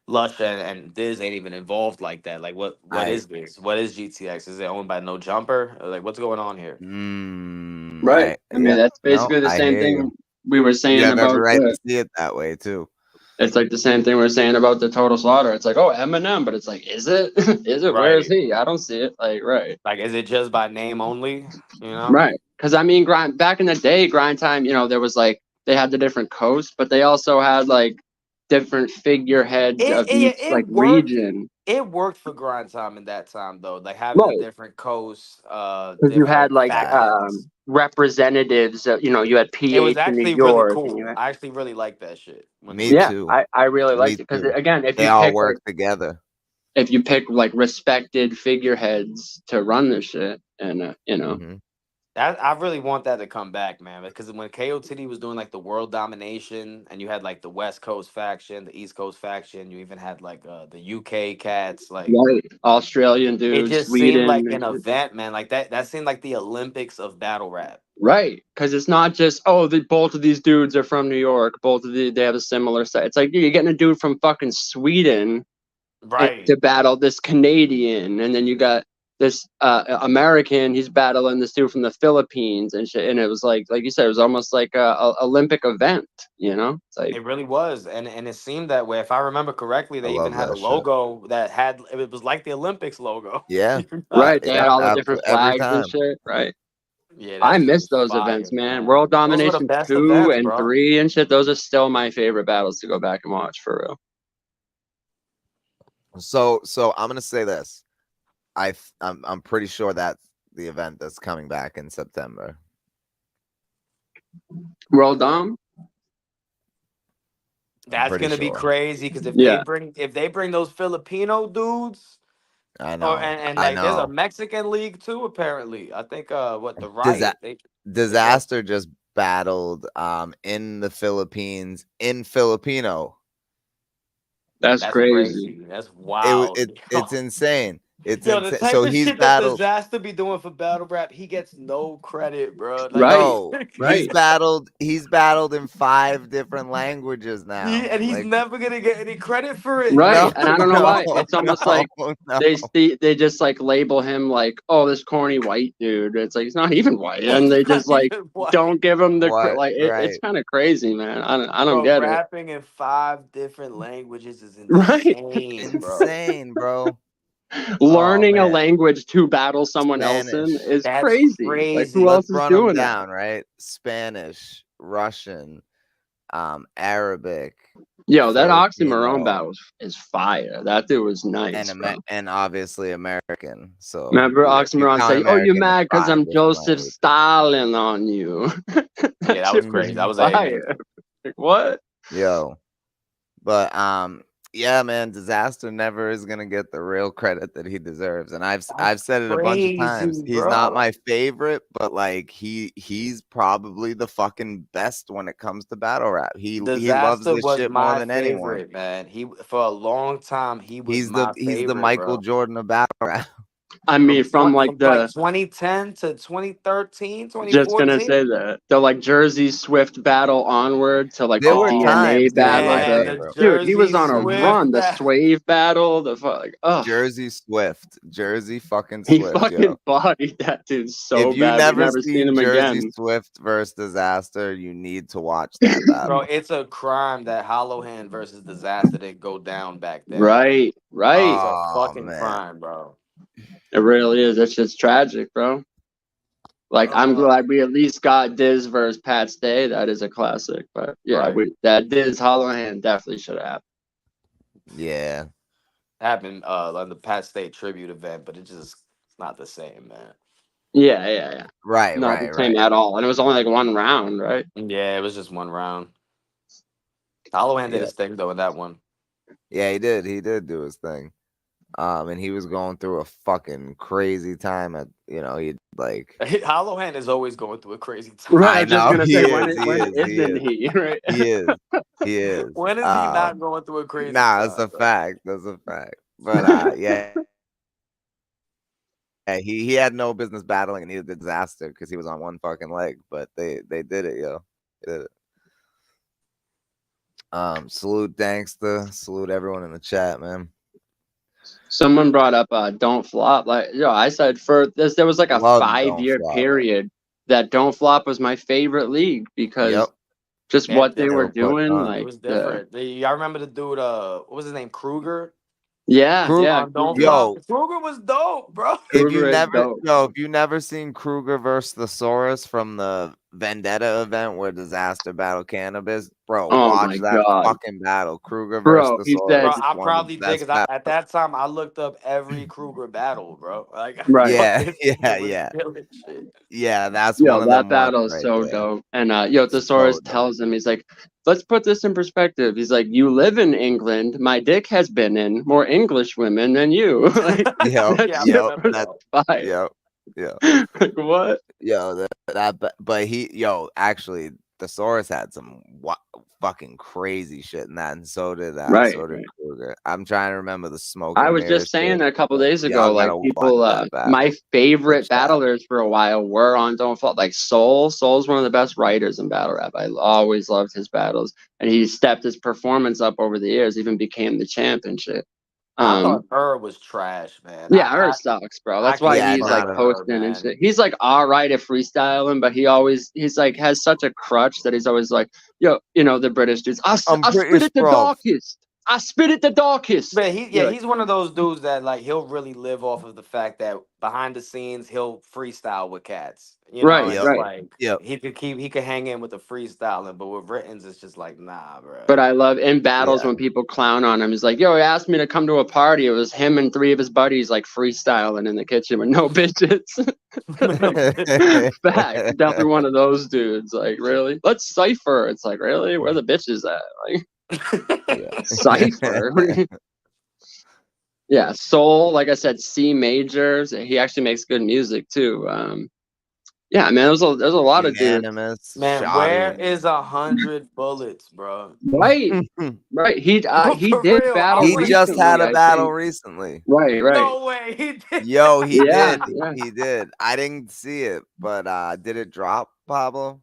Lush and Diz ain't even involved like that. Like what I is this? What is GTX? Is it owned by No Jumper? Like what's going on here? Right. I mean, Yeah, that's no, basically the I same hear you. thing we were You saying have every about right to see it that way too. it's like the same thing we're saying about the Total Slaughter. It's like, oh, Eminem, but it's like, is it? Is it? Where is Right. he? I don't see it. Like, right. Like is it just by name only? You know? Right. Because I mean, back in the day, Grind Time, there was like they had the different coasts, but they also had like different figureheads of each like It worked. region. It worked for grind time in that time though, like having the Right. different coasts, Because you had different like factions. representatives. You had It was PH in New actually really York, and you cool. had I actually really liked that shit when they Me did yeah, it. too. I really Me liked it because too. again, They all work together. if you pick like respected figureheads to run this shit, and Hmm. I really want that to come back, man. Because when KOTD was doing like the world domination, and you had like the West Coast faction, the East Coast faction, you even had like the UK cats, like right, Australian it dudes, just seemed Sweden, like and an shit. event, man. Like that seemed like the Olympics of battle rap. Right, because it's not just both of these dudes are from New York, they have a similar set. It's like dude, you're getting a dude from fucking Sweden Right. to battle this Canadian, and then you got this American. He's battling this dude from the Philippines and shit. And it was like you said, it was almost like a Olympic event. It's like It really was, and it seemed that way. If I remember correctly, I they even love had a that shit. logo that had it was like the Olympics logo. Yeah, You know? right. They had yeah, all the different every flags and time. shit. Right. Yeah, I that shit miss was those events, fire, man. man. World Those were the Domination best 2 events, and bro. 3 and shit. Those are still my favorite battles to go back and watch for real. So I'm gonna say this. I'm pretty sure that's the event that's coming back in September. World Dom? I'm That's pretty gonna be sure. crazy because Yeah, if they bring those Filipino dudes, I or know. and I like there's a know. Mexican league too. Apparently, I think what the Disa- riot they brought. Disaster just battled in the Philippines in Filipino. that's That's crazy. crazy. That's wild. It's insane. It's Yo, the insane. type So of he's shit that battled. Disaster be doing for battle rap, he gets no credit, bro. Like Right, No, right. he's battled in 5 different languages now. he's Like never gonna get any credit for it. Right, no, and I don't know no, why. It's almost no, like no. they just like label him like, oh, this corny white dude. It's like he's not even white, and It's they not just like even white. don't give him the What? like. It's Right. kind of crazy, man. I don't Bro, get it. rapping in 5 different languages is Right, insane, bro. Insane, bro. Learning a man. language to battle someone else in Spanish. is That's crazy. Like, crazy. who else Let's is run them doing down, that? right? Spanish, Russian, Arabic, Yo, that oxymoron Filipino, battle is fire. That dude was nice, bro. and obviously American. So Remember if you Oxymoron count say, "Oh, you American, it's mad because 5 I'm different Joseph languages. Stalin on you?" Yeah, that shit was crazy. That was fire. Like, what? Yo, but yeah, man, Disaster never is gonna get the real credit that he deserves, and I've said it a bunch of times. crazy, He's not bro. my favorite, but like he's probably the fucking best when it comes to battle rap. He loves Disaster this was shit more my than anyone. favorite, man. He for a long time he was He's my the favorite, Michael bro. Jordan of battle rap. I mean, from like From like the 2010 to 2013, just gonna 2014. say that the like Jersey Swift battle onward to like There the were DNA times he was battle. my Man, The the favorite. dude, he was Jersey on a Swift run. The Swave battle. The like, ugh, Jersey Swift, Jersey fucking he Swift, yo. fucking bodied that dude so If you bad. We never never seen seen him Jersey again. Swift versus Disaster, you need to watch that Bro, battle. it's a crime that Hollow Hand versus Disaster didn't go down back then. Right, right. It's a Oh fucking man. crime, bro. It really is. It's just tragic, bro. Like, I'm glad we at least got Diz versus Pat Stay. That is a classic. But yeah, Right. that Diz Hollow Hand definitely should have happened. Yeah. Happened on the Pat State tribute event, but it's not the same, man. Yeah. Right, Not right, the same right. at all. And it was only like one round, right? Yeah, it was just one round. Hollow Hand did Yeah. his thing though in that one. Yeah, he did. He did do his thing. And he was going through a fucking crazy time at he like Hollow Hand is always going through a crazy time. Right. I I was just know gonna he say is, he when is, he isn't is, he? Right. he is, he is. When is he not going through a crazy Nah, time? that's a Bro? fact. That's a fact. But yeah. Yeah, he had no business battling and he was a disaster because he was on one fucking leg, but they did it, yo. They did it. Salute Dankster, salute everyone in the chat, man. Someone brought up Don't Flop. Like, I said for this, there was like a Love 5-year Don't Flop. period that Don't Flop was my favorite league because just Yeah, what they they were were putting doing, on. like It was different. I remember the dude. What was his name? Kruger. Kruger, Don't yo, Flop. Kruger was dope, bro. if you Kruger is dope. never seen Kruger versus Thesaurus from the Vendetta event where Disaster battled Cannabis, bro, Oh watch my that god, fucking battle. Kruger versus bro! He Thesaurus said, Bro, is I one of the probably did best because battles. at that time I looked up every Kruger battle, bro. Like I right. thought Yeah, this nigga was yeah. killing shit. Yeah, that's Yo, one of that them ones battle is right so there. dope. And So Thesaurus dope. tells him, he's like, let's put this in perspective. He's like, you live in England. My dick has been in more English women than you. Like, Yep, that Yeah, I shit yep, remember was that. fire. yep. Like, what? Yo, but actually, Thesaurus had some fucking crazy shit in that, and so did Right. Kruger. I'm trying to remember the smoke. I and was mirror just saying shit, a couple but days y'all ago, like gotta watch people, that battle. my favorite Chat. battlers for a while were on Don't Fall. Like Soul's one of the best writers in battle rap. I always loved his battles, and he stepped his performance up over the years, even became the champ and shit. I thought was trash, man. Yeah, Earth sucks, bro. That's why can't he's fuck like with posting and shit. He's like all right at freestyling, but he's like has such a crutch that he's always like, yo, the British dudes. I spit it the darkest. I spit it the darkest. But he's one of those dudes that like he'll really live off of the fact that behind the scenes he'll freestyle with cats. Right, and right. it's like he could hang in with the freestyling, but with writtens it's just like nah, bro. But I love in battles when people clown on him. He's like, yo, he asked me to come to a party. It was him and 3 of his buddies like freestyling in the kitchen with no bitches. Fact. Definitely one of those dudes. Like, really? Let's cipher. It's like, really? Where the bitches at? Like, cipher. Yeah, Soul, like I said, C majors. He actually makes good music too. Yeah, man, there's a lot of dudes. Man, where is 100 bullets, bro? Right. He For did real, battle. He just recently, had a I battle think. recently. Right. No way, he did. Yo, he Yeah, did. yeah. He did. I didn't see it, but did it drop, Pablo?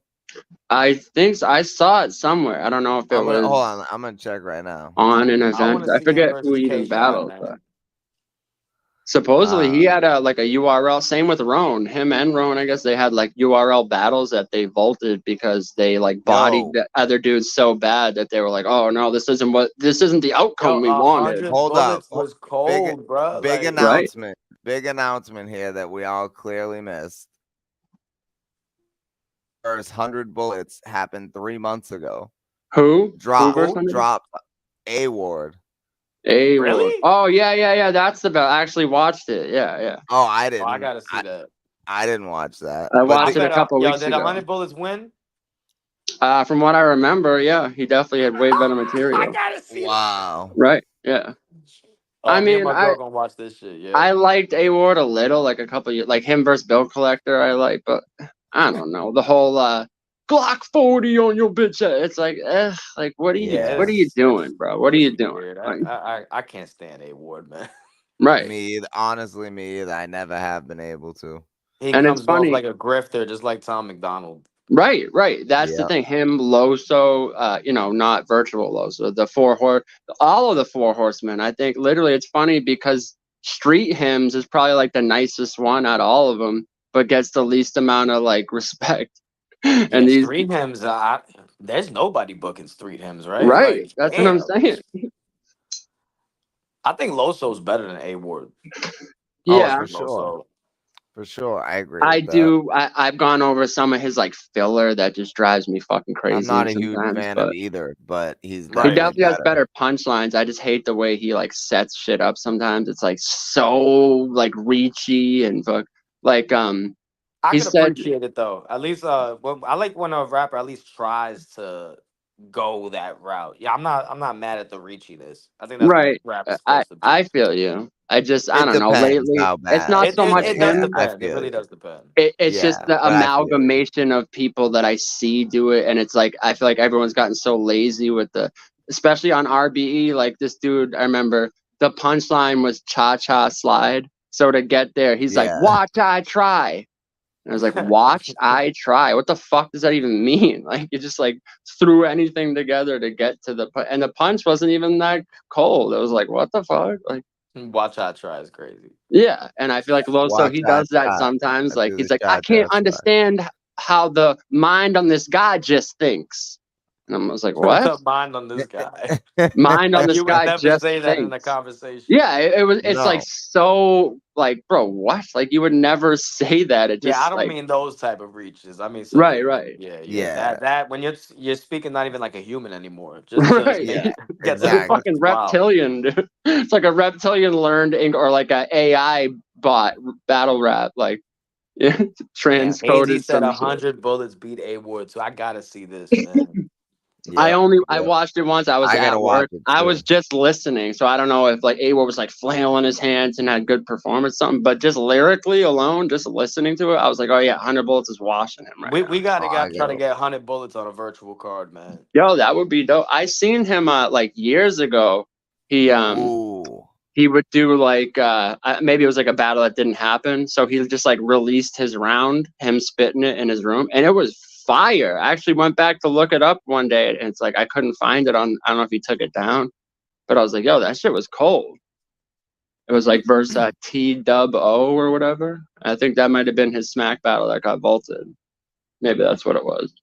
I think so. I saw it somewhere. I don't know if it was Hold on. I'm gonna check right now. on an I event. want to I see him forget versus who even K-Shot, battled. man. But Supposedly he had a URL. Same with Roan. Him and Roan, I guess they had like URL battles that they vaulted because they like bodied the other dudes so bad that they were like, oh no, this isn't the outcome we wanted. 100 Hold up. bullets was cold, bro. Big Like, announcement. Big announcement here that we all clearly missed. First 100 bullets happened 3 months ago. Who Dropped A Ward. Really? Oh yeah. That's the bell. I actually watched it. Yeah. Oh, I didn't. I gotta see that. I didn't watch that. I But watched it a couple weeks did ago. 100 bullets win? From what I remember, yeah, he definitely had way better material. I gotta see wow. Right? Yeah. Oh, I me and mean, my girl gonna watch this shit. Yeah. I liked A Ward a little, like a couple years, like him versus Bill Collector. I like, but I don't know the whole Glock 40 on your bitch. It's like, like what are you doing, bro? What are you doing? Like, I can't stand A Ward, man. Right. Me either. Honestly, me either. I never have been able to. He And comes it's funny. off like a grifter, just like Tom McDonald. Right. That's the thing. Him, Loso, not virtual Loso. All of the four horsemen. I think literally it's funny because Street Hymns is probably like the nicest one out of all of them, but gets the least amount of like respect. And these Street Hymns, there's nobody booking Street Hymns, right? Right. Like, That's what I'm saying. I think Loso's better than A Ward. Yeah, for sure. For sure, I agree. I've gone over some of his like filler that just drives me fucking crazy. I'm not a huge fan of either, but he definitely has better punchlines. I just hate the way he like sets shit up. Sometimes it's like so like reachy and like I he can appreciate it though. At least I like when a rapper at least tries to go that route. Yeah, I'm not mad at the reachiness. I think that's right. what rap is supposed to be. I feel you. I don't know. Lately, it's not so much it him. Does depend. It really does depend. It's just the amalgamation of people that I see do it, and it's like I feel like everyone's gotten so lazy with especially on RBE. Like this dude, I remember the punchline was "cha cha slide." So to get there, he's like, "Watch I try." And I was like, "Watch I try." What the fuck does that even mean? Like you just like threw anything together to get to and the punch wasn't even that cold. It was like, what the fuck, like. Watch I try is crazy. Yeah, and I feel like Loso, he does that sometimes. Like he's like, I can't understand how the mind on this guy just thinks. And I was like, what? The mind on this guy. Mind on this guy just say that in a conversation. Yeah, it's like so like, bro, what? Like you would never say that. It just I don't mean those type of reaches. I mean right. Yeah. That when you're speaking not even like a human anymore. Just It's a fucking reptilian, dude. It's like a reptilian learned or like a AI bot battle rap, like transcoded. AD said 100 bullets beat A Ward, so I gotta see this, man. I watched it once. I was at work. I was just listening, so I don't know if like A Ward was like flailing his hands and had good performance, something. But just lyrically alone, just listening to it, I was like, oh yeah, 100 bullets is washing him right now. We gotta try to get 100 bullets on a virtual card, man. Yo, that would be dope. I seen him like years ago. He would do like maybe it was like a battle that didn't happen, so he just like released his round, him spitting it in his room, and it was fire. I actually went back to look it up one day, and it's like I couldn't find it on. I don't know if he took it down, but I was like, yo, that shit was cold. It was like versus T-Dub-O or whatever. I think that might have been his smack battle that got vaulted. Maybe that's what it was.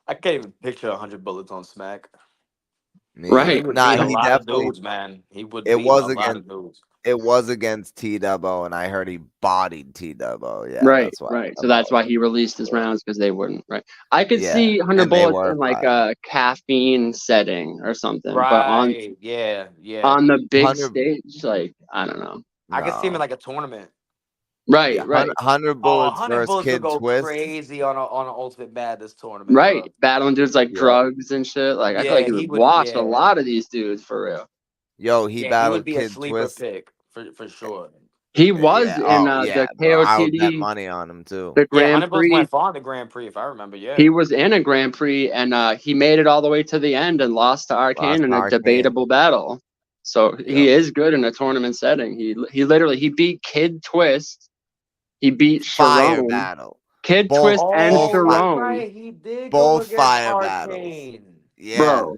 I can't even picture 100 bullets on smack. Right. He definitely dudes, man. He would beat a lot of dudes. It was against T-Dub-O, and I heard he bodied T-Dub-O. Yeah, right. So that's why he released his rounds, because they wouldn't. Right. I could see 100 bullets in like a caffeine setting or something. Right. But on on the big stage, like I don't know. I could see him in like a tournament. Right. 100 bullets versus Kid go Twist. Crazy on an Ultimate Madness tournament. Right. Bro. Battling dudes like drugs and shit. Like I feel like he would wash a lot of these dudes for real. Yo, he battled Kid Twist. He would be a sleeper pick for sure. He was in the KOTD. I would bet money on him too. The Grand Prix. Went far in the Grand Prix, if I remember. Yeah, he was in a Grand Prix, and he made it all the way to the end and lost to Arcane in a debatable battle. So he is good in a tournament setting. He literally beat Kid Twist. He beat Fire Sharon. Battle. Kid Twist and Sharon. Right. He did both fire battles. Yeah, bro.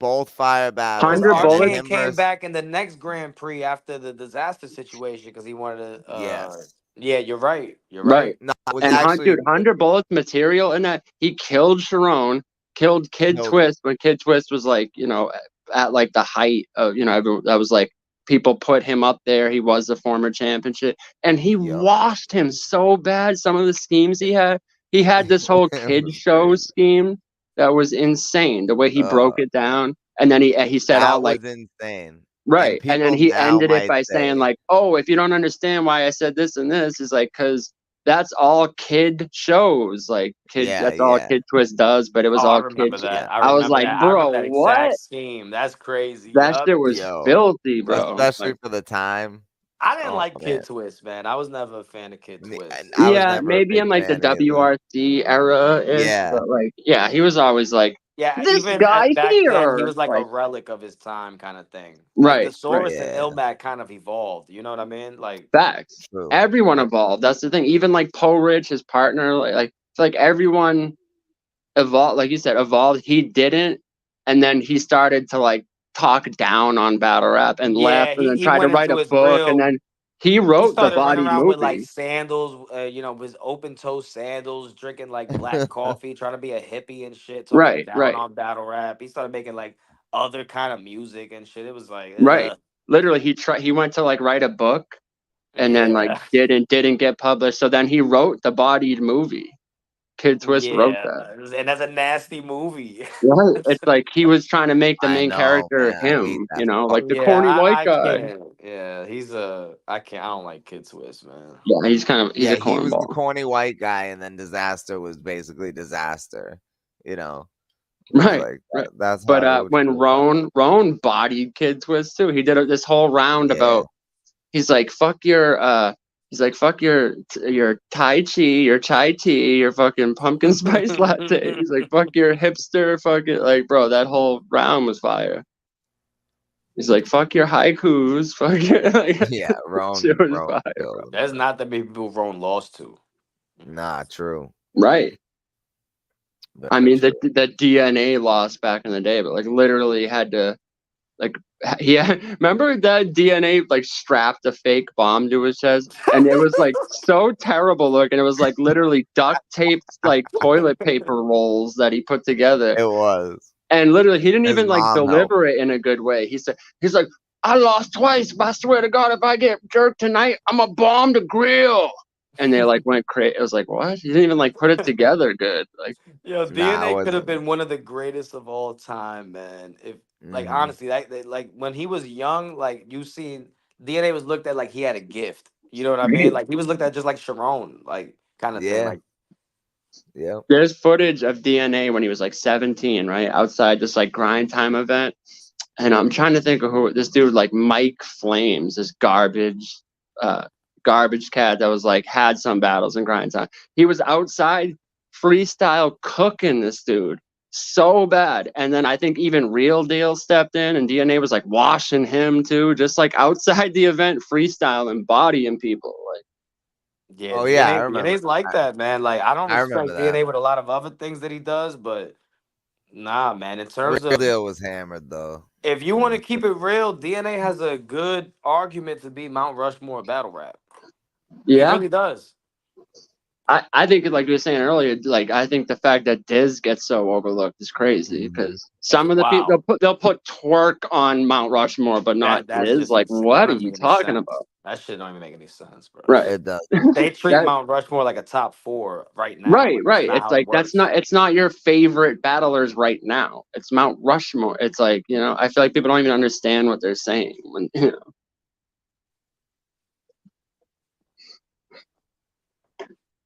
both fire battles. 100 and then bullets? RJ him came versus- back in the next Grand Prix after the disaster situation because he wanted to. Yes. Yeah, you're right. You're Right. right. No, it was And actually 100 bullets material in that. He killed Sharon, killed Kid Killed- Twist when Kid Twist was like, you know, at like the height of, you know, that was like people put him up there. He was the former championship, and he Yup. washed him so bad. Some of the schemes he had this whole It kid was show crazy. scheme that was insane. The way he broke it down, and then he said That all was like. insane. Right. And then people he now ended it might by say- saying, like, oh, if you don't understand why I said this and this, is like, because that's all kid shows. Like, that's all Yeah. Kid Twist does, but it was Oh, I all remember kid. that. I was like, I bro, remember that what? exact scheme. That's crazy. That Yup. shit was Yo, filthy, bro. especially Like, for the time. I didn't Oh, like man. Kid Twist, man. I was never a fan of Kid Twist. I was yeah, never a maybe big in like the fan either. WRC era is, Yeah. but like, yeah, he was always like, Yeah, this even guy back here. then, he was like a Like, relic of his time, kind of thing. Like right, the Saurus right. and Yeah. Ilmac kind of evolved. You know what I mean? Like, facts. True. Everyone evolved. That's the thing. Even like Poe Rich, his partner, it's like everyone evolved. Like you said, evolved. He didn't, and then he started to like talk down on battle rap and yeah, left, and then he tried to went write into a his book, real. and then he He wrote the started running body around with like movie. sandals, you know, with open toe sandals, drinking like black coffee, trying to be a hippie and shit, talking Right, down right, on battle rap. He started making like other kind of music and shit. It was like, right. Literally, he went to like write a book, and then like yeah, didn't get published. So then he wrote the bodied movie. Kid Twist wrote yeah, that. and that's a nasty movie. Right. It's like he was trying to make the I main know, character man. I hate him, that you know, fuck- like the Yeah, corny white I guy. can't. Yeah, I can't. I don't like Kid Twist, man. Yeah, he's a Yeah, he was the cornball. corny white guy, and then Disaster was basically Disaster. You know, it was Right, like right. that's But how it would when feel about it. Roan bodied Kid Twist too, he did this whole round Yeah. about. He's like, fuck your Tai Chi, your chai tea, your fucking pumpkin spice latte. He's like, fuck your hipster, fucking, like, bro, that whole round was fire. He's like, fuck your haikus, fuck your, like, Yeah, Roan shit was killed fire, bro. him. There's not that many people Roan lost to. Nah, true. Right. I Very mean, true. the DNA lost back in the day, but like literally had to, like, yeah. Remember that DNA like strapped a fake bomb to his chest, and it was like so terrible looking. It was like literally duct taped like toilet paper rolls that he put together, It was. and literally he didn't His even like mom deliver it in a good way. He's like, I lost twice, but I swear to God, if I get jerked tonight, I'm a bomb the grill. And they like went crazy. It was like, what? He didn't even like put it together good. Like, Yo, Nah, DNA it could have wasn't. been one of the greatest of all time, man. If like Mhm. honestly, like when he was young, like you seen DNA was looked at like he had a gift. You know what I mean? Right. Like he was looked at just like Sharon, like kind of thing. Yeah. Like Yep. there's footage of DNA when he was like 17, right? Outside this like grind time event. And I'm trying to think of who this dude, like Mike Flames, this garbage cat that was like had some battles in grind time. He was outside freestyle cooking this dude so bad. And then I think even Real Deal stepped in and DNA was like washing him too, just like outside the event freestyling, bodying people. Like, yeah, Oh, DNA, yeah, I remember. DNA's like that, man. Like I don't I respect remember that. DNA with a lot of other things that he does, but nah, man. In terms Real of Deal was hammered though. if you want to keep it real, DNA has a good argument to be Mount Rushmore of battle rap. He yeah. really does. I think, like you were saying earlier, like I think the fact that Diz gets so overlooked is crazy Mhm. because some of the people they'll put Twerk on Mount Rushmore, but not That's Diz. just Like, insane. what That are doesn't you make any talking sense. about? That shit don't even make any sense, bro. Right. It does. They treat That- Mount Rushmore like a top 4 right now. Right, Like, right. That's not It's how like it works. it's not your favorite battlers right now. It's Mount Rushmore. It's like, you know, I feel like people don't even understand what they're saying when you know.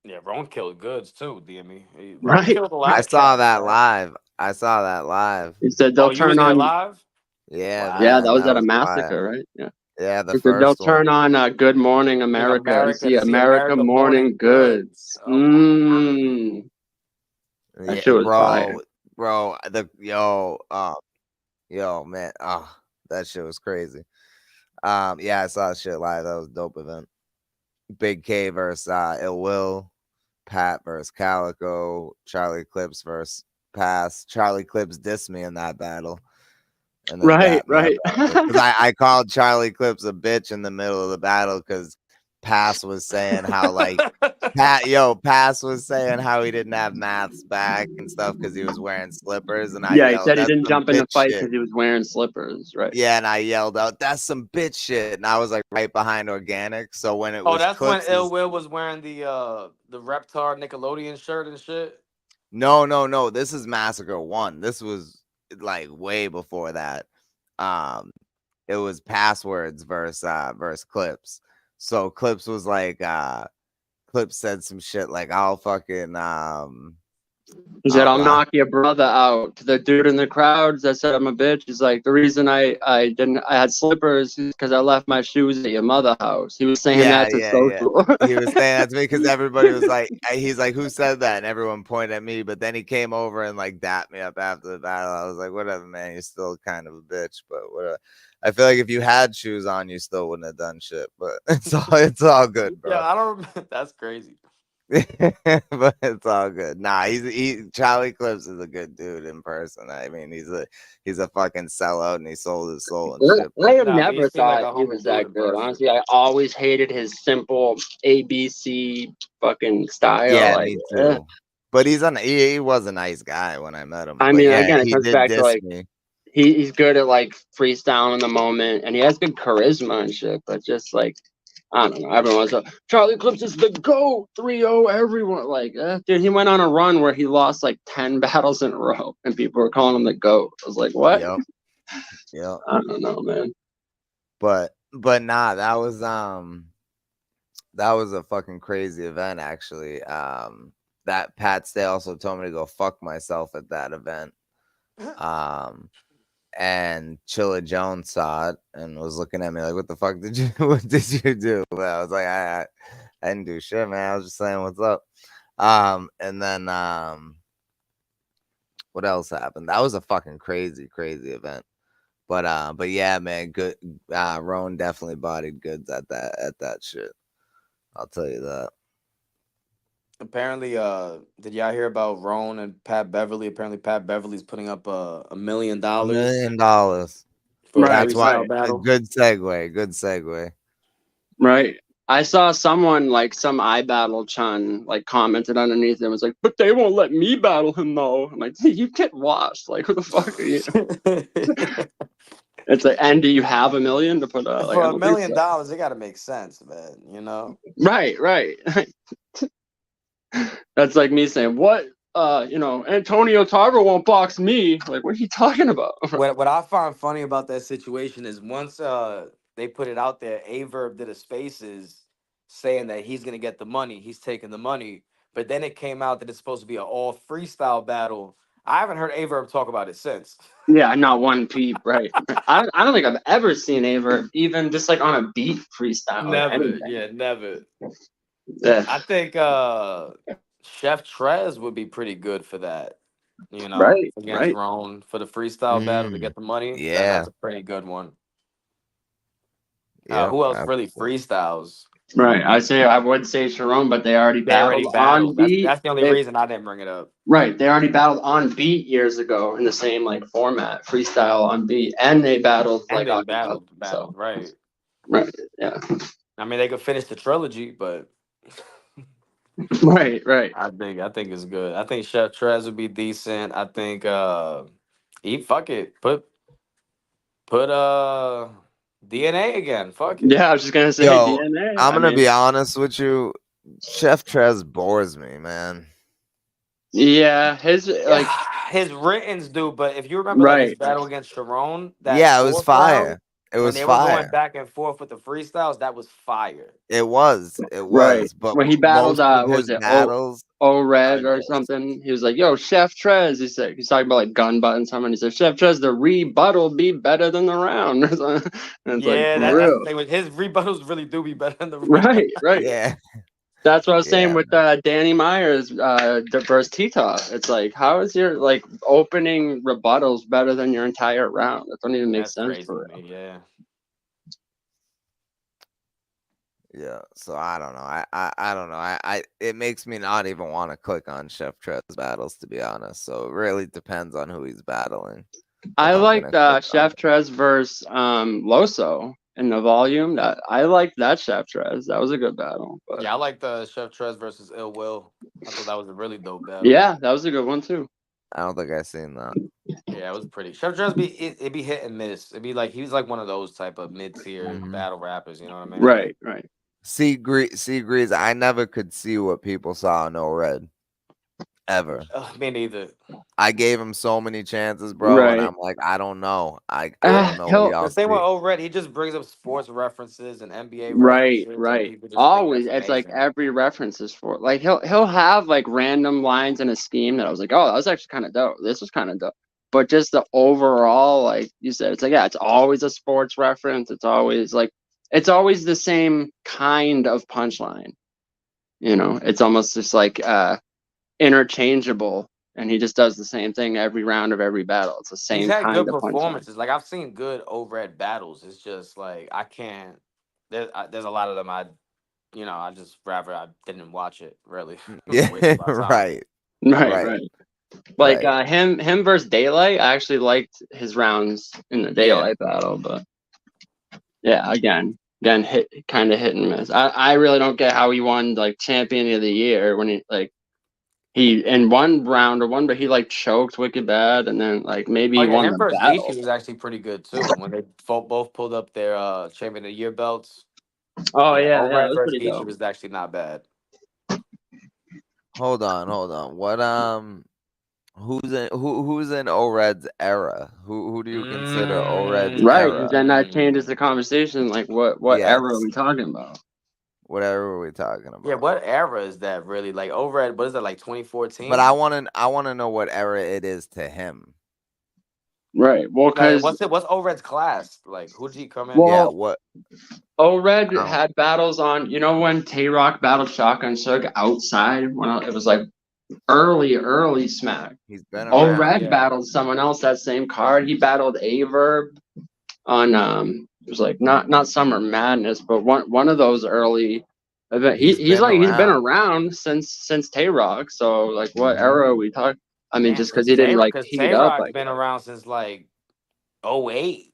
Yeah, Ron killed goods too, DME. Ron Right. killed a lot I of saw cats, that man. live. I saw that live. He said Oh, they'll you was turn there on. live? Yeah, Wow. Yeah, man, that was at a fire. massacre, right? Yeah. Yeah, the He said they'll first one. turn on Good Morning America and see America Morning Goods. Oh, my God. That Yeah, shit was fire. bro. Yo, man. Oh, that shit was crazy. Yeah, I saw that shit live. That was a dope event. Big K versus Ill Will, Pat versus Calico, Charlie Clips versus Pass. Charlie Clips dissed me in that battle. and then Right, dap me up right. because I called Charlie Clips a bitch in the middle of the battle because Pass was saying how like Pass was saying how he didn't have maths back and stuff because he was wearing slippers, and I Yeah, he yelled, said he "That's didn't some jump in the bitch fight shit." because he was wearing slippers, right? Yeah, and I yelled out, "That's some bitch shit," and I was like right behind Organic. So when it Oh, was that's when Ill Clips's, Will was wearing the Reptar Nickelodeon shirt and shit. no, this is Massacre 1. This was like way before that. It was Passwords versus Clips. So Clips was like Clips said some shit like I'll fucking He said, "I'll I'll knock your brother out." To the dude in the crowds that said I'm a bitch, he's like, "The reason I had slippers because I left my shoes at your mother's house." He was saying yeah, that to social. He was saying that to me because everybody was like, he's like, "Who said that?" And everyone pointed at me. But then he came over and like dapped me up after the battle. I was like, "Whatever, man. You're still kind of a bitch, but whatever." I feel like if you had shoes on, you still wouldn't have done shit. But it's all good, bro. Yeah, I don't. That's crazy. But it's all good. Nah, Charlie Clips is a good dude in person. I mean, he's a fucking sellout, and he sold his soul and shit. I But have Nah, but he never seemed like thought a he humble was dude that in good. person. Honestly, I always hated his simple ABC fucking style. yeah, Like, me too. But he was a nice guy when I met him. I But mean, yeah, again, it he comes did back to diss like me. he's good at like freestyling in the moment, and he has good charisma and shit. But just like, I don't know, everyone's like, Charlie Clips is the GOAT, 3-0, everyone. Like, dude, he went on a run where he lost like 10 battles in a row, and people were calling him the GOAT. I was like, what? Yep. Yep. I don't know, man. But nah, that was a fucking crazy event actually. That Pat Stay also told me to go fuck myself at that event. And Chilla Jones saw it and was looking at me like, "What the fuck did you what did you do?" But I was like, I didn't do shit, man. I was just saying what's up. And then what else happened? That was a fucking crazy event. But yeah, man, good. Roan definitely bodied goods at that shit. I'll tell you that. Apparently, did y'all hear about Roan and Pat Beverly? Apparently, Pat Beverly's putting up $1 million $1 million. for a Right, That's why freestyle battle. good segue. Good segue. right. I saw someone like some I battle Chun like commented underneath and was like, "But they won't let me battle him though." I'm like, "You get washed. Like, who the fuck are you?" It's like, and do you have $1 million to put out? Like, For I $1 don't think million, so. it got to make sense, man. You know. Right, right. That's like me saying, "What? Antonio Tarver won't box me." Like, what are you talking about? What I find funny about that situation is once they put it out there, Averb did a Spaces saying that he's gonna get the money, he's taking the money, but then it came out that it's supposed to be an all freestyle battle. I haven't heard Averb talk about it since. Yeah, not one peep. Right. I don't think I've ever seen Aver even just like on a beat freestyle or Never, anything. yeah, never. Yeah. I think Chef Trez would be pretty good for that. You know, Right, against right. Roan for the freestyle battle to get the money. Yeah. That's a pretty good one. Yep. Who else really Absolutely. freestyles? Right. I would say Sharon, but they already They already battled on battled. beat. That's the only reason I didn't bring it up. Right. They already battled on beat years ago in the same like format, freestyle on beat. And they battled And like they on cup. battled, So right? right. Yeah. I mean, they could finish the trilogy, but Right, right. I think it's good. I think Chef Trez would be decent. I think fuck it. Put DNA again. Fuck it. Yeah, I was just gonna say Yo, DNA. I'm I gonna mean, be honest with you. Chef Trez bores me, man. yeah, his like His writtens do, but if you remember like his right. battle against Sharon, that Yeah, it was fourth round, fire. It when was they were going fire. back and forth with the freestyles, that was fire. It was. Right. But When he battled most of what was his it? battles, Red or Yes. something. He was like, "Yo, Chef Trez." He's talking about like gun buttons. Someone he said, "Chef Trez, the rebuttal be better than the round." And it's like Yeah, for that's the real. thing with his rebuttals really do be better than the round. Right, right. yeah, That's what I was saying yeah, with Danny Myers versus T-Top. It's like, how is your like opening rebuttals better than your entire round? That don't even make That's sense crazy for to real. me. Yeah. yeah. So I don't know. I don't know. It makes me not even want to click on Chef Trez battles, to be honest. So it really depends on who he's battling. I I'm liked gonna click on Chef Trez versus Loso in the volume. That I liked that Chef Trez. That was a good battle. But Yeah, I like the Chef Trez versus Ill Will. I thought that was a really dope battle. yeah, that was a good one too. I don't think I've seen that. Yeah, it was pretty. Chef Trez it be hit and miss. It'd be like he was like one of those type of mid tier Mhm. battle rappers. You know what I mean? Right, right. See, Grease. I never could see what people saw in No Red ever. Me neither. I gave him so many chances, bro, and Right. I'm like, I don't know. I don't know what He'll y'all The thing with see. O-Red, he just brings up sports references and NBA right, references, and right. people just think Always, that's it's like amazing. every reference is for like he'll have like random lines in a scheme that I was like, oh, that was actually kind of dope. This was kind of dope. But just the overall, like you said, it's like yeah, it's always a sports reference. It's always the same kind of punchline. You know, it's almost just like interchangeable, and he just does the same thing every round of every battle. It's the He's same had kind good of punchline. performances. Like I've seen good O-Red battles. It's just like I can't. There's a lot of them I just rather I didn't watch it really. Yeah, Waste my time. right, Right, right, right. Like right. him versus Daylight. I actually liked his rounds in the Yeah. Daylight battle, but yeah, again, hit and miss. I really don't get how he won like champion of the year when he in one round or one, but he like choked wicked bad, and then like maybe Oh he yeah, won him the versus battle. Ishi was actually pretty good too. When they both pulled up their champion of the year belts. Oh Yeah, yeah, that O-Red was versus pretty Ishi dope. was actually not bad. Hold on. What who's in O-Red's era? Who do you consider O-Red's Right, because era? then that changes the conversation. Like, what era are Yes. we talking about? Whatever are we talking Yeah, about? what era is that really? Like O-Red, what is that, like But 2014? I wanna know what era it is to him. Right. Well, Like, because what's O-Red's class? Like, who'd he come in? Yeah, well, what O-Red I don't had battles on. You know when Tay Rock battled Shotgun Suge outside when it was like early Smack. he's been Yeah, around. O-Red yeah. battled someone else that same card. He battled Averb on it was like not Summer Madness, but one of those early event. He's He's been like he's been around. around since Tay Rock. So like what Mhm. era are we talking? I mean, Damn, just because he didn't like because heat up, Tay-Rock's I been guess. around since like '08.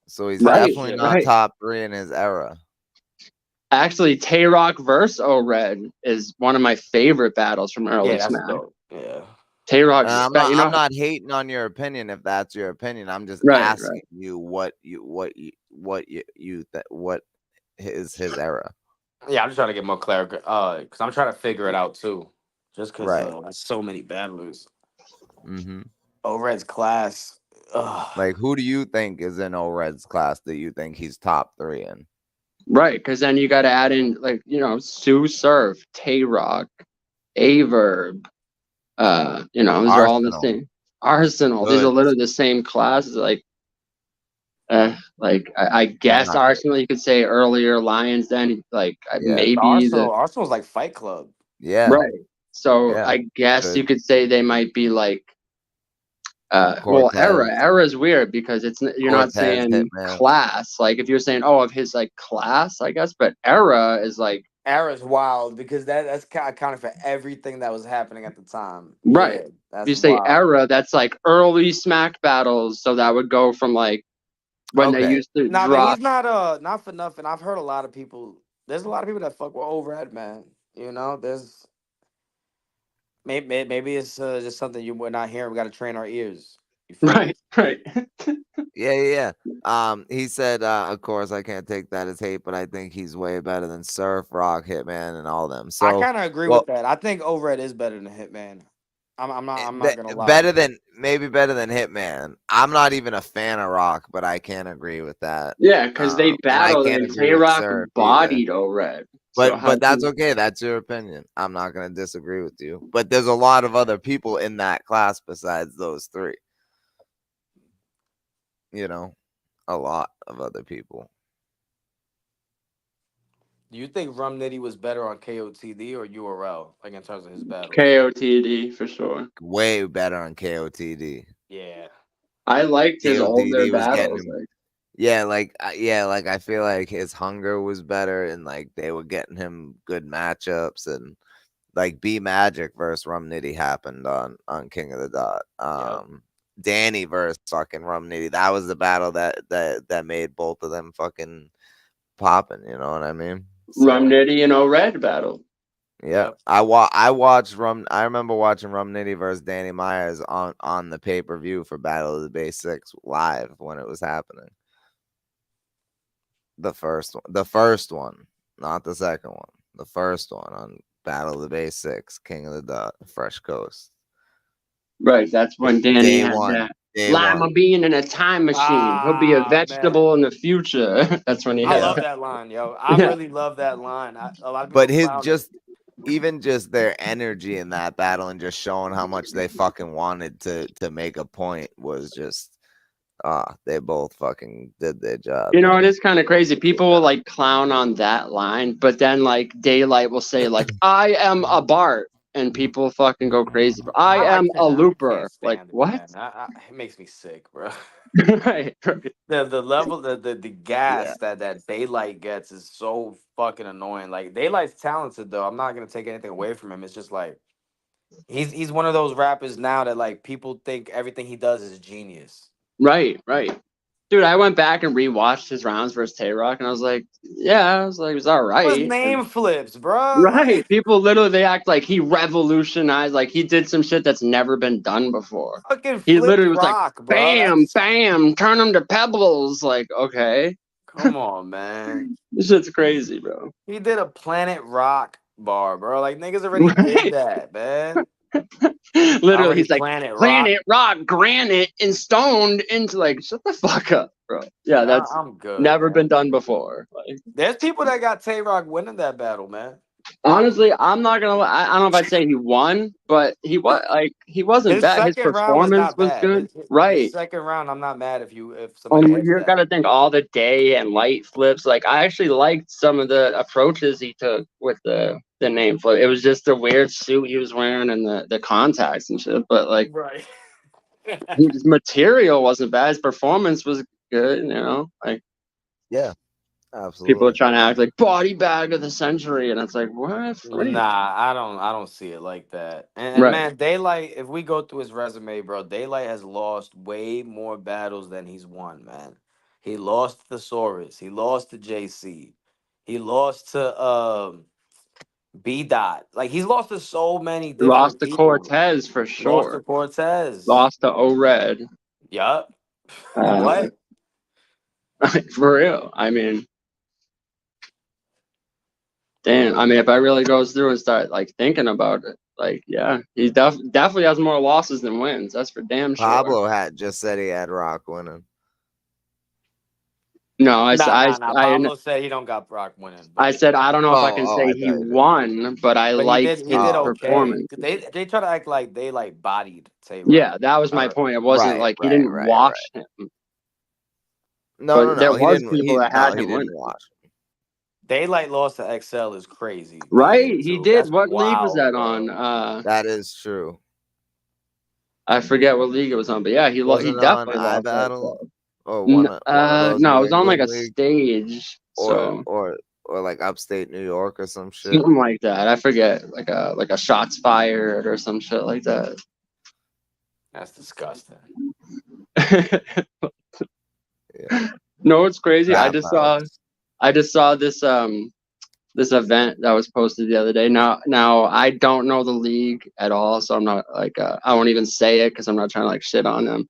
So he's Right, definitely not right. top 3 in his era. Actually, Tay Rock versus O-Red is one of my favorite battles from Yeah, early that's Smack. dope. Yeah. Tay Rock, I'm not hating on your opinion if that's your opinion. I'm just right, right. asking you what what is his era. Yeah, I'm just trying to get more clarity. Because I'm trying to figure it out too. Just because Right. there's so many battlers. Mhm. O-Red's class. Like who do you think is in O-Red's class that you think he's top 3 in? Right, because then you got to add in like Sue Surf, Tay Rock, Averb. These are all the Arsenal. same. Arsenal. These are Good. literally the same classes. I I'm guess not Arsenal. You could say earlier Lions. Then yeah. maybe the Arsenal's like Fight Club. Yeah. right. So Yeah. I guess you Good. could say they might be like well, Cortez. era is weird because you're not Cortez saying Hitman. class. Like if you're saying of his like class, I guess, but era is like Era's wild because that's accounted for everything that was happening at the time. right. Yeah, If that's you say wild. era, that's like early Smack battles. So that would go from like when they Okay. used to Nah, but drop. he's not for nothing. I've heard a lot of people. There's a lot of people that fuck with O-Red, man. There's maybe it's just something we're not hearing. We got to train our ears. You feel me? Right, right. Yeah. He said, of course, I can't take that as hate, but I think he's way better than Surf, Rock, Hitman, and all them. I So, kind of agree well, with that. I think O-Red is better than Hitman. I'm not gonna lie. better than Hitman. I'm not even a fan of Rock, but I can agree with that. Yeah, because they And I battled can't and agree Tay with Rock Surf either. bodied O-Red. So how But that's okay. That's your opinion. I'm not gonna disagree with you. But there's a lot of other people in that class besides those 3. A lot of other people. Do you think Rum Nitty was better on KOTD or URL, like in terms of his battles? KOTD for sure. Way better on KOTD. Yeah. I liked his older KOTD was getting battles. him. Yeah, like I feel like his hunger was better, and like they were getting him good matchups, and like B Magic versus Rum Nitty happened on King of the Dot. Yep. Danny versus fucking Rum Nitty. That was the battle that made both of them fucking popping. You know what I mean? Rum Nitty and Red battle. Yeah, I watched Rum. I remember watching Rum Nitty versus Danny Myers on the pay-per-view for Battle of the Bay 6 live when it was happening. The first one, not the second one. The first one on Battle of the Bay 6, King of the Dot, Fresh Coast. Right, that's when Danny Day had one. that. Day Lima one. being in a time machine. He'll be a vegetable in the future. That's when he I had love that. that line, yo. I Yeah. really love that line. A lot of people But his clown it. just even just their energy in that battle and just showing how much they fucking wanted to make a point was just they both fucking did their job. You know, man. it is kind of crazy. People will like clown on that line, but then like Daylight will say like, "I am a Bart," and people fucking go crazy. I am a Looper. can't Like stand it, what? man. It makes me sick, bro. Right. The level, the gas that Daylight gets is so fucking annoying. Like Daylight's talented though. I'm not gonna take anything away from him. It's just like he's one of those rappers now that like people think everything he does is genius. Right. Dude, I went back and rewatched his rounds versus Tay-Rock, and I was like, yeah, it was all right. It was name flips, bro. Right. People literally they act like he revolutionized, like he did some shit that's never been done before. Fucking He flipped literally was rock, like, bro. bam, bam, turn them to pebbles. Like, okay. Come on, man. This shit's crazy, bro. He did a Planet Rock bar, bro. Like niggas already did that, man. Literally, he's like Planet Rock, granite, and stoned into like, shut the fuck up, bro. Yeah, that's I'm good. never man. been done before. Like, There's people that got Tay-Rock winning that battle, man. honestly, I'm not gonna lie. I don't know if I'd say he won, but he wasn't His bad. His second round was performance not was bad. good. His Right. second round, I'm not mad if somebody hits You that. gotta think all the day and light flips. Like I actually liked some of the approaches he took with the name flip. It was just a weird suit he was wearing and the contacts and shit. But like Right. his material wasn't bad. His performance was good, you know. Like Yeah, absolutely. people are trying to act like body bag of the century, and it's like, what? Nah, I don't see it like that. And Right. man, Daylight, if we go through his resume, bro, Daylight has lost way more battles than he's won, man. He lost to Thesaurus, he lost to JC, he lost to B Dot. Like he's lost to so many different Lost to people. Cortez for sure. Lost to Cortez. Lost to O-Red. Yup. What? For real. I mean, damn. I mean, if I really goes through and start like thinking about it, like, yeah, he definitely has more losses than wins. That's for damn sure. Pablo just said he had Rock winning. No, I Pablo said he don't got Brock winning. I said I don't know if I can say he won, but I liked his performance. They try to act like they like bodied Tay-Rock. Yeah, that was my point. It wasn't like he didn't wash him. No, there was people that had him win. Daylight lost to XL is crazy. Right, he did. That's what wild, league was that bro. on? That is true. I forget what league it was on, but yeah, he definitely lost battle. Or no, it was on like a stage, or like upstate New York or some shit. Something like that. I forget, like a shots fired or some shit like that. That's disgusting. Yeah. No, it's crazy. I just saw this this event that was posted the other day. Now I don't know the league at all, so I'm not like I won't even say it because I'm not trying to like shit on them.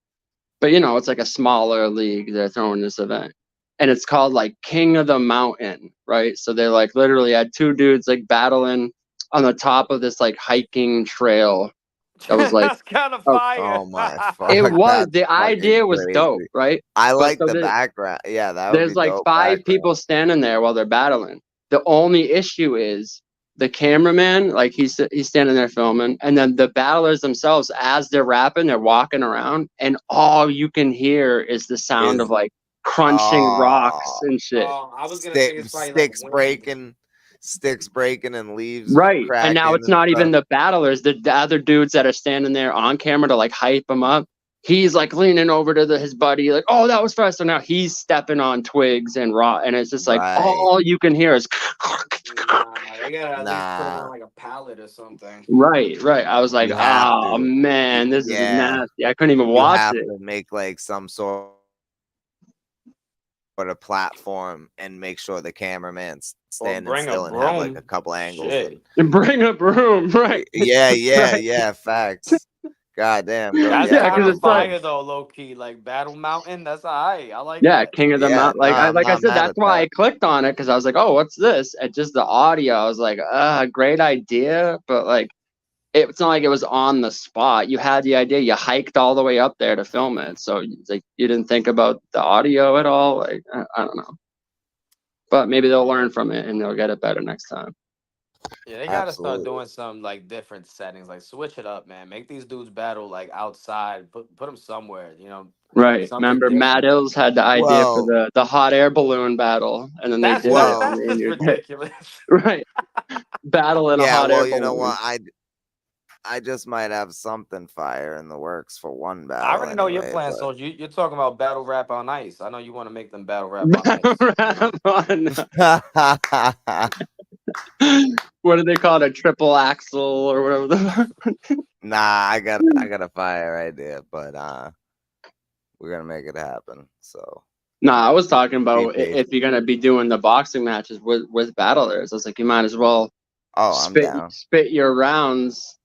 But you know, it's like a smaller league they're throwing this event. And it's called like King of the Mountain, right? So they like literally had two dudes like battling on the top of this like hiking trail. That was like that's kind of fire. Oh my fuck. It was the idea was dope, right? I like the background. Yeah, that there's like five people standing there while they're battling. The only issue is the cameraman, like he's standing there filming, and then the battlers themselves, as they're rapping, they're walking around, and all you can hear is the sound of like crunching rocks and shit. I was gonna say sticks breaking and leaves. Right, and now it's not even the battlers; the other dudes that are standing there on camera to like hype them up. he's like leaning over to his buddy, like, oh, that was fast. So now he's stepping on twigs and raw, and it's just like Right. all you can hear is Nah, they gotta at least put him Nah. on like a pallet or something. right. I was like, You have oh to. man, this is Yeah. nasty. I couldn't even You watch have it. to make like some sort of platform and make sure the cameraman's standing bring a still and have like broom. a couple angles. Shit. And bring a broom, right? Yeah, Right. facts. God damn, bro. That's Yeah, kind 'cause of it's like- fire though, low key. Like Battle Mountain, that's alright. I like Yeah, that. King of the Yeah, Mountain. no, I'm Like I not said, mad that's at why I that. clicked on it, because I was like, oh, what's this? And just the audio, I was like, great idea, but like it's not like it was on the spot. You had the idea, you hiked all the way up there to film it, so it's like you didn't think about the audio at all. Like I don't know, but maybe they'll learn from it and they'll get it better next time. Yeah, they gotta start Absolutely. doing some like different settings, like switch it up, man. Make these dudes battle like outside. Put them somewhere, you know. Right. Something Remember, Matt different. Ills had the idea for Well, the hot air balloon battle, and then they That's did what. it. well, That's And just you're dead. ridiculous. Right. Battle in a yeah, hot air well, you know balloon. what? I just might have something fire in the works for one I battle already know your anyway, plan, but so you're talking about battle rap on ice. I know you want to make them battle rap on ice. What do they call it? A triple axle or whatever the nah, I got a fire idea, but we're gonna make it happen. So No, I was talking about Be if you're gonna be doing the boxing matches with battlers. I was like, you might as well I'm down. spit your rounds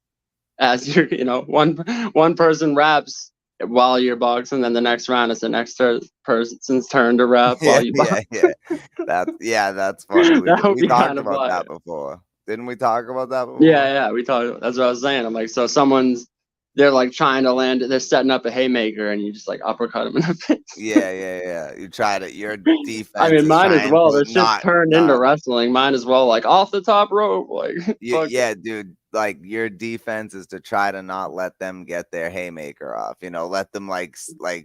as you're, one person raps while you're boxing, then the next round is the next person's turn to rap while you box. That's funny. That would We be talked kind of about that fire. before. Didn't we talk about that before? Yeah, we talked. That's what I was saying. I'm like, so they're like trying to land it. They're setting up a haymaker, and you just like uppercut them in the face. Yeah. You tried it. Your defense. I mean, is mine as trying well. to This shit's turned into wrestling. Mine as well. Like off the top rope. Like yeah, dude. Like your defense is to try to not let them get their haymaker off. Let them like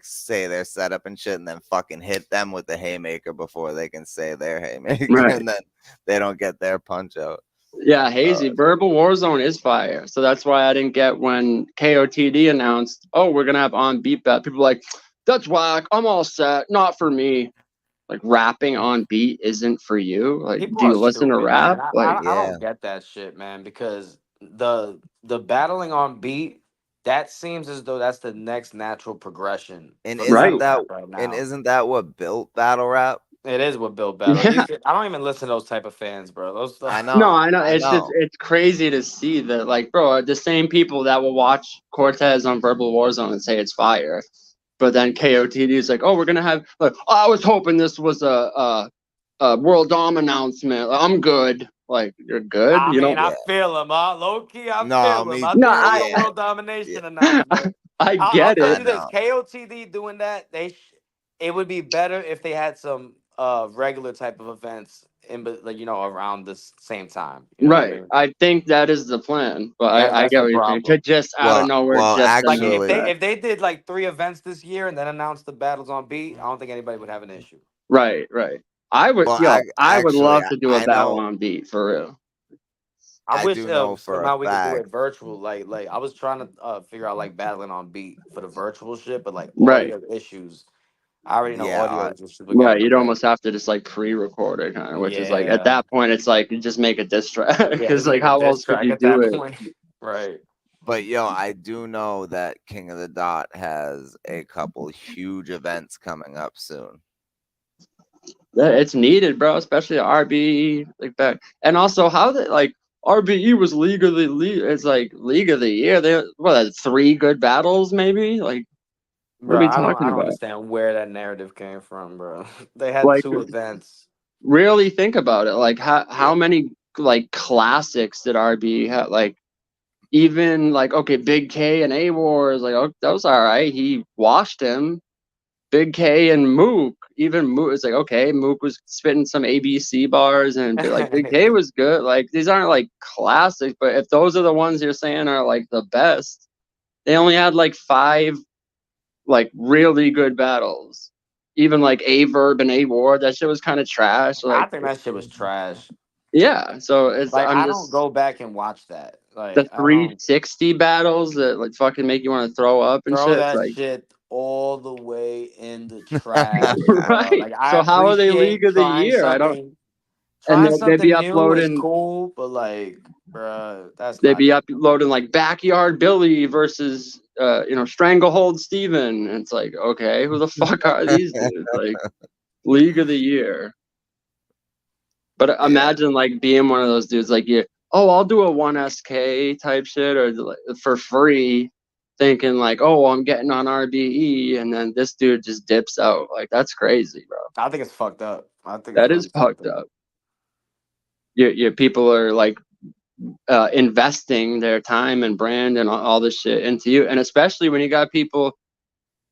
say their setup and shit, and then fucking hit them with the haymaker before they can say their haymaker, Right. and then they don't get their punch out. Yeah, Hazy, Verbal Warzone is fire. So that's why I didn't get when KOTD announced, oh, we're going to have on beat bet. People were like, that's whack. I'm all set. Not for me. Like rapping on beat isn't for you. Like, People do you are listen to stupid, rap? man. Like, I don't get that shit, man, because the battling on beat, that seems as though that's the next natural progression. And for isn't battle that rap right now. and isn't that what built battle rap? It is what built battle. Yeah. I don't even listen to those type of fans, bro. Those I know. No, I know. I It's know. just, it's crazy to see that, like, bro, the same people that will watch Cortez on Verbal Warzone and say it's fire. But then KOTD is like, oh, we're going to have, like, I was hoping this was a World Dom announcement. I'm good. Like, you're good? I You mean, know? I feel him, low key. I No, feel him. me I too. think it's I- a world domination announcement. I I'll get tell it. you this: know. KOTD doing that, it would be better if they had some regular type of events around this same time. You know what I Right. mean? I think that is the plan. But I That's get the what you're saying. problem. To just out of nowhere, well, just actually- Like announce that. if they did like 3 events this year and then announced the battles on beat, I don't think anybody would have an issue. Right. I would, Well, I would love actually, to do a I battle know- on beat for real. I wish do know for a somehow we could do fact. it virtual. Like I was trying to figure out like battling on beat for the virtual shit, but like Right. audio issues. I already know Yeah, audio issues. Right. You'd almost have to just like pre-record it, kind of, which is like at that point, it's like you just make a diss track because like how else could you do it? Point. Right. But I do know that King of the Dot has a couple huge events coming up soon. Yeah, it's needed, bro, especially RBE like that. And also how they like RBE was League of the Year. They 3 good battles, maybe? Like what Bro, are we I talking don't about? understand where that narrative came from, bro. They had Like, 2 events. Really think about it. Like how many like classics did RBE have? Like even like okay, Big K and A-War is like, oh, that was all right. He washed him. Big K and Mook. Even Mook, it's like, okay, Mook was spitting some ABC bars and like Big K was good. Like these aren't like classics, but if those are the ones you're saying are like the best, they only had like 5 like really good battles. Even like A-Verb and A-War, that shit was kind of trash. Like I think that shit was trash. yeah, so it's Like I'm I just don't go back and watch that. Like the I don't 360 battles that like fucking make you want to throw up and throw shit. It's that like, shit all the way in the trash, bro. right. Like I So how are they League appreciate of the Year? I don't. And trying they'd be something new is uploading. cool, but like, bro, that's They'd not be it. uploading like Backyard Billy versus Stranglehold Steven. And it's like, okay, who the fuck are these dudes? Like League of the Year. But imagine like being one of those dudes, like I'll do a 1SK type shit or like, for free, thinking like, oh, I'm getting on RBE, and then this dude just dips out. Like that's crazy, bro. I think it's fucked up. I think it's That is really fucked fucked up. Your people are like investing their time and brand and all this shit into you, and especially when you got people,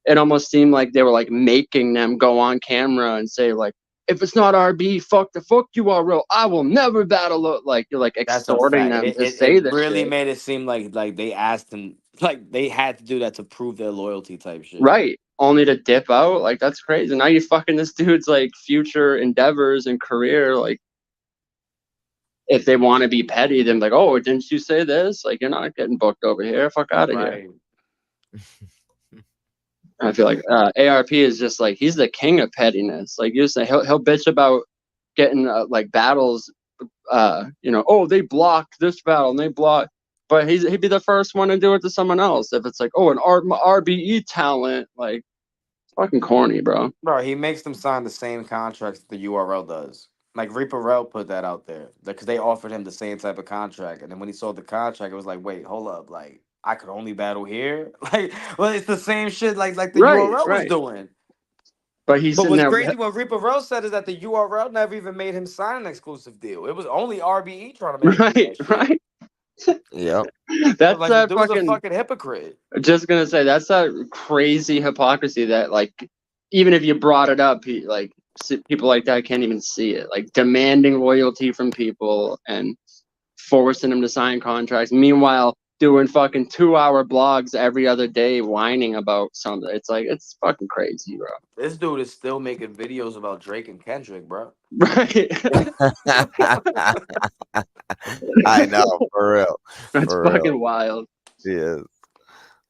it almost seemed like they were like making them go on camera and say like, if it's not RB, fuck URL, I will never battle. Like you're like That's a extorting fact. them It, to it, say it this really shit. made it seem like they asked him, like they had to do that to prove their loyalty type shit. Right. Only to dip out. Like that's crazy. Now you're fucking this dude's like future endeavors and career. Like if they want to be petty, then like, oh, didn't you say this? Like you're not getting booked over here. Fuck out of here. Right. I feel like ARP is just like he's the king of pettiness. Like you say, he'll bitch about getting like battles. Oh, they blocked this battle and they blocked, but he'd be the first one to do it to someone else. If it's like, oh, an RBE talent, like it's fucking corny, bro. Bro, he makes them sign the same contracts that the URL does. Like Reaper Rel put that out there because they offered him the same type of contract, and then when he saw the contract, it was like, wait, hold up, like I could only battle here. Like, well, it's the same shit like the Right, URL was right. doing. But he's But sitting what's there. crazy what Reaper Rel said is that the URL never even made him sign an exclusive deal. It was only RBE trying to make him do Right, that shit. right. Yep. That's Like the that dude was a fucking. fucking hypocrite. Just gonna say that's that crazy hypocrisy that like, even if you brought it up, people like that can't even see it. Like demanding loyalty from people and forcing them to sign contracts. Meanwhile, doing fucking 2-hour blogs every other day, whining about something. It's like it's fucking crazy, bro. This dude is still making videos about Drake and Kendrick, bro. Right. I know, for real. That's For fucking real. wild. She is.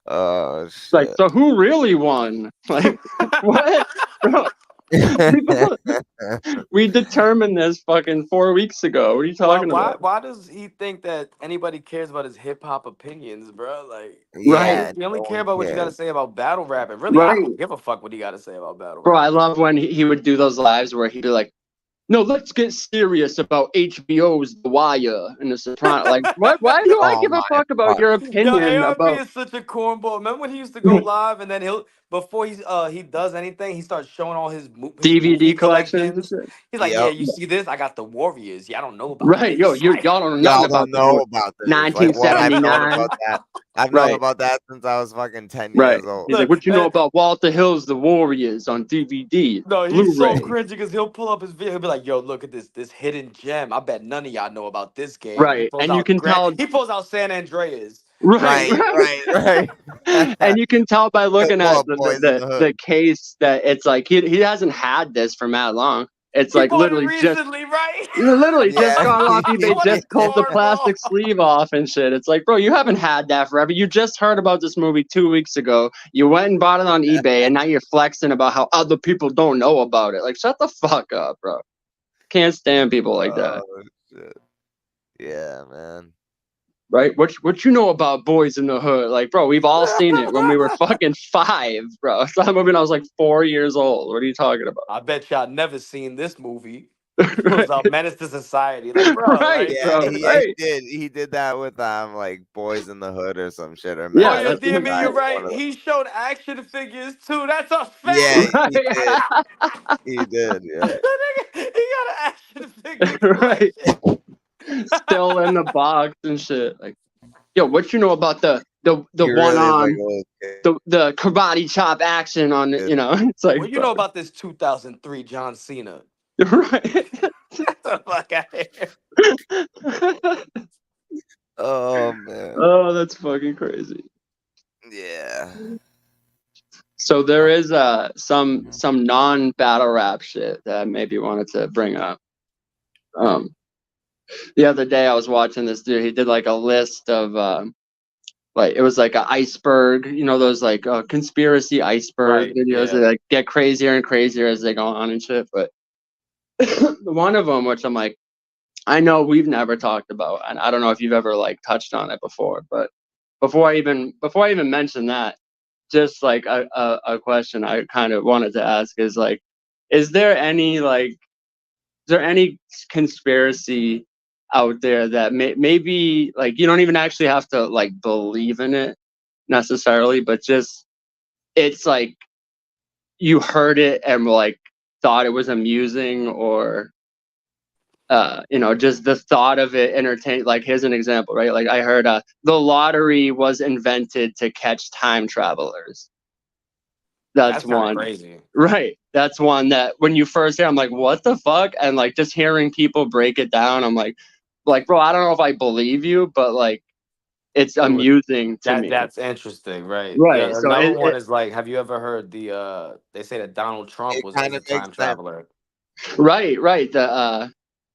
Oh It's like, shit. so who really won? Like, what? Bro, we determined this fucking 4 weeks ago. What are you talking about? Why does he think that anybody cares about his hip hop opinions, bro? Like, Right. Yeah, you only no care one about what you got to cares. say about battle rap, and really, I Right. don't give a fuck what you got to say about battle Bro, rap. I love when he would do those lives where he'd be like, no, let's get serious about HBO's The Wire and The Sopranos. Like, what? Why do I Oh give a my fuck about fuck. your Yo, opinion ARP about? is such a cornball. Remember when he used to go live and then before he does anything, he starts showing all his movie DVD collections and collections. shit? He's like, yeah, Yep. you see this? I got the Warriors. Yeah, I don't know about Right. Yo, this. Like, y'all don't know Y'all nothing about don't the know about this. Like what? I've known 1979. about that. I've known Right. about that since I was fucking 10 Right. years old. He's like, look, what you know about Walter Hill's The Warriors on DVD, no, he's so Blu-ray? cringy because he'll pull up his video. He'll be like, "Yo, look at this hidden gem. I bet none of y'all know about this game." Right. And you can tell. He pulls out San Andreas. Right. Right. And you can tell by looking Pull at up Boys in the the Hood. case that it's like he hasn't had this for mad long. It's He like bought it literally just recently, right? just Yeah. gone off eBay, What just a pulled the plastic cornball. sleeve off and shit. It's like, bro, you haven't had that forever. You just heard about this movie 2 weeks ago. You went and bought it on eBay, and now you're flexing about how other people don't know about it. Like, shut the fuck up, bro. Can't stand people like that. Oh, shit. Yeah, man. Right? What you know about Boys in the Hood? Like, bro, we've all seen it when we were fucking 5, bro. I saw the movie when I was like 4 years old. What are you talking about? I bet y'all never seen this movie. It Right. was Menace to Society. Like, bro, Right, like, Yeah, bro. he Right. did. He did that with like Boys in the Hood or some shit or Yeah, oh, Menace yeah, to that's DME, you're Society, right. one of them. He showed action figures too. That's a Yeah, fact. he right. did. He did. Yeah. That nigga, he got an action figure Right. collection. Still in the box and shit. Like, yo, what you know about the He one really is like on a little kid. the karate chop action on it, you know? It's like, What you know about this 2003 John Cena? right. Get the fuck out of here. Oh man. Oh, that's fucking crazy. Yeah. So there is some non-battle rap shit that I maybe wanted to bring up. The other day I was watching this dude. He did like a list of like it was like an iceberg, you know, those like conspiracy iceberg Right. videos that Yeah. like get crazier and crazier as they go on and shit. But one of them, which I'm like, I know we've never talked about, and I don't know if you've ever like touched on it before, but before I even mention that, just like a question I kind of wanted to ask is like, is there any like, is there any conspiracy out there that maybe like you don't even actually have to like believe in it necessarily, but just it's like you heard it and like thought it was amusing or you know, just the thought of it entertain. Like here's an example, right? Like I heard the lottery was invented to catch time travelers. That's That's kind of one. crazy. Right. That's one that when you first hear, I'm like, what the fuck? And like just hearing people break it down, I'm like, bro, I don't know if I believe you, but like it's It would amusing to me. that's interesting, right? Yeah. Right. So Another one is like, have you ever heard the they say that Donald Trump It was kind a of makes time sense. traveler. right. The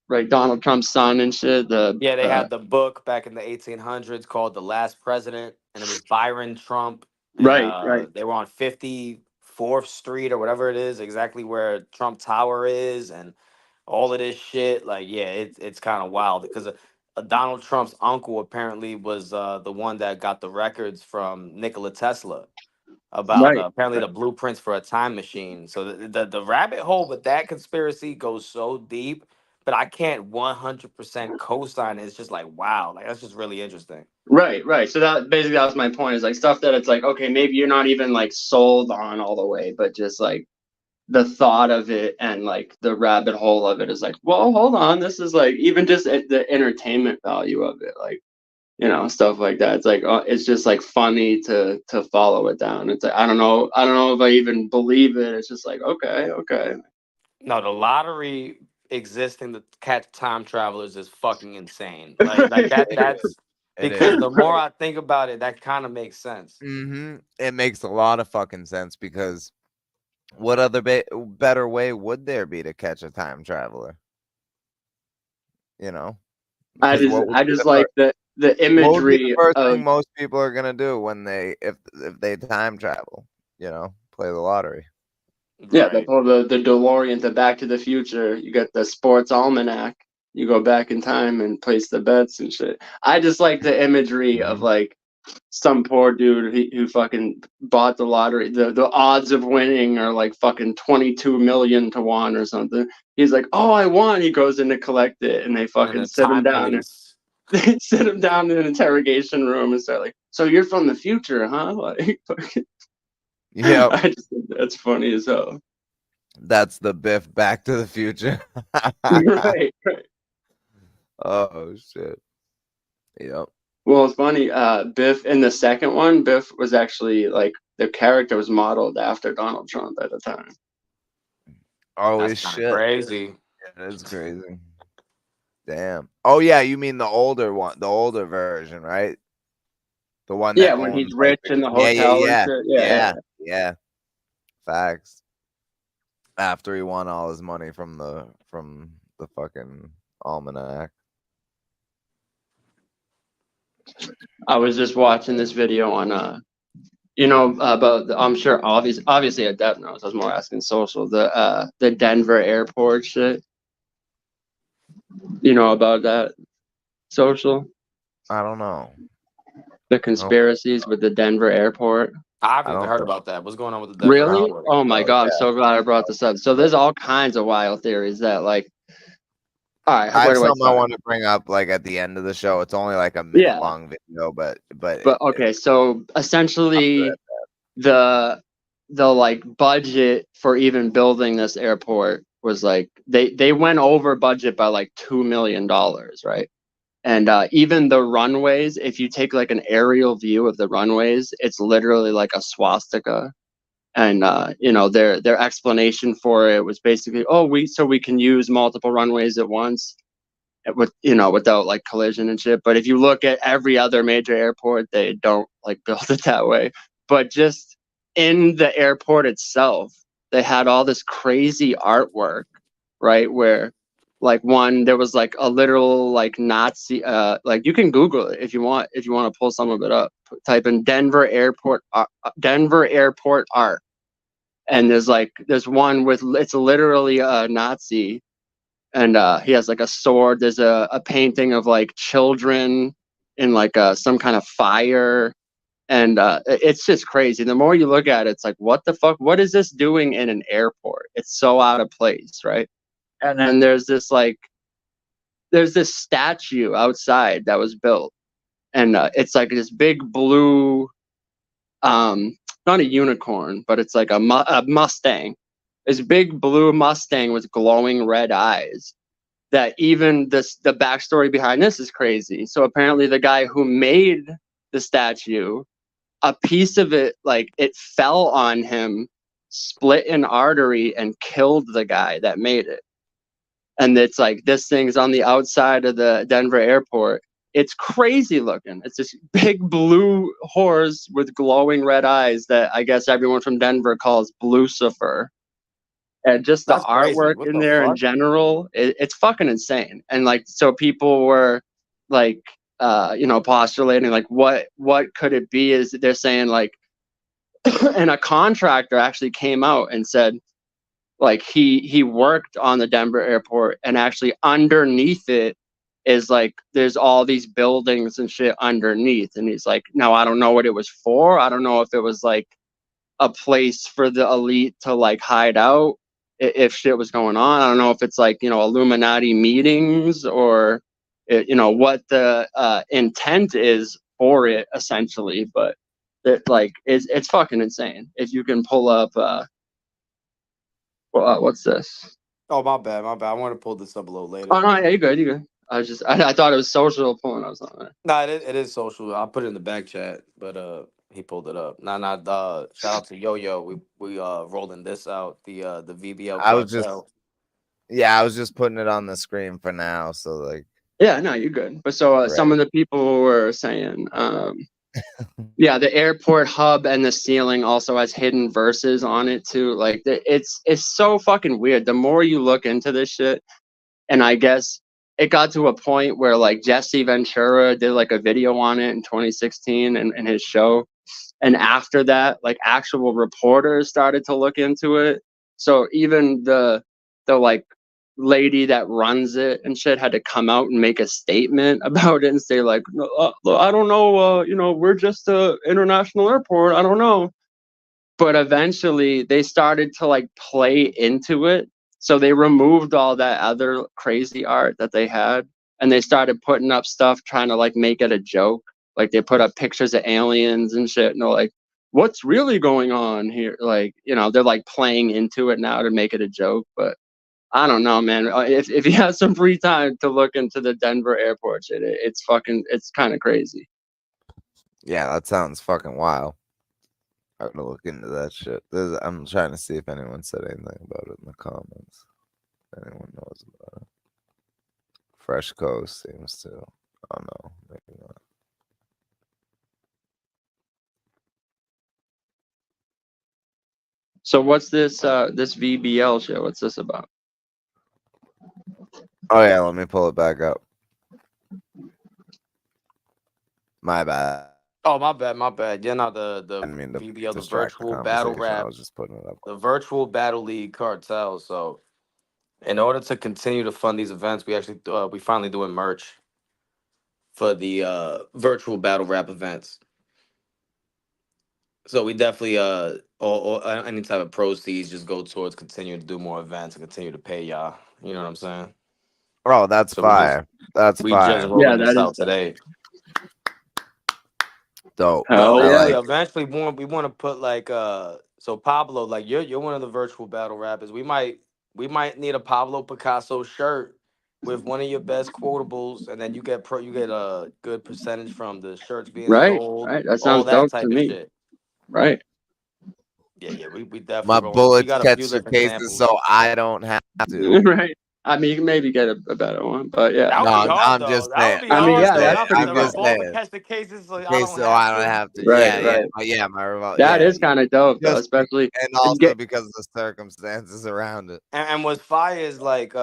right, Donald Trump's son and shit. The Yeah, they had the book back in the 1800s called The Last President, and it was Byron Trump, and right. they were on 54th Street or whatever it is, exactly where Trump Tower is, and all of this shit. Like, yeah, it's kind of wild because Donald Trump's uncle apparently was the one that got the records from Nikola Tesla about Right. apparently the blueprints for a time machine. So the rabbit hole with that conspiracy goes so deep, but I can't 100% co-sign it. It's just like wow, like that's just really interesting. Right. So that was my point. Is like stuff that it's like, okay, maybe you're not even like sold on all the way, but just like the thought of it and like the rabbit hole of it is like, well, hold on, this is like even just the entertainment value of it, like you know, stuff like that. It's like it's just like funny to follow it down. It's like I don't know if I even believe it. It's just like okay. No, the lottery existing to catch time travelers is fucking insane. Like Right. that It is. that's It because is. the more I think about it, that kind of makes sense. It makes a lot of fucking sense because what other better way would there be to catch a time traveler? You know, because what would I be just the like the what would be the imagery first of thing most people are gonna do when they if they time travel? You know, play the lottery. yeah, the Right. whole the DeLorean, the Back to the Future. You got the sports almanac. You go back in time and place the bets and shit. I just like the imagery of Mhm. like some poor dude who fucking bought the lottery. The odds of winning are like fucking 22 million to 1 or something. He's like, oh, I won. He goes in to collect it, and they And fucking the sit him time down. police. They sit him down in an interrogation room and start like, so you're from the future, huh? Like, fucking, Yep, I just think that's funny as hell. that's the Biff Back to the Future. Right. Oh shit. Yep. Well, it's funny. Biff in the second one, Biff was actually like the character was modeled after Donald Trump at the time. Holy That's kind of shit. crazy. It is crazy. Damn. Oh yeah, you mean the older one, the older version, right? The one Yeah, that when owns he's like rich in the yeah, yeah, hotel and yeah, shit. yeah, yeah. Facts. After he won all his money from the fucking almanac. I was just watching this video on you know about I'm sure obviously Adept knows. I was more asking social the Denver airport shit. You know about that social I don't know. the Nope. conspiracies with the Denver airport. I I haven't even don't heard think about that. What's going on with the Denver I don't Really? airport? think Oh my so. god! I'm Yeah. so glad I brought this up. So there's all kinds of wild theories that like. All right, I where have do I something I start? want to bring up like at the end of the show. It's only like a minute Yeah, long video, but but okay. So I'll do essentially, it. the like budget for even building this airport was like they went over budget by like $2 million, right? And even the runways, if you take like an aerial view of the runways, it's literally like a swastika. And you know their explanation for it was basically, oh, we can use multiple runways at once with you know without like collision and shit. But if you look at every other major airport, they don't like build it that way. But just in the airport itself, they had all this crazy artwork, right? Where Like one, there was like a literal like Nazi. Like you can Google it if you want. If you want to pull some of it up, type in Denver Airport art, and there's one with it's literally a Nazi, and he has like a sword. There's a painting of like children in like some kind of fire. And it's just crazy. The more you look at it, it's like, what the fuck? What is this doing in an airport? It's so out of place, right? And then there's this statue outside that was built, and it's like this big blue, not a unicorn, but it's like a Mustang. This big blue Mustang with glowing red eyes. That even the backstory behind this is crazy. So apparently, the guy who made the statue, a piece of it, like it fell on him, split an artery, and killed the guy that made it. And it's like this thing's on the outside of the Denver airport. It's crazy looking. It's this big blue horse with glowing red eyes that I guess everyone from Denver calls Blucifer. And just the That's crazy. artwork What in the there in fuck? general, it's fucking insane. And like, so people were like, postulating like what could it be? Is they're saying like, and a contractor actually came out and said like he worked on the Denver airport, and actually underneath it is like there's all these buildings and shit underneath. And he's like, no, I don't know what it was for. I don't know if it was like a place for the elite to like hide out if shit was going on. I don't know if it's like, Illuminati meetings or what the intent is for it essentially. But it like it's fucking insane. If you can pull up what's this? Oh, my bad. I want to pull this up a little later. Oh no, yeah, you're good. I thought it was social pulling up something. No, it is social. I'll put it in the back chat, but he pulled it up. Shout out to Yo Yo. We rolling this out, the VBL I was cartel. I was just putting it on the screen for now. So like, yeah, no, you're good. But so some of the people were saying, the airport hub and the ceiling also has hidden verses on it too. Like it's so fucking weird. The more you look into this shit, and I guess it got to a point where like Jesse Ventura did like a video on it in 2016 and his show. And after that, like actual reporters started to look into it. So even the like lady that runs it and shit had to come out and make a statement about it and say like, I don't know, we're just a international airport. I don't know. But eventually they started to like play into it. So they removed all that other crazy art that they had, and they started putting up stuff trying to like make it a joke. Like they put up pictures of aliens and shit, and they're like, what's really going on here? Like, they're like playing into it now to make it a joke. But I don't know, man. If you have some free time to look into the Denver airport shit, it's kind of crazy. Yeah, that sounds fucking wild. I'm gonna look into that shit. I'm trying to see if anyone said anything about it in the comments. If anyone knows about it. Fresh Coast seems to. Oh no, maybe not. So what's this this VBL shit? What's this about? Oh yeah, let me pull it back up. My bad. Oh, my bad. Yeah, no, the I didn't mean to VBL, the distract the virtual battle conversation. I rap, was just putting it up. the virtual battle league cartel. So, in order to continue to fund these events, we actually we finally doing merch for the virtual battle rap events. So we definitely or any type of proceeds just go towards continuing to do more events and continue to pay y'all. You know what I'm saying? Oh, that's So fire. That's we just fire. rolling Yeah, this that out is today. Dope. Hell But I yeah. hopefully, like. eventually, we want to put like so Pablo, like you're one of the virtual battle rappers. We might need a Pablo Picasso shirt with one of your best quotables, and then you get a good percentage from the shirts being Right. sold, That all sounds that dope to type of me. shit. Right. Yeah, we definitely My rolling. We bullets got a few catch the different cases samples. so I don't have to. Right. I mean, you can maybe get a better one, but yeah. That would No, be hard I'm though. just That saying. would be I I'm mean, hard just yeah, though. saying. that's And pretty I'm to just fire. revolve and saying. catch the cases so I Okay, don't so have I don't to. have to. Right, Yeah, right. yeah, my revolt. That Yeah, is kind of dope, though, just especially and if you also get because of the circumstances around it. And what's fire is like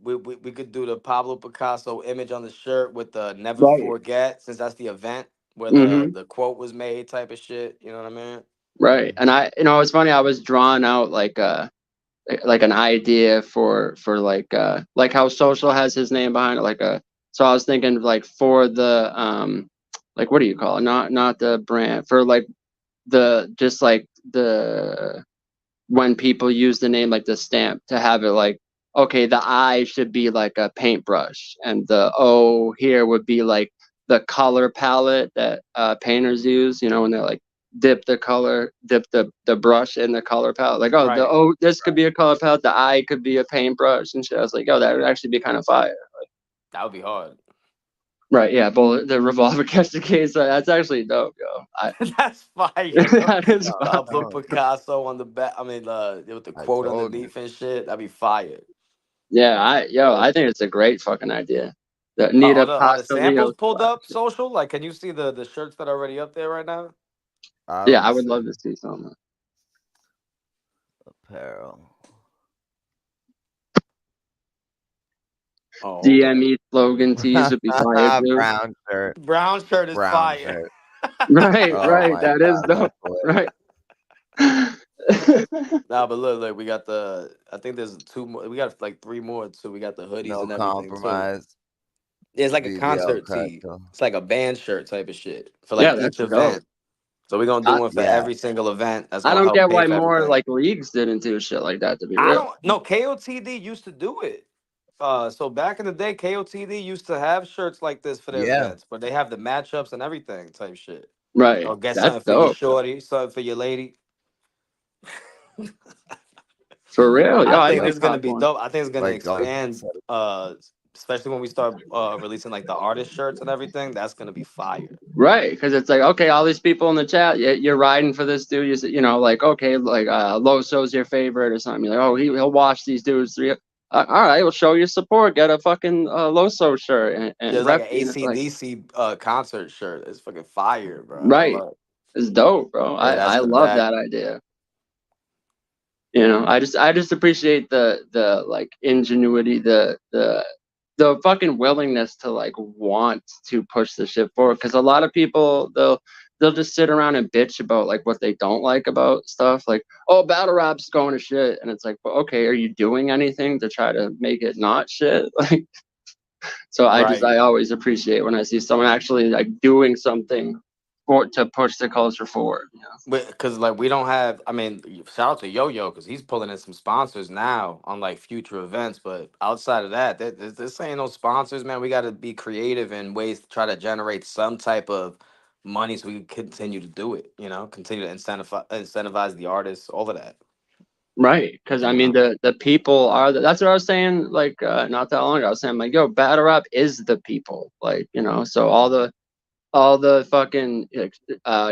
we could do the Pablo Picasso image on the shirt with the never right. forget, since that's the event where Mm-hmm. the quote was made type of shit. You know what I mean? Right. And it's funny. I was drawing out like an idea for like how social has his name behind it, so I was thinking like for the like what do you call it, not the brand, for like the just like the when people use the name, like the stamp, to have it like, okay, the I should be like a paintbrush and the O here would be like the color palette that painters use, when they're like dip the brush in the color palette, like, oh, the Right. O, this could be a color palette, the I could be a paintbrush and shit. I was like, oh, that would actually be kind of fire. That would be hard. Right, yeah, bullet the revolver catch the case, that's actually dope, yo. That's fire. That is No, fire. Pablo Picasso on the back. I mean, with the I quote told you. underneath and shit. That'd be fire. Yeah, I think it's a great fucking idea. The Are, need are a the are the posterior samples pulled flash. up social? Like, can you see the shirts that are already up there right now? Yeah, I Let me would love see. to see something. Apparel. Oh, hold up. DME slogan tees would be fire too. Brown shirt. Brown shirt is Brown fire. shirt. Right, Oh right. my That is god, dope. that's lit. Right. Nah, but look, we got I think there's two more. We got like three more too. We got the hoodies No and everything too. compromise. Yeah, it's like a BBL concert cut. tee. It's like a band shirt type of shit for Yeah, like that's each dope. event. So we're gonna do I, one for Yeah. every single event. That's I gonna don't help get pay why for more everything. like leagues didn't do shit like that, to be I real. don't know. KOTD used to do it. So back in the day, KOTD used to have shirts like this for their Yeah. events, but they have the matchups and everything type shit. Right. Or get That's something for your dope. shorty, something for your lady. For real. Yo, I I think Yep. might it's gonna cop be one. dope. I think it's gonna Like expand, especially when we start releasing like the artist shirts and everything. That's gonna be fire. Right, because it's like, okay, all these people in the chat, you're riding for this dude. Like, okay, like Loso's your favorite or something. You're like, oh, he'll watch these dudes. All right, we'll show your support. Get a fucking Loso shirt and There's like rep. an Like, ACDC concert shirt. It's fucking fire, bro. I right, love. it's dope, bro. Yeah, that's I in the love back. that idea. I just appreciate the like ingenuity, the fucking willingness to like want to push the shit forward. Because a lot of people, they'll just sit around and bitch about like what they don't like about stuff, like, oh, battle rap's going to shit, and it's like, well, okay, are you doing anything to try to make it not shit? Like, so Right. I always appreciate when I see someone actually like doing something to push the culture forward. Because like we don't have. I mean, shout out to Yo Yo because he's pulling in some sponsors now on like future events. But outside of that, this ain't no sponsors, man. We got to be creative in ways to try to generate some type of money so we can continue to do it. Continue to incentivize the artists, all of that. Right, because I You mean know. the people are that's what I was saying, like not that long ago. I was saying like, yo, battle rap is the people, like, so all the fucking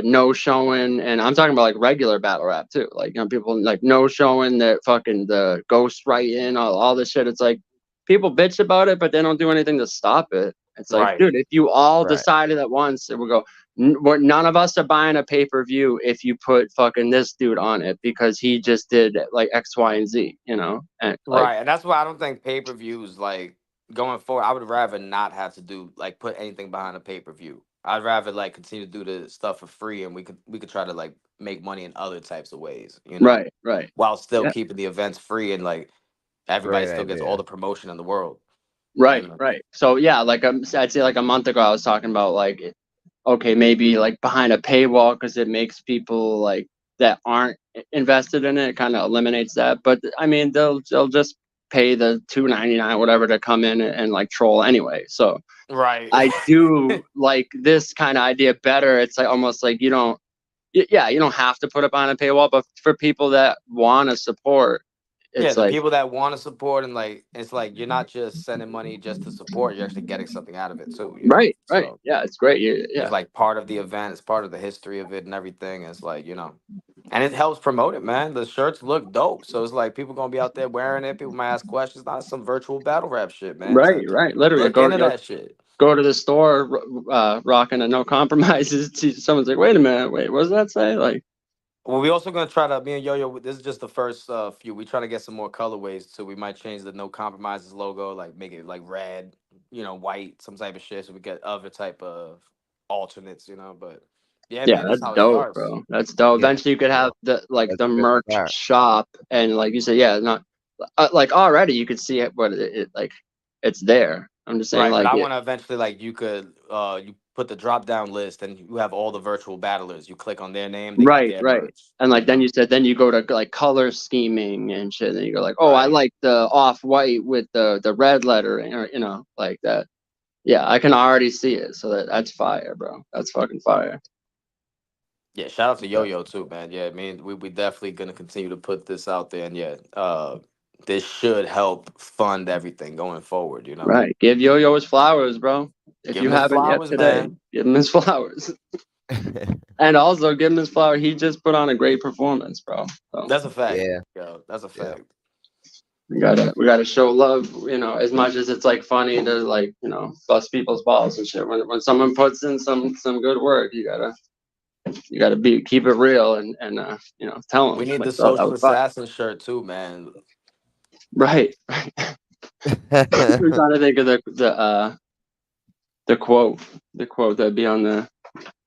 no showing, and I'm talking about like regular battle rap too, like, people like no showing, that fucking the ghost writing, all this shit. It's like people bitch about it, but they don't do anything to stop it. It's like, Right. dude, if you all Right. decided at once, it would go, none of us are buying a pay-per-view if you put fucking this dude on it because he just did like X, Y, and Z, and like, Right, and that's why I don't think pay-per-views like going forward. I would rather not have to do like put anything behind a pay-per-view. I'd rather like continue to do the stuff for free, and we could try to like make money in other types of ways, right, while still yeah, keeping the events free and like everybody Great still gets all idea. the promotion in the world. You right, know, right. So yeah, like I'd say like a month ago I was talking about like, okay, maybe like behind a paywall, because it makes people like that aren't invested in it, kind of eliminates that. But I mean, they'll just pay the $2.99 whatever to come in and like troll anyway. So right? I do like this kind of idea better. It's like almost like you don't have to put it behind a paywall, but for people that want to support, it's the like people that want to support, and like it's like you're not just sending money just to support, you're actually getting something out of it too, you know. right, right. So Yeah, it's great. it's Yeah, like part of the event, it's part of the history of it and everything. It's like, you know, and it helps promote it, man. The shirts look dope. So it's like people gonna be out there wearing it. People might ask questions. Not some virtual battle rap shit, man. right, So right. Literally, look into that shit. go to the store, rocking a no compromises. Someone's like, wait a minute, wait, what does that say? Like, Well, we also gonna try to me and Yo Yo. This is just the first few. We trying to get some more colorways too. We might change the no compromises logo, like make it like red, you know, white, some type of shit. So we get other type of alternates, you know. But yeah, yeah, man, this is that's how it dope, starts. bro. That's dope. Yeah, Eventually, you could have the that's the a good merch start. shop, and like you said, yeah, not like already you could see it, but it like it's there. I'm just saying, Right, but like I it. want to eventually like you could you put the drop down list and you have all the virtual battlers. You click on their name, they get Right, their right. merch. And You like then know, you said, then you go to like color scheming and shit. And you go like, oh, I right? like the off white with the red lettering, or like that. Yeah, I can already see it. So that's fire, bro. That's fucking fire. Yeah, shout out to Yo But Yo too, man. Yeah, I mean we definitely gonna continue to put this out there, and yeah, this should help fund everything going forward. You know, Right. Give Yo-Yo his flowers, bro. If give you him his haven't yet flowers, today, man. give him his flowers. And also give him his flower. He just put on a great performance, bro. So That's a fact. yeah, Yo, that's a yeah. fact. we gotta show love, as much as it's like funny to like, bust people's balls and shit. When someone puts in some good work, you gotta keep it real and tell We them need like, the oh, that social was fun. assassin shirt too, man. Right. We're trying to think of the quote, that'd be on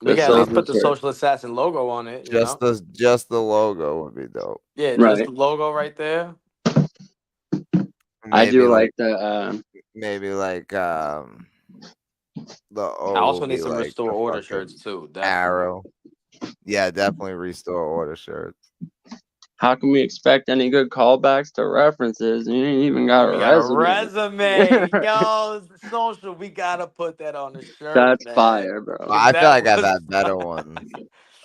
We the can at least soldier put the shirt. social assassin logo on it. You know, just the logo would be dope. yeah, just Right. the logo right there. I Maybe do like like the maybe like the I O will also need be some like restore the order shirts fucking too. Definitely. arrow. Yeah, definitely restore order shirts. how can we expect any good callbacks to references? You ain't even got a We got a resume. resume, yo. Social. We gotta put that on the shirt, That's man. fire, bro. Well, 'Cause I feel that like I've was, had better ones.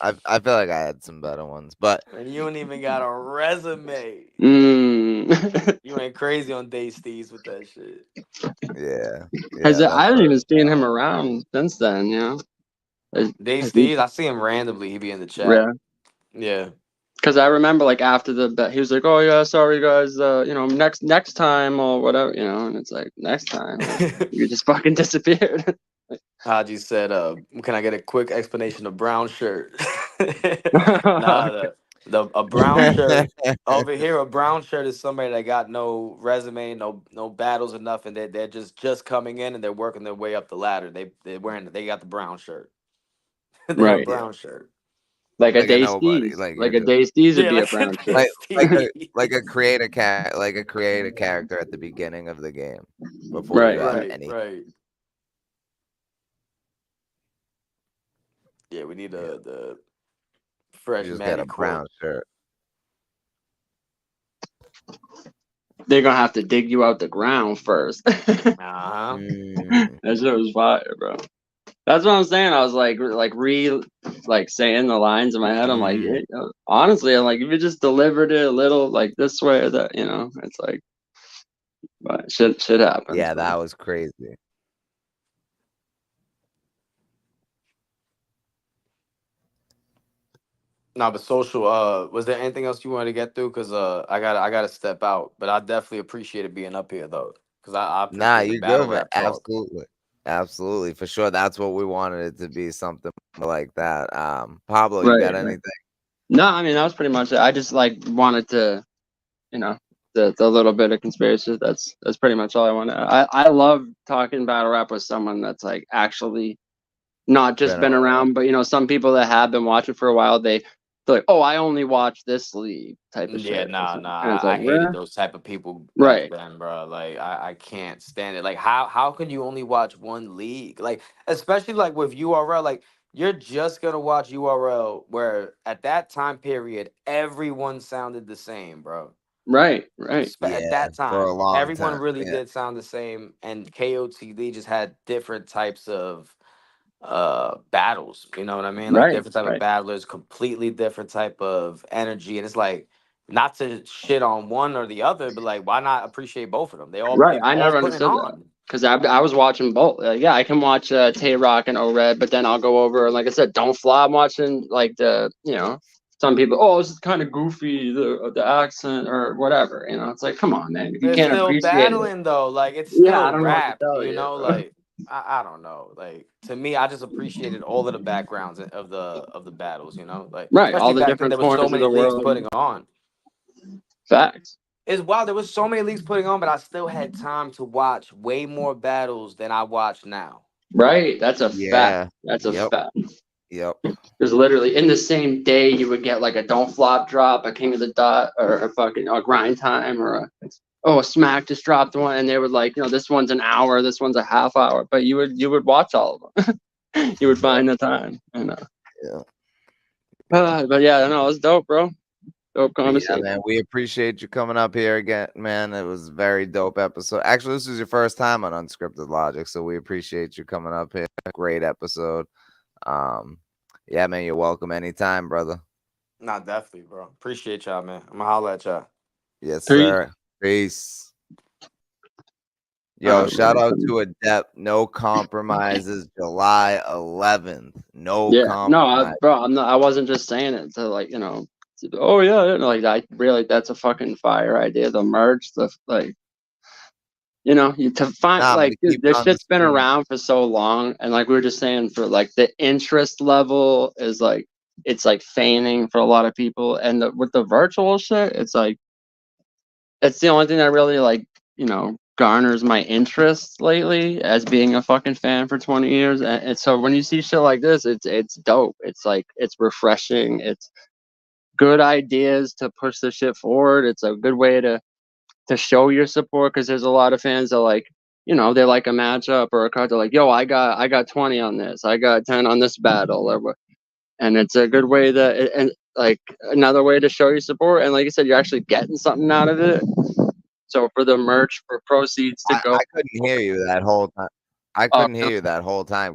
I feel like I had some better ones, but and you don't even got a resume. Mm. You ain't crazy on Day Steez with that shit. yeah, Has yeah, it, I that's haven't where even it's seen him at. around since then. Day Has he? Steez, I see him randomly. He be in the chat. Yeah. Yeah. Because I remember like after the bet, he was like, "Oh yeah, sorry guys, next time or whatever, and it's like next time, like, you just fucking disappeared." Haji said, can I get a quick explanation of brown shirt? Nah, the a brown shirt over here, a brown shirt is somebody that got no resume, no battles or nothing. They're just coming in and they're working their way up the ladder. They got the brown shirt. They're a Right. Yeah, brown shirt. Like a like a day nobody. steez. Like Like you're a just day steez would Yeah, be a like brown shirt. like like a Steve. like a creative character at the beginning of the game before Right, you have right. Right, any. right. Yeah, we need Yeah, the you fresh just get Matty a brown quote. shirt. They're gonna have to dig you out the ground first. Uh-huh. Mm, That shit was fire, bro. That's what I'm saying. I was like saying the lines in my head. I'm like, mm. yeah, honestly, I'm like, if you just delivered it a little like this way or that, it's like, but shit happens, Yeah, bro. that was crazy. No, but social. Was there anything else you wanted to get through? Cause I gotta step out. But I definitely appreciated being up here though. Cause I Nah, appreciate the you battle good, man. rap talk. Absolutely. Absolutely. For sure. That's what we wanted it to be, something like that. Pablo, you Right, got right. anything? No, I mean that was pretty much it. I just like wanted to, you know, the little bit of conspiracy. That's pretty much all I wanted. I love talking battle rap with someone that's like actually not just Been been around. around, but some people that have been watching for a while, they're like, oh, I only watch this league type of Yeah, shit. nah. And it's I like, hated yeah, those type of people back right, then, bro. Like I can't stand it. Like how can you only watch one league? Like especially like with URL, like you're just gonna watch URL where at that time period everyone sounded the same, bro. right, At Yeah, that for a time, long everyone time. really Yeah. did sound the same, and KOTD just had different types of battles. You know what I mean? Like right, different type of right, battlers, completely different type of energy, and it's like not to shit on one or the other, but like, why not appreciate both of them? They all Right. they've I all never put it understood that. on. Because I was watching both. Yeah, I can watch Tay Rock and O-Red, but then I'll go over, like I said, Don't Fly. I'm watching, like, some people, oh, this is kind of goofy, the accent or whatever. It's like, come on, man. If you They're can't still appreciate it. battling though. Like it's Yeah, I still don't know what to rap, tell you you, know. bro. Like I don't know. Like to me, I just appreciated all of the backgrounds of the battles, you know. Like Right. All especially the back then, different there was so corners of many the leagues world. putting on. Facts. It's wild. There was so many leagues putting on, but I still had time to watch way more battles than I watch now. Right. That's a fact. Yeah. That's a Yep. fact. Yep. Because literally in the same day, you would get like a Don't Flop drop, a King of the Dot, or a fucking Grind Time, or a Smack just dropped one, and they would like, this one's an hour, this one's a half hour, but you would watch all of them. You would find the time. Yeah. But yeah, no, it was dope, bro. Dope Yeah, conversation. man. We appreciate you coming up here again, man. It was a very dope episode. Actually, this is your first time on Unscripted Logic, so we appreciate you coming up here. Great episode. Yeah, man, you're welcome anytime, brother. Nah, definitely, bro. Appreciate y'all, man. I'm gonna holler at y'all. Yes, Peace. sir. Peace. Yo, shout out to Adept. No compromises. July 11th. No compromise. Bro, I wasn't just saying it to like, oh yeah, like that's a fucking fire idea. The merch, to find Nah, like, keep this it on the shit's been screen. around for so long, and like we were just saying, for like the interest level is like, it's like feigning for a lot of people, and with the virtual shit, it's like, it's the only thing that really like, garners my interest lately as being a fucking fan for 20 years, and so when you see shit like this, it's dope. It's like, it's refreshing. It's good ideas to push the shit forward. It's a good way to show your support, because there's a lot of fans that like, they like a matchup or a card. They're like, yo, I got 20 on this, I got 10 on this battle, and it's a good way and like another way to show your support, and like you said, you're actually getting something out of it. So for the merch, for proceeds to go, I couldn't hear you that whole time. I couldn't hear you that whole time.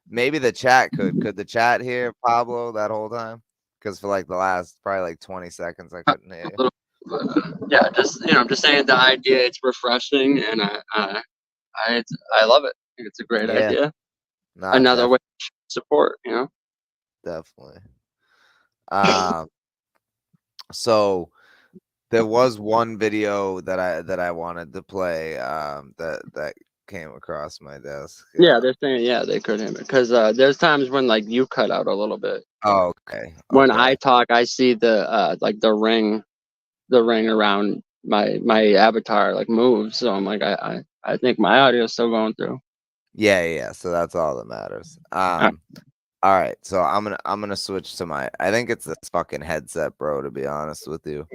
Maybe the chat could. Could the chat hear Pablo that whole time? Because for like the last probably like 20 seconds, I couldn't hear you. yeah, just I'm just saying, the idea, it's refreshing, and I love it. I think it's a great idea. Another way to support, definitely. So there was one video that I wanted to play that came across my desk. Yeah, they're saying they could hear me, because there's times when like you cut out a little bit. Oh, okay. When I talk, I see the like the ring around my avatar like moves, so I'm like, I think my audio is still going through. Yeah. So that's all that matters. All right, so I'm gonna switch to I think it's this fucking headset, bro, to be honest with you.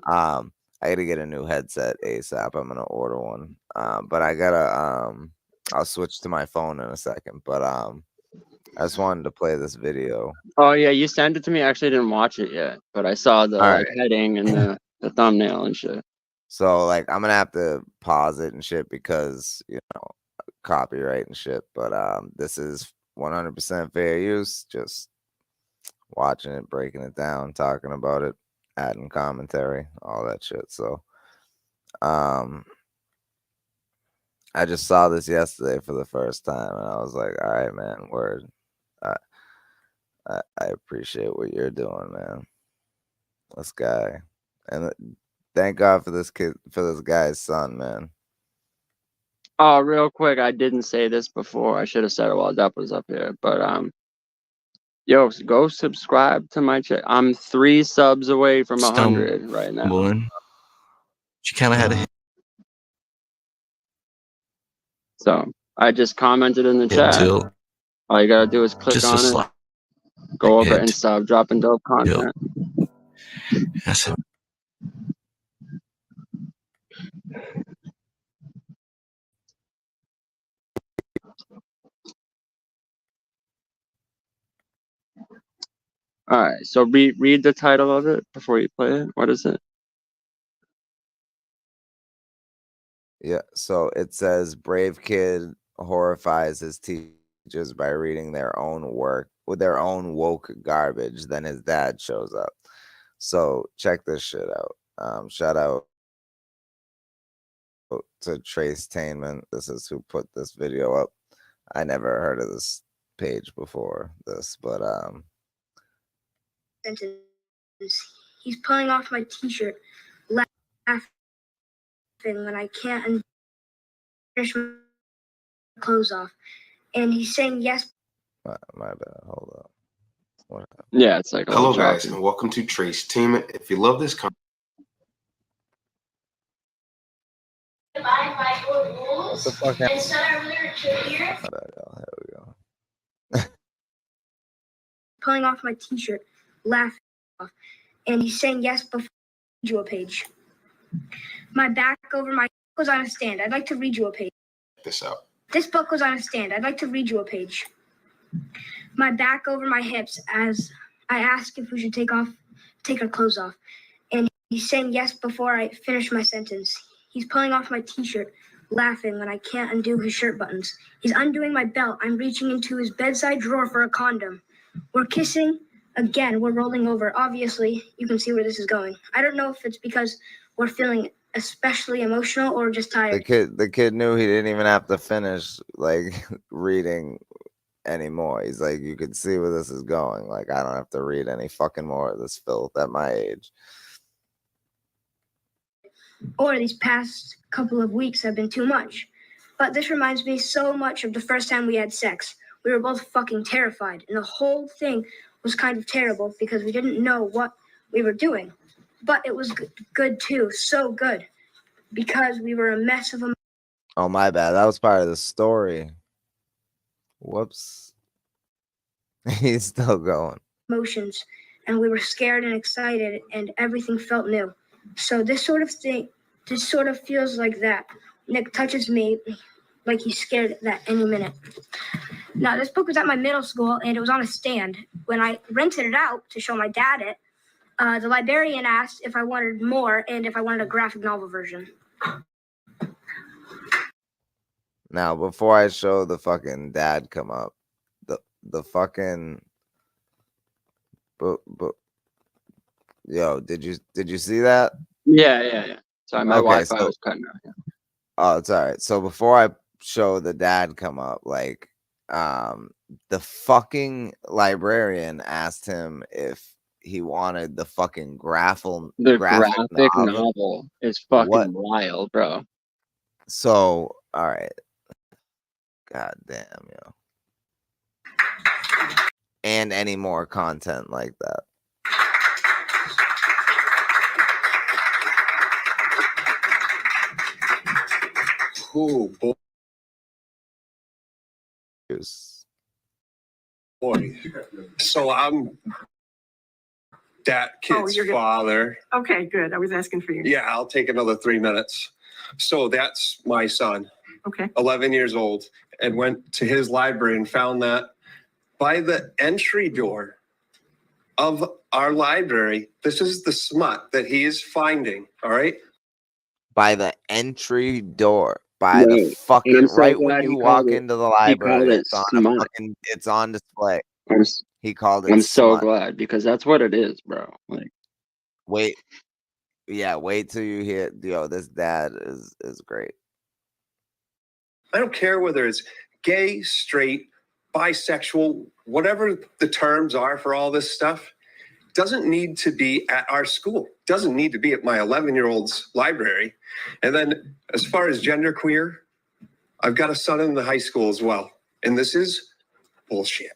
I gotta get a new headset ASAP. I'm gonna order one. But I gotta I'll switch to my phone in a second. But I just wanted to play this video. Oh yeah, you sent it to me. I actually didn't watch it yet, but I saw the heading and the thumbnail and shit. So like I'm gonna have to pause it and shit because copyright and shit. But this is 100% fair use. Just watching it, breaking it down, talking about it, adding commentary, all that shit. So I just saw this yesterday for the first time, and I was like, all right, man, word. I appreciate what you're doing, man. This guy, and thank God for this kid, for this guy's son, man. Oh, real quick, I didn't say this before. I should have said it while Depp was up here, but yo, go subscribe to my channel. I'm 3 subs away from 100 right now. She kind of had a So I just commented in the chat. All you gotta do is click on it, go over and sub, dropping dope content. I said, all right, so read the title of it before you play it. What is it? Yeah, so it says brave kid horrifies his teachers by reading their own work with their own woke garbage. Then his dad shows up. So check this shit out. Shout out to Tracetainment. This is who put this video up. I never heard of this page before this, but he's pulling off my t-shirt, laughing when I can't finish my clothes off, and he's saying yes. my bad. Hold up. What? Yeah, it's like hello guys, and welcome to Tracetainment. If you love this content, What the fuck happened? Here we go. Pulling off my t-shirt, laughing, and he's saying yes before I read you a page. My back over my was on a stand. I'd like to read you a page. check this out. This book was on a stand. I'd like to read you a page. My back over my hips as I ask if we should take our clothes off. And he's saying yes before I finish my sentence. He's pulling off my t-shirt, laughing when I can't undo his shirt buttons. He's undoing my belt. I'm reaching into his bedside drawer for a condom. We're kissing. Again, we're rolling over. Obviously, you can see where this is going. I don't know if it's because we're feeling especially emotional or just tired. The kid knew he didn't even have to finish like reading anymore. He's like, you can see where this is going. Like, I don't have to read any fucking more of this filth at my age. Or these past couple of weeks have been too much. But this reminds me so much of the first time we had sex. We were both fucking terrified, and the whole thing was kind of terrible because we didn't know what we were doing. But it was good too, so good, because we were a mess of a... Oh, my bad. That was part of the story. Whoops. He's still going. Emotions, and we were scared and excited, and everything felt new. So this sort of feels like that. Nick touches me like he's scared that any minute. Now, this book was at my middle school, and it was on a stand. When I rented it out to show my dad it, the librarian asked if I wanted more and if I wanted a graphic novel version. Now, before I show the fucking dad come up, the fucking... But yo, did you see that? Yeah. Sorry, my Wi-Fi so, was cutting out. Yeah. Oh, it's all right. So before I show the dad come up, like, the fucking librarian asked him if he wanted the fucking graphic novel is fucking wild, bro. So, all right. God damn, yo. And any more content like that. Oh, boy. So I'm that kid's father. Okay, good. I was asking for you. Yeah, I'll take another 3 minutes. So that's my son. Okay. 11 years old, and went to his library and found that by the entry door of our library, this is the smut that he is finding. All right. By the entry door. By the fucking right when you walk into the library, it's on display. He called it. I'm so glad because that's what it is, bro. Like, wait till you hear. Yo, this dad is great. I don't care whether it's gay, straight, bisexual, whatever the terms are for all this stuff. Doesn't need to be at our school. Doesn't need to be at my 11-year-old's library. And then as far as genderqueer, I've got a son in the high school as well. And this is bullshit.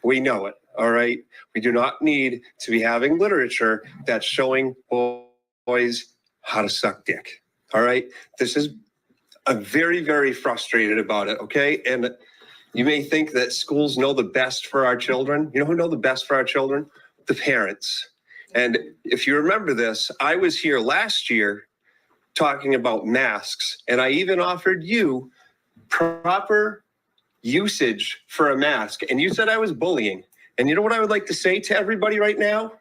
We know it, all right? We do not need to be having literature that's showing boys how to suck dick, all right? I'm very, very frustrated about it, okay? And you may think that schools know the best for our children. You know who know the best for our children? The parents. And if you remember this, I was here last year talking about masks, and I even offered you proper usage for a mask, and you said I was bullying. And you know what I would like to say to everybody right now?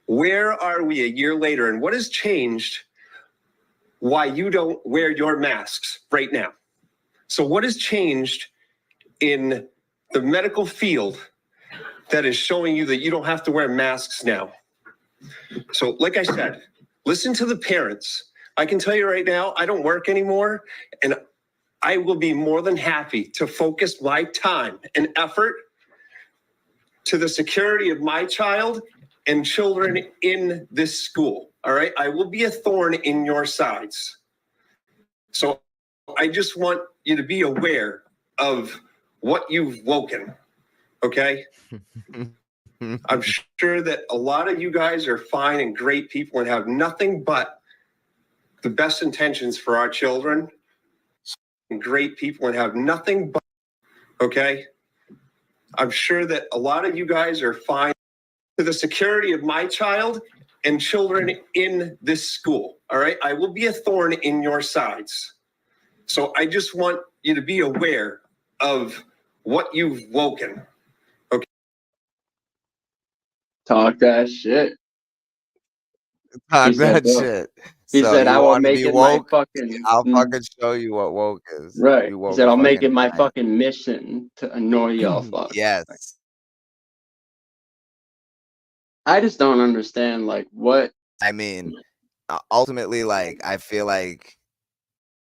Where are we a year later, and what has changed why you don't wear your masks right now? So what has changed in the medical field that is showing you that you don't have to wear masks now? So, like I said, listen to the parents. I can tell you right now, I don't work anymore, and I will be more than happy to focus my time and effort to the security of my child and children in this school. All right. I will be a thorn in your sides. So I just want you to be aware of what you've woken. Okay. I'm sure that a lot of you guys are fine and great people and have nothing but the best intentions for our children. And great people and have nothing but, okay. I'm sure that a lot of you guys are fine to the security of my child and children in this school. All right. I will be a thorn in your sides. So I just want you to be aware of what you've woken. Okay. Talk that shit. Talk said, that shit. He So said, you I will want to make be it my woke? fucking... I'll fucking show you what woke is. Right. You He woke said, I'll make fucking it my night. fucking mission to annoy y'all fuck. Yes. I just don't understand, like, what... I mean, ultimately, like, I feel like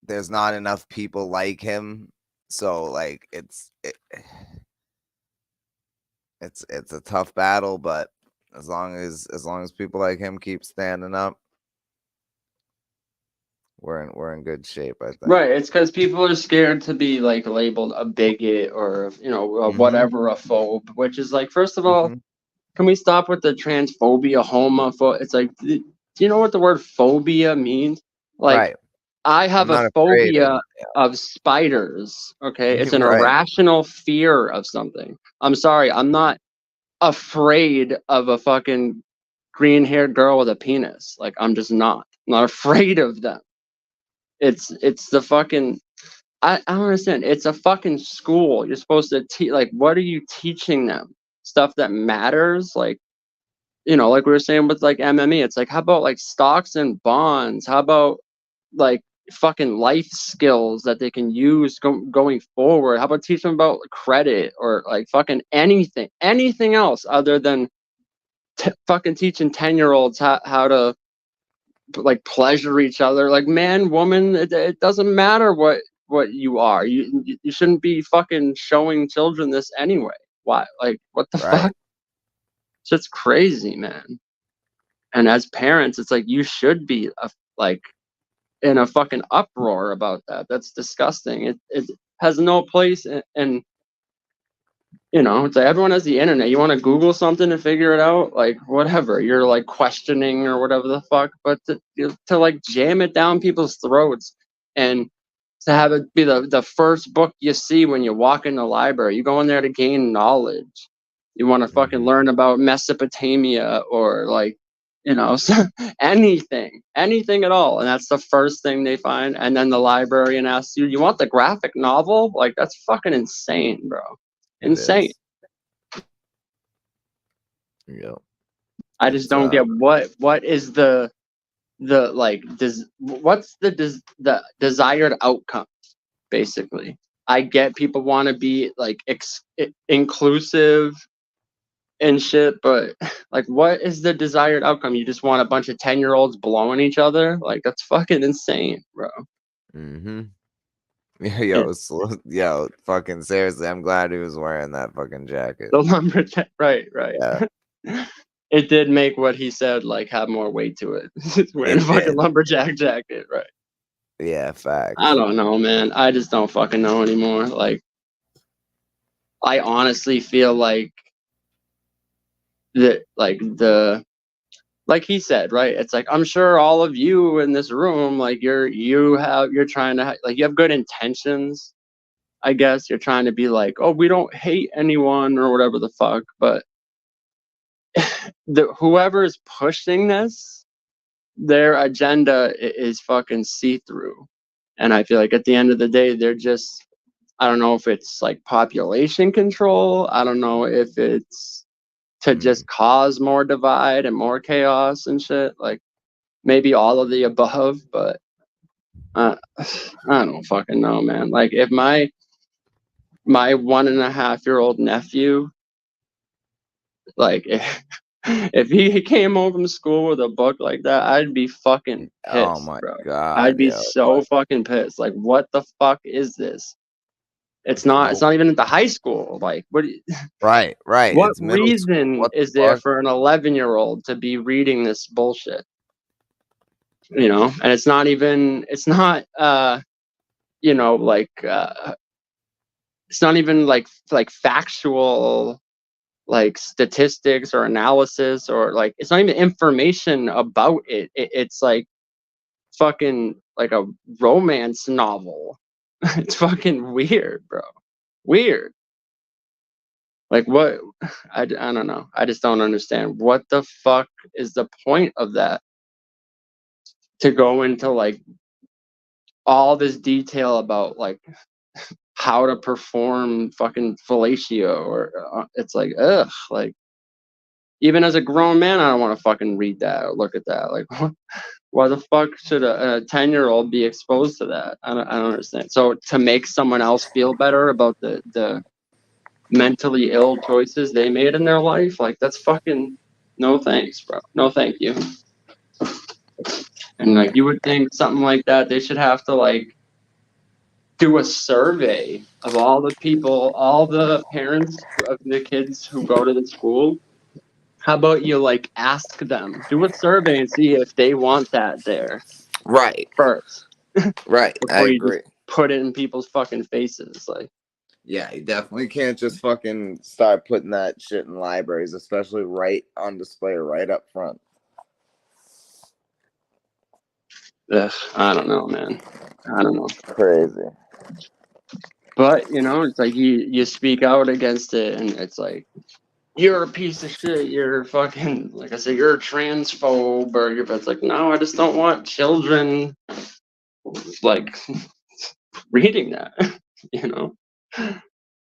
there's not enough people like him. So, like, it's a tough battle, but as long as people like him keep standing up, we're in good shape, I think. Right, it's because people are scared to be like labeled a bigot or whatever, a phobe, which is like, first of all, can we stop with the transphobia, homophobe? It's like, do you know what the word phobia means? Like, Right. I have a phobia of spiders. Okay, it's an Right. irrational fear of something. I'm sorry, I'm not afraid of a fucking green-haired girl with a penis. Like, I'm just not. I'm not afraid of them. It's the fucking... I don't understand. It's a fucking school. You're supposed to teach, like, what are you teaching them? Stuff that matters? Like, like we were saying with like MME, it's like, how about like stocks and bonds? How about like fucking life skills that they can use going forward? How about teach them about credit or like fucking anything else other than fucking teaching 10-year-olds how to like pleasure each other? Like, man, woman, it doesn't matter what you are. You shouldn't be fucking showing children this anyway. Why? Like, what the fuck? Shit's crazy, man. And as parents, it's like, you should be like in a fucking uproar about that. That's disgusting. It has no place in it's like, everyone has the internet. You want to Google something and figure it out, like, whatever. You're like questioning or whatever the fuck, but to like jam it down people's throats and to have it be the first book you see when you walk in the library. You go in there to gain knowledge. You want to fucking learn about Mesopotamia or like, anything at all. And that's the first thing they find. And then the librarian asks you want the graphic novel? Like, that's fucking insane, bro. Insane. Yeah. I just don't get what is the like what's the desired outcome, basically. I get people want to be like inclusive and shit, but like, what is the desired outcome? You just want a bunch of 10-year-olds blowing each other? Like, that's fucking insane, bro. Yo, fucking seriously, I'm glad he was wearing that fucking jacket. The lumberjack, right. Yeah. It did make what he said like have more weight to it. Wearing a fucking lumberjack jacket, right? Yeah, facts. I don't know, man. I just don't fucking know anymore. Like, I honestly feel like like he said, right? It's like, I'm sure all of you in this room, like, you're trying to like, you have good intentions. I guess you're trying to be like, oh, we don't hate anyone or whatever the fuck, but whoever is pushing this, their agenda is fucking see-through. And I feel like at the end of the day, they're just, I don't know if it's like population control. I don't know if it's to just cause more divide and more chaos and shit. Like, maybe all of the above, but I don't fucking know, man. Like, if my 1.5-year-old nephew, like, If he came home from school with a book like that, I'd be fucking pissed, Oh my bro. god. I'd be yo, so fucking pissed. Like, what the fuck is this? It's not even at the high school. Like, what Right. what It's middle school. reason What the is there fuck? for an 11-year-old to be reading this bullshit? You know, and it's not you know, like it's not even like factual, like statistics or analysis, or like it's not even information about it. It's like fucking like a romance novel. It's fucking weird, bro. Weird. Like, what? I don't know. I just don't understand. What the fuck is the point of that? To go into like all this detail about like how to perform fucking fellatio, or it's like, ugh, like, even as a grown man, I don't want to fucking read that or look at that. Like, why the fuck should a 10-year-old be exposed to that? I don't understand. So to make someone else feel better about the mentally ill choices they made in their life, like, that's fucking, no thanks, bro. No thank you. And like, you would think something like that, they should have to like do a survey of all the people, all the parents of the kids who go to the school. How about you like ask them, do a survey and see if they want that there Right. first. Right. I Before you agree. just put it in people's fucking faces. Like, Yeah, you definitely can't just fucking start putting that shit in libraries, especially right on display right up front. ugh, I don't know, man. I don't know. Crazy. But you know, it's like you speak out against it, and it's like, you're a piece of shit. You're fucking, like I said, you're a transphobe, or it's like, no, I just don't want children like reading that. You know,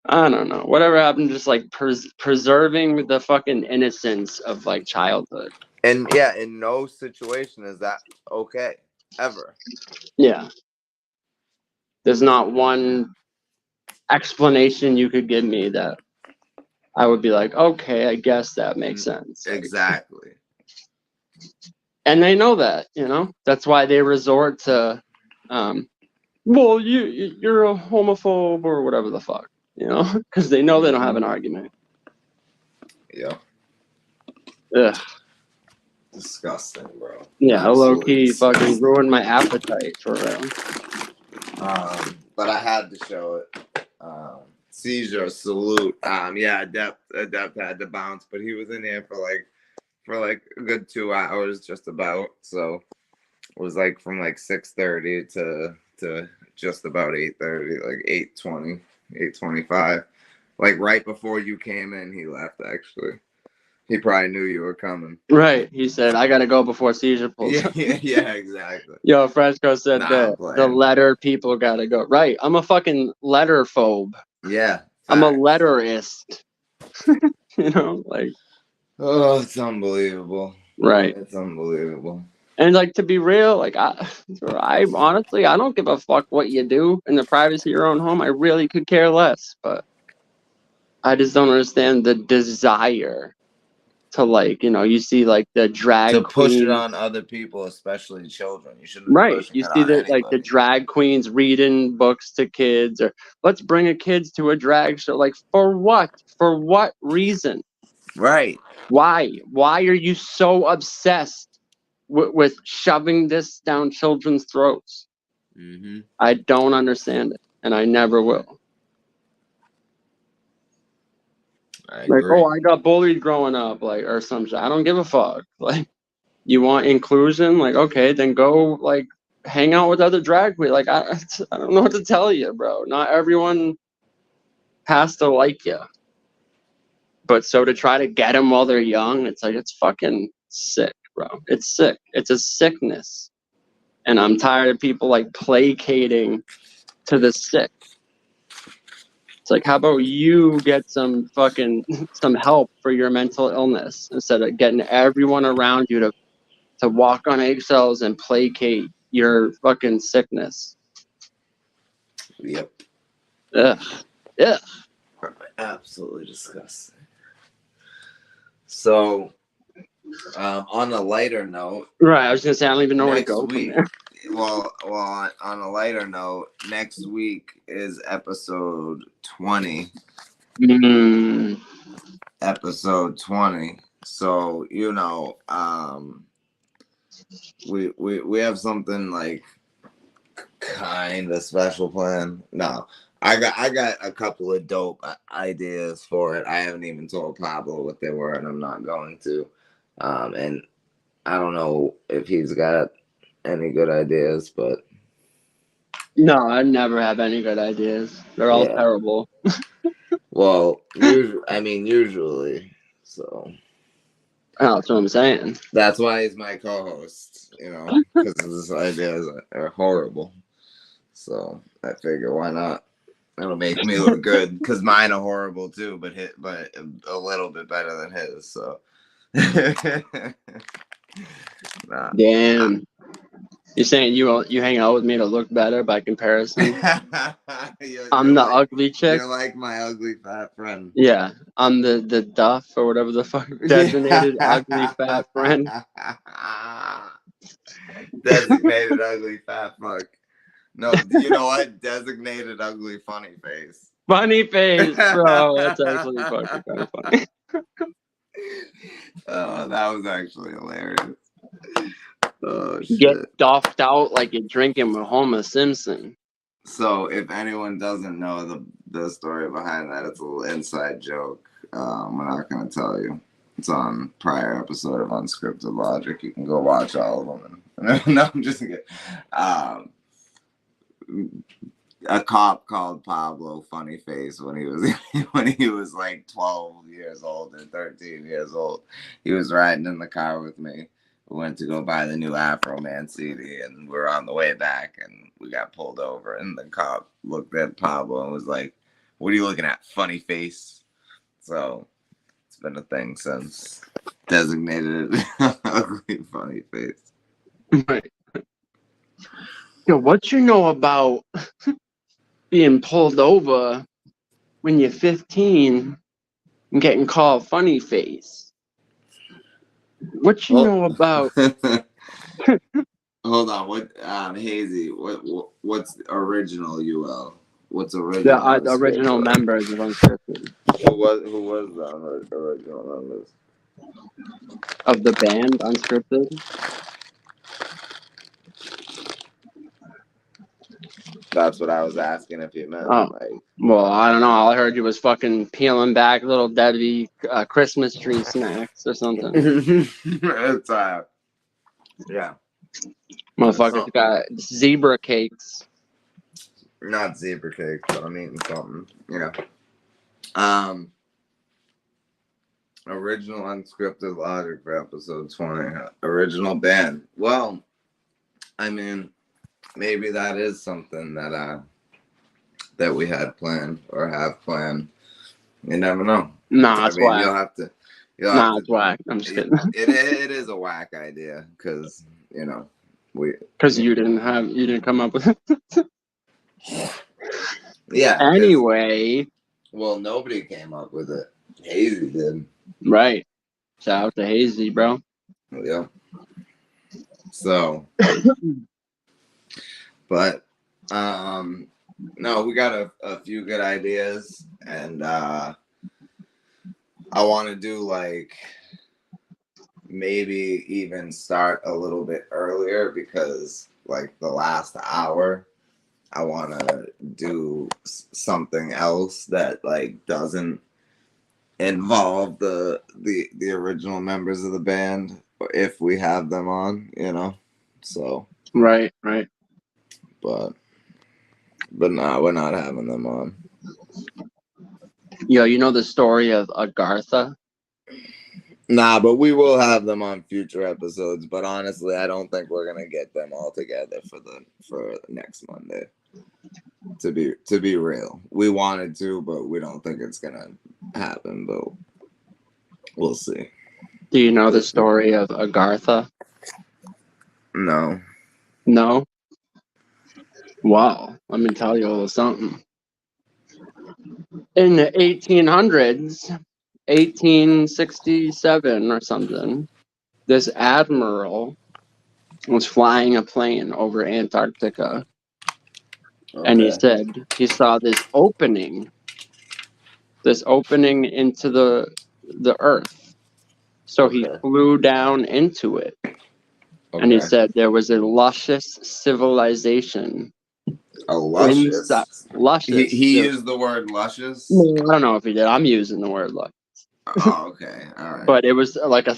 I don't know. Whatever happened, just like preserving the fucking innocence of like childhood. And yeah, in no situation is that okay ever. Yeah, there's not one explanation you could give me that I would be like, okay, I guess that makes sense. Like, Exactly. and they know that, you know, that's why they resort to, well, you're a homophobe or whatever the fuck, you know, because they know they don't have an argument. Yeah. Ugh. Disgusting, bro. Yeah, low key disgusting. fucking ruined my appetite for real. But I had to show it. Seizure, salute. Yeah, Adept had to bounce, but he was in here for like a good 2 hours, just about. So it was like from like 6:30 to just about 8:30, like 8:20, 8:25. Like right before you came in, he left. Actually, he probably knew you were coming. Right. He said, I gotta go before Seizure pulls up. Yeah, exactly. Yo, Fresco said Nah, the letter people gotta go. Right. I'm a fucking letter phobe. Yeah. I'm a letterist. You know, like, oh, it's unbelievable. Right. It's unbelievable. And like, to be real, like, I honestly, I don't give a fuck what you do in the privacy of your own home. I really could care less, but I just don't understand the desire to, like, you know, you see like the drag To push queen, it on other people, especially children. You shouldn't be right? pushing You it see on that, like, the anybody. drag queens reading books to kids, or let's bring a kids to a drag show. Like, for what? For what reason? Right. Why are you so obsessed with shoving this down children's throats? Mm-hmm. I don't understand it, and I never will. I Like, agree. oh, I got bullied growing up, like, or some shit. I don't give a fuck. Like, you want inclusion? Like, okay, then go, like, hang out with other drag queens. Like, I don't know what to tell you, bro. Not everyone has to like you. But so to try to get them while they're young, it's like, it's fucking sick, bro. It's sick. It's a sickness. And I'm tired of people, like, placating to the sick. It's like, how about you get some help for your mental illness instead of getting everyone around you to walk on eggshells and placate your fucking sickness. Yep. Ugh. Absolutely disgusting. So On a lighter note, Right, I was gonna say I don't even know where to next go week. from there. Well, on a lighter note, next week is episode 20. Mm. Episode 20. So we have something like kind of special plan. No, I got a couple of dope ideas for it. I haven't even told Pablo what they were, and I'm not going to. And I don't know if he's got any good ideas, but No, I never have any good ideas. They're all terrible. Well, usually. So that's what I'm saying. That's why he's my co-host, because his ideas are horrible. So I figure, why not? It'll make me look good, because mine are horrible too, but a little bit better than his. So, nah. Damn. You're saying you hang out with me to look better by comparison? I'm the ugly chick. You're like my ugly fat friend. Yeah, I'm the duff or whatever the fuck designated ugly fat friend. Designated ugly fat fuck. No, you know what? Designated ugly funny face. Funny face, bro. That's actually fucking kind of funny. Oh, that was actually hilarious. Oh, shit. Get doffed out like you're drinking with Homer Simpson. So, if anyone doesn't know the story behind that, it's a little inside joke. We're not going to tell you. It's on prior episode of Unscripted Logic. You can go watch all of them. No, I'm just kidding. A cop called Pablo funny face when he was like 12 years old or 13 years old. He was riding in the car with me. We went to go buy the new Afro Man CD, and we were on the way back, and we got pulled over. And the cop looked at Pablo and was like, "What are you looking at, funny face?" So it's been a thing since. Designated ugly funny face. Right. Yo, what you know about being pulled over when you're 15 and getting called funny face? What you know about? Hold on, what Hazy? What's original UL? What's original? The original members of Unscripted. Who was the original members of the band Unscripted? That's what I was asking if you meant. Oh, well, I don't know. All I heard you was fucking peeling back little Debbie Christmas tree snacks or something. It's yeah. Motherfuckers got zebra cakes. Not zebra cakes, but I'm eating something. Original Unscripted Logic for episode 20. Original band. Well, I mean, maybe that is something that we had planned or have planned. You never know. Nah, it's whack. You'll have to. It's whack. I'm just kidding. It is a whack idea because because you didn't come up with it. Yeah. Anyway. Well, nobody came up with it. Hazy did. Right. Shout out to Hazy, bro. Yeah. So, but no, we got a few good ideas, and I want to do like maybe even start a little bit earlier, because like the last hour I want to do something else that like doesn't involve the original members of the band, if we have them on, so right. But no, we're not having them on. Yo, you know the story of Agartha? Nah, but we will have them on future episodes. But honestly, I don't think we're gonna get them all together for next Monday. To be real, we wanted to, but we don't think it's gonna happen. But we'll see. Do you know the story of Agartha? No. No? Wow, let me tell you a little something. In the 1800s, 1867 or something, this admiral was flying a plane over Antarctica, and he said he saw this opening into the Earth. So he flew down into it, and he said there was a luscious civilization. A luscious. Luscious. He used the word luscious. I don't know if he did. I'm using the word luscious. Oh, okay, all right. But it was like a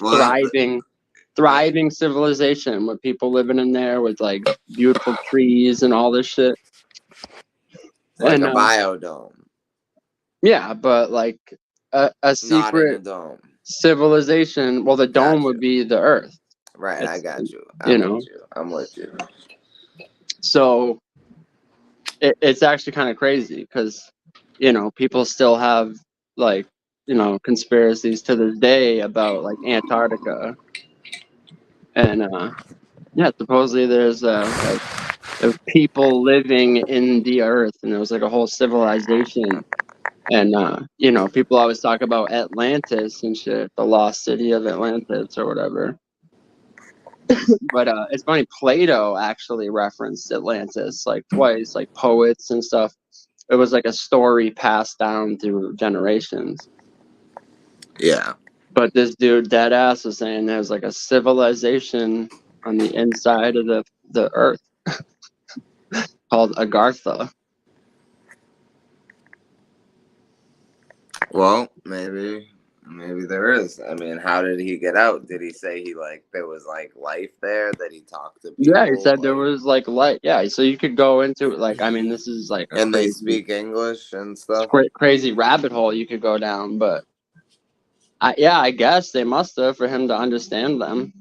thriving civilization with people living in there with like beautiful trees and all this shit. Like a biodome. Yeah, but like a secret Not in a dome. civilization. Well, the dome would be the Earth. Right, I got you. I'm with you. So it's actually kind of crazy because, you know, people still have like, you know, conspiracies to this day about like Antarctica. And yeah, supposedly there's people living in the Earth, and there was like a whole civilization. And you know, people always talk about Atlantis and shit, the lost city of Atlantis or whatever. But it's funny, Plato actually referenced Atlantis like twice, like poets and stuff. It was like a story passed down through generations. Yeah. But this dude, dead ass, was saying there's like a civilization on the inside of the Earth called Agartha. Well, maybe there is. I mean, how did he get out? Did he say he like there was like life there that he talked to people? Yeah, he said there was like light. Yeah, so you could go into it. Like, I mean, this is like a and crazy, they speak English and stuff. Crazy rabbit hole you could go down, but I guess they must have for him to understand them.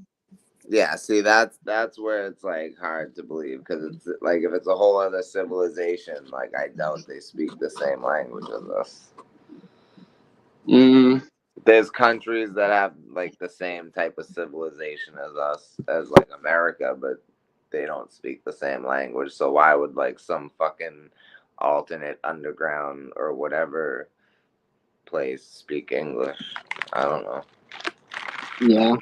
Yeah, see, that's where it's like hard to believe because it's like if it's a whole other civilization, like I doubt they speak the same language as us. There's countries that have like the same type of civilization as us, as like America, but they don't speak the same language. So why would like some fucking alternate underground or whatever place speak English? I don't know. Yeah.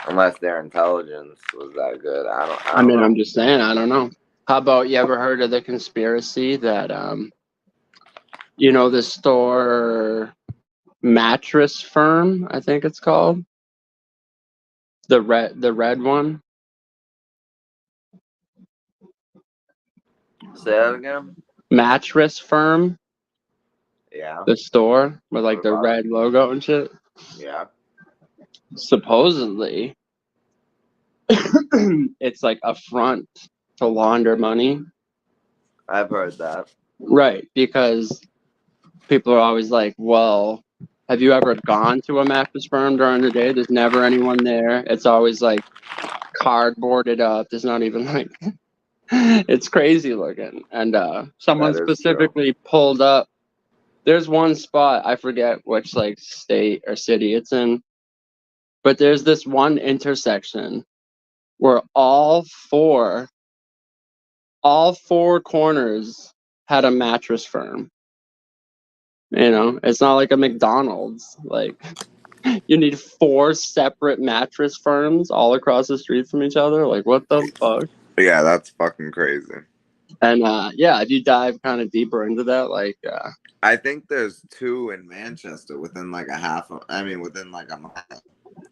Unless their intelligence was that good. I mean, know. I'm just saying, I don't know. How about, you ever heard of the conspiracy that you know, the store Mattress Firm, I think it's called? The red one? Say that again? Mattress Firm? Yeah. The store with like the red logo and shit? Yeah. Supposedly it's like a front to launder money. I've heard that. Right, because people are always like, well, have you ever gone to a mattress firm during the day? There's never anyone there. It's always like cardboarded up. There's not even like it's crazy looking. And someone specifically pulled up. There's one spot, I forget which like state or city it's in, but there's this one intersection where all four corners had a mattress firm. You know, it's not like a McDonald's. Like, you need 4 separate mattress firms all across the street from each other. Like, what the fuck? Yeah, that's fucking crazy. And yeah, if you dive kind of deeper into that, like, I think there's 2 in Manchester within like within like a mile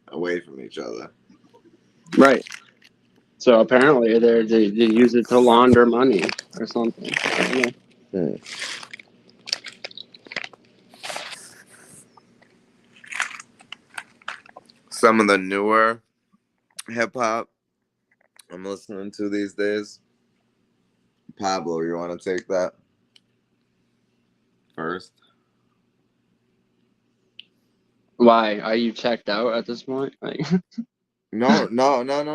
away from each other. Right. So apparently they use it to launder money or something. I don't know. Some of the newer hip hop I'm listening to these days. Pablo, you want to take that first? Why? Are you checked out at this point? Like, No, not at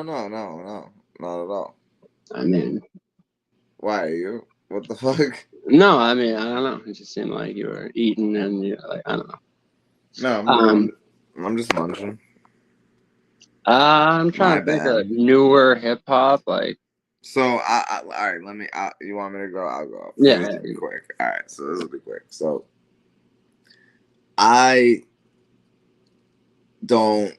all. I mean, why are you? What the fuck? No, I mean, I don't know. It just seemed like you were eating and you're like, I don't know. No, I'm just munching. I'm trying to think of newer hip hop, like. So, all right, let me. You want me to go? I'll go. Yeah. This will be quick. All right, so this will be quick. So, I don't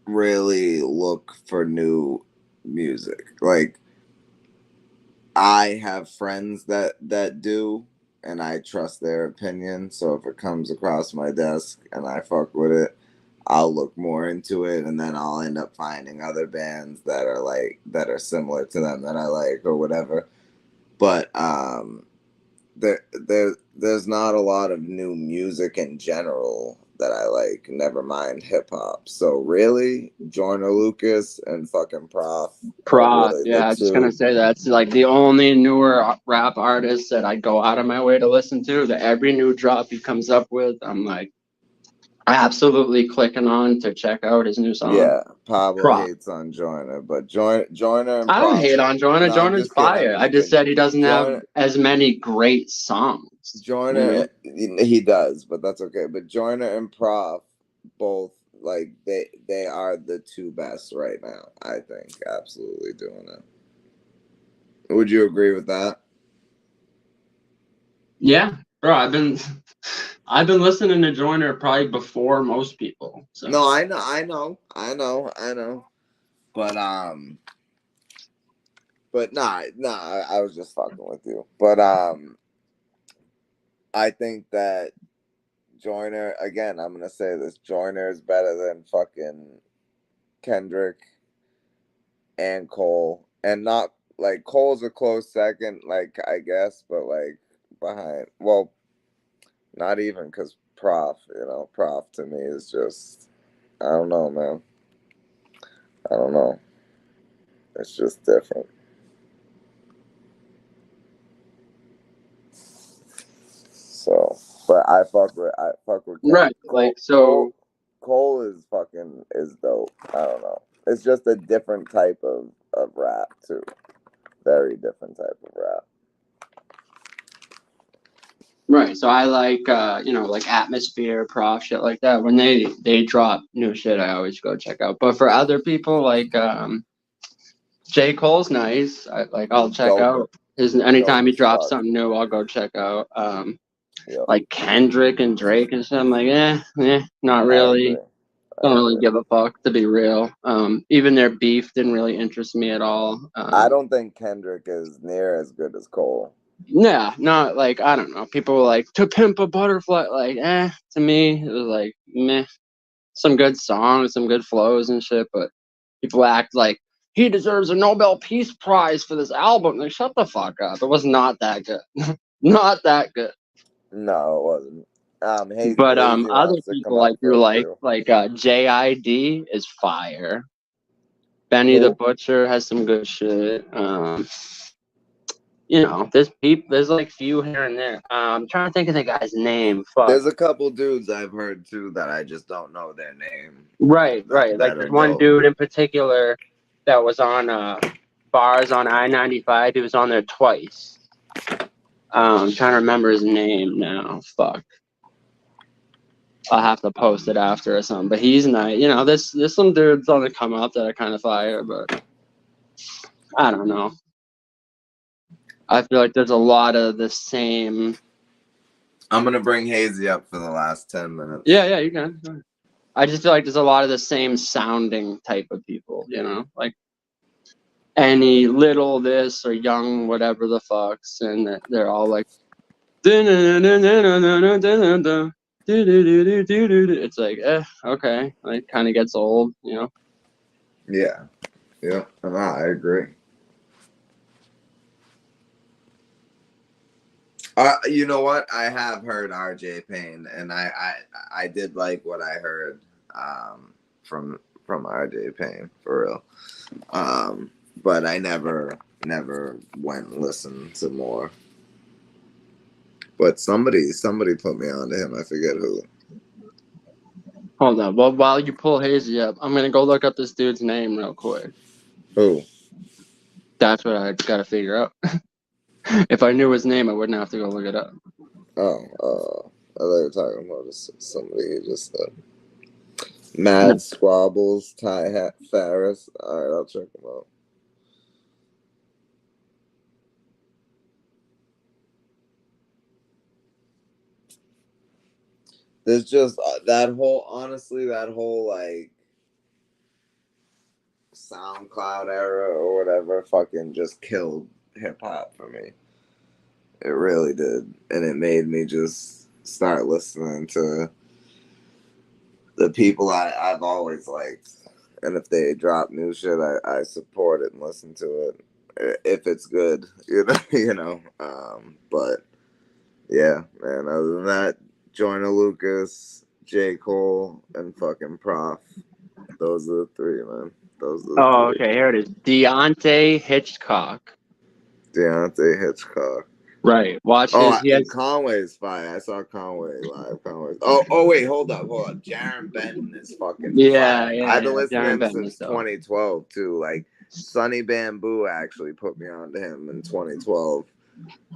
really look for new music. Like, I have friends that do, and I trust their opinion. So if it comes across my desk and I fuck with it, I'll look more into it, and then I'll end up finding other bands that are similar to them that I like or whatever. But there's not a lot of new music in general that I like, never mind hip hop. So really, Joyner Lucas and fucking Prof. Prof, Really yeah, I was just gonna say that's like the only newer rap artist that I go out of my way to listen to. That every new drop he comes up with, I'm like absolutely clicking on to check out his new song. Yeah, Pablo Prof. hates on Joyner, but Joyner and I don't Prof. hate on Joyner. No, I'm Joyner's just kidding, fire. I'm I just kidding. said he doesn't have Joyner, as many great songs. Joyner, he does, but that's okay. But Joyner and Prof, both, like, they are the two best right now, I think. Absolutely doing it. Would you agree with that? Yeah, bro. I've been listening to Joyner probably before most people. So. No, I know. But nah, I was just fucking with you. But I think that Joyner, again, I'm gonna say this, Joyner is better than fucking Kendrick and Cole. And not, like, Cole's a close second, like, I guess, but, like, behind, well, not even, because Prof to me is just, I don't know, man. I don't know. It's just different. So, but I fuck with Right, Cole, like so. Cole is dope. I don't know. It's just a different type of rap too. Very different type of rap. Right, so I like like Atmosphere, Prof, shit like that. When they drop new shit, I always go check out. But for other people, like J. Cole's nice. I'll check out his anytime he drops something new, I'll go check out. Like Kendrick and Drake and stuff. I'm like, not really. Don't really give a fuck, to be real. Even their beef didn't really interest me at all. I don't think Kendrick is near as good as Cole. Yeah, not like, I don't know. People were like, To Pimp a Butterfly. Like, to me, it was like, meh. Some good songs, some good flows and shit, but people act like he deserves a Nobel Peace Prize for this album. Like, shut the fuck up. It was not that good. Not that good. No, it wasn't. But Hazy other wants to people come up like you first too. like JID is fire. Benny the Butcher has some good shit. There's like few here and there. I'm trying to think of the guy's name. Fuck. There's a couple dudes I've heard too that I just don't know their name. Right. That Like are there's one dope. dude in particular that was on bars on I-95. He was on there twice. I'm trying to remember his name now. Fuck. I'll have to post it after or something. But he's nice. There's some dudes on the come up that are kind of fire, but I don't know. I feel like there's a lot of the same. I'm gonna bring Hazy up for the last 10 minutes. Yeah, you can. I just feel like there's a lot of the same sounding type of people, like any little this or young whatever the fucks, and they're all like, it's like, okay, like kind of gets old, Yeah, I agree. You know what? I have heard RJ Payne, and I did like what I heard from RJ Payne, for real. But I never went and listened to more. But somebody put me on to him. I forget who. Hold on. Well, while you pull Hazy up, I'm gonna go look up this dude's name real quick. Who? That's what I gotta figure out. If I knew his name, I wouldn't have to go look it up. Oh, I thought you were talking about somebody you just said. Mad Squabbles, Ty Hat Ferris. All right, I'll check him out. There's just that whole like SoundCloud era or whatever fucking just killed hip hop for me. It really did. And it made me just start listening to the people I've always liked. And if they drop new shit, I support it and listen to it if it's good, you know. But yeah, man. Other than that, Joyner Lucas, J. Cole, and fucking Prof. Those are the three, man. Those are the Oh, three. okay. Here it is. Deontay Hitchcock. Deontay Hitchcock. Right. Watch Oh, his. He and has. Conway's fire. I saw Conway live. Oh, wait, hold up. Jaron Benton is fucking Yeah, fire. yeah, I've been yeah. listening to Jaron him Benton since is dope. 2012 too. Like Sonny Bamboo actually put me on to him in 2012.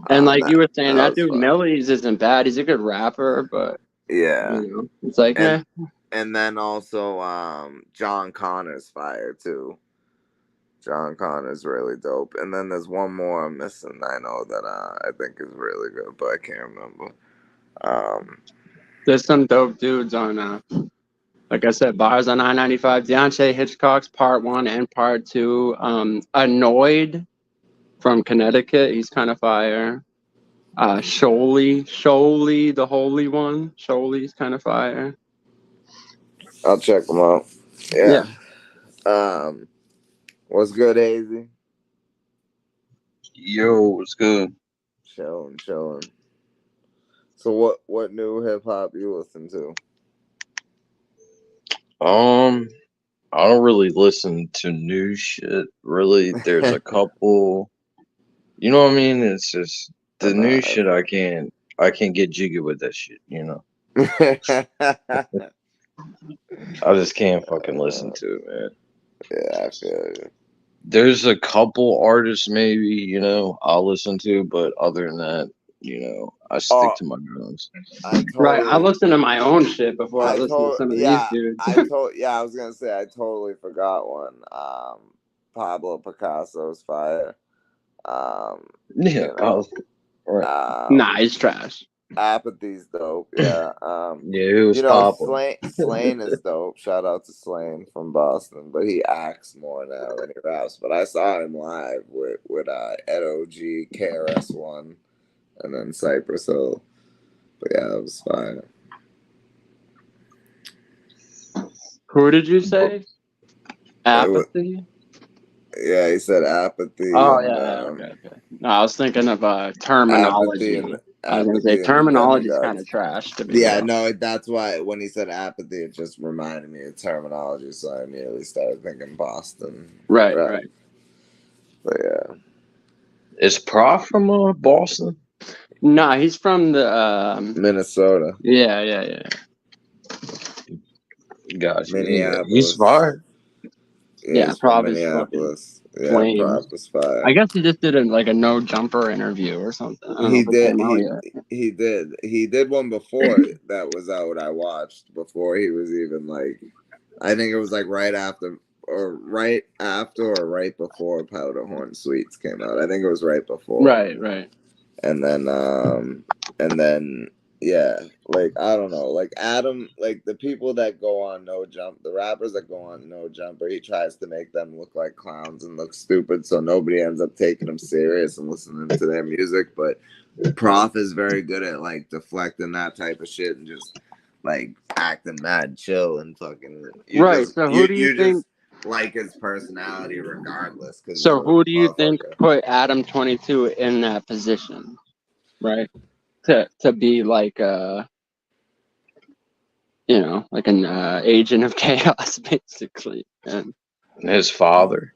And like you were saying, that was dude fun. Millies isn't bad. He's a good rapper, but Yeah, you know, it's like, and then also John Connor's fire too. John Connor's really dope. And then there's one more I'm missing. I know that I think is really good, but I can't remember. there's some dope dudes on. Like I said, bars on I-95. Deontay Hitchcock's Part 1 and Part 2. Annoyed from Connecticut. He's kind of fire. Sholey, the holy one. Sholey's kind of fire. I'll check them out. Yeah. What's good, Hazy? Yo, what's good? Chilling. So what new hip hop you listen to? I don't really listen to new shit. Really, there's a couple. You know what I mean? It's just the new shit. I can't get jiggy with that shit. You know. I just can't fucking listen to it, man. Yeah, I feel you. There's a couple artists maybe, you know, I'll listen to, but other than that, you know, I stick to my guns. Right, I listen to my own shit before I listen to some of these dudes. I was gonna say I totally forgot one. Pablo Picasso's fire. Yeah, you know, right. Nah, he's trash. Apathy's dope. Yeah. Yeah, it was Pablo. Slane is dope. Shout out to Slane from Boston, but he acts more now than he raps. But I saw him live with Ed OG, KRS-One, and then Cypress Hill. But yeah, it was fine. Who did you say? Apathy? Yeah, he said Apathy. Oh, and, okay. No, I was thinking of terminology. I was going to say terminology is kind of trash to me. Yeah, no, that's why when he said Apathy, it just reminded me of terminology, so I immediately started thinking Boston. Right. But yeah. Is Prof from Boston? Nah, he's from the Minnesota. Yeah. Gotcha. Minneapolis. He's fire. Yeah, Prof is Minneapolis. Yeah, Prof is fire. I guess he just did a no jumper interview or something. He did one before that was out. I watched before he was even like, I think it was like right after or right before Powder Horn Sweets came out. I think it was right before. Right. And then yeah, like I don't know, like Adam, like the people that go on No Jump, the rappers that go on No Jumper, he tries to make them look like clowns and look stupid, so nobody ends up taking them serious and listening to their music. But Prof is very good at like deflecting that type of shit and just like acting mad chill and fucking So who do you think? Just like his personality regardless. So who do you think put Adam 22 in that position, right? To be like like an agent of chaos, basically, and his father.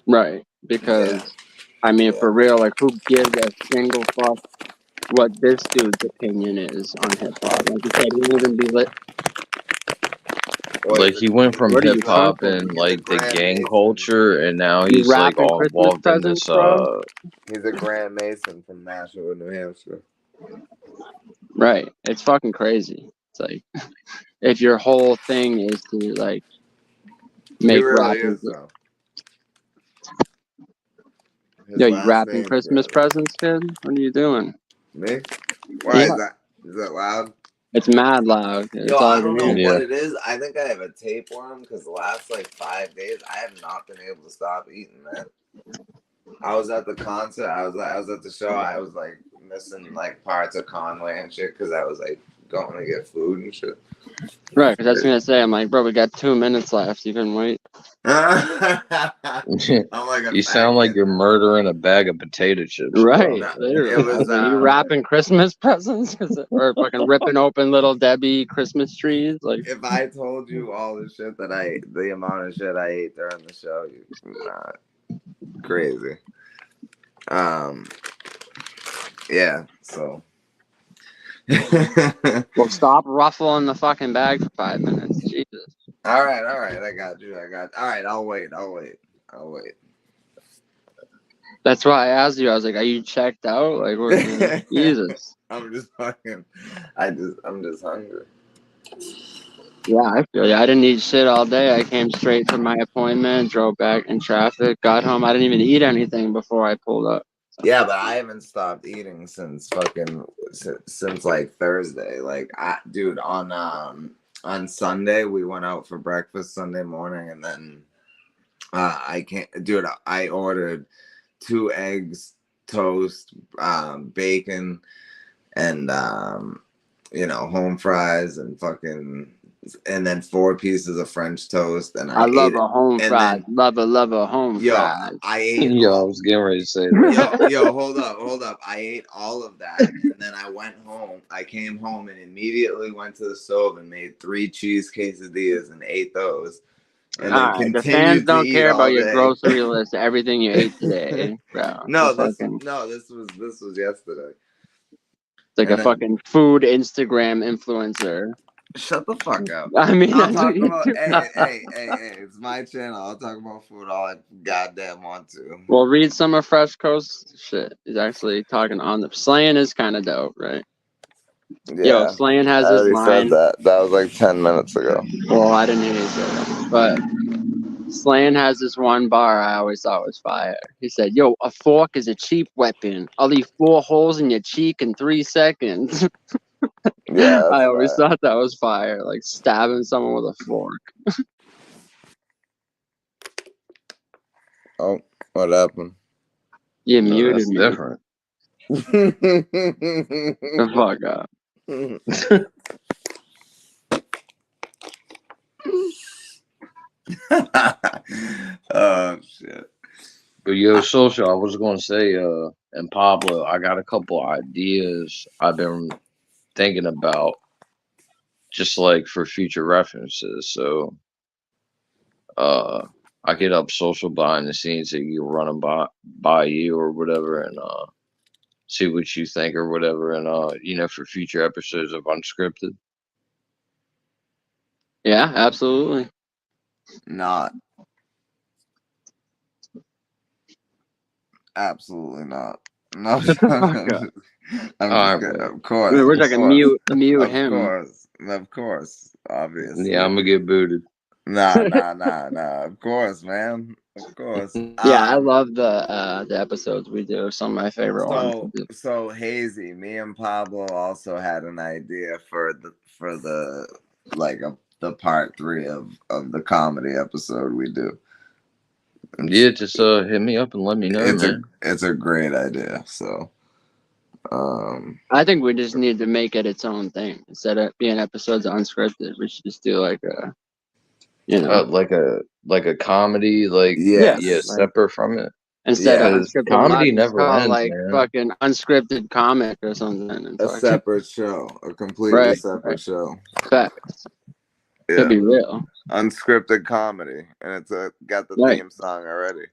Right, because I mean, for real, like who gives a single fuck what this dude's opinion is on hip hop? Like you said, he won't even be lit. Like he went from hip hop and like the gang culture, and now he's like all involved in this. He's a Grand Mason from Nashville, New Hampshire. Right, it's fucking crazy. It's like if your whole thing is to like make rapping. Yo, you wrapping Christmas presents, kid? What are you doing? Me? Why is that loud? It's mad loud. Yo, It's all I you don't know hear. what it is. I think I have a tapeworm because the last like 5 days I have not been able to stop eating, man. I was at the concert. I was at the show. I was like missing like parts of Conway and shit because I was like going to get food and shit. Right, because I was gonna say, I'm like, bro, we got 2 minutes left. You can wait. I'm like You sound like you're murdering a bag of potato chips. Right, No, literally. it was, Are you wrapping Christmas presents? Or fucking ripping open little Debbie Christmas trees? Like, if I told you all the shit that the amount of shit I ate during the show, you not crazy. Yeah, so. well, stop ruffling the fucking bag for 5 minutes. Jesus. All right, I got you. All right, I'll wait. That's why I asked you. I was like, "Are you checked out?" Like, we're Jesus. I'm just hungry. Yeah, I feel you. I didn't eat shit all day. I came straight from my appointment, drove back in traffic, got home. I didn't even eat anything before I pulled up. So. Yeah, but I haven't stopped eating since like Thursday. Like, dude, on Sunday we went out for breakfast Sunday morning, and then I ordered 2 eggs, toast, bacon, and home fries and then 4 pieces of French toast. And I love ate a home fries. Love a home fries. I ate. Yo, I was getting ready to say that. Yo, hold up. I ate all of that, and then I went home. I came home and immediately went to the stove and made 3 cheese quesadillas and ate those. And then continued the fans don't care about your day. grocery list, everything you ate today, bro. This was yesterday. It's like a fucking food Instagram influencer. Shut the fuck up. I mean, I'll talk about hey, it's my channel. I'll talk about food all I goddamn want to. Well, read some of Fresh Coast shit. He's actually talking on the slaying is kind of dope, right? Yeah, yo, Slaying has this line. That was like 10 minutes ago. Well, I didn't hear you say that, but Slaying has this one bar I always thought was fire. He said, "Yo, a fork is a cheap weapon. I'll leave 4 holes in your cheek in 3 seconds." Yeah, I always thought that was fire, like stabbing someone with a fork. Oh, what happened? You muted me. Different. The fuck up. Oh shit. But yo, social, I was gonna say, and Pablo, I got a couple ideas I've been thinking about, just like for future references. So, I get up social behind the scenes that you run them by you or whatever, and see what you think or whatever, and for future episodes of Unscripted. Yeah, absolutely. Not. Absolutely not. No. I'm just kidding. Of course. We're like a mute him. Of course. Obviously. Yeah, I'm gonna get booted. Nah. Of course, man. Of course. Yeah, I love the episodes we do. Some of my favorite ones. So Hazy, me and Pablo also had an idea for the the part 3 of the comedy episode we do. Yeah, just hit me up and let me know, man. It's a great idea. So I think we just need to make it its own thing. Instead of being episodes of Unscripted, we should just do like a like a comedy, separate from it. Instead of Unscripted comedy Logic, never ends, like man. fucking Unscripted Comic or something. A separate show, a completely separate show. Facts. Yeah. Could be real. Unscripted comedy, and it's got the theme song already.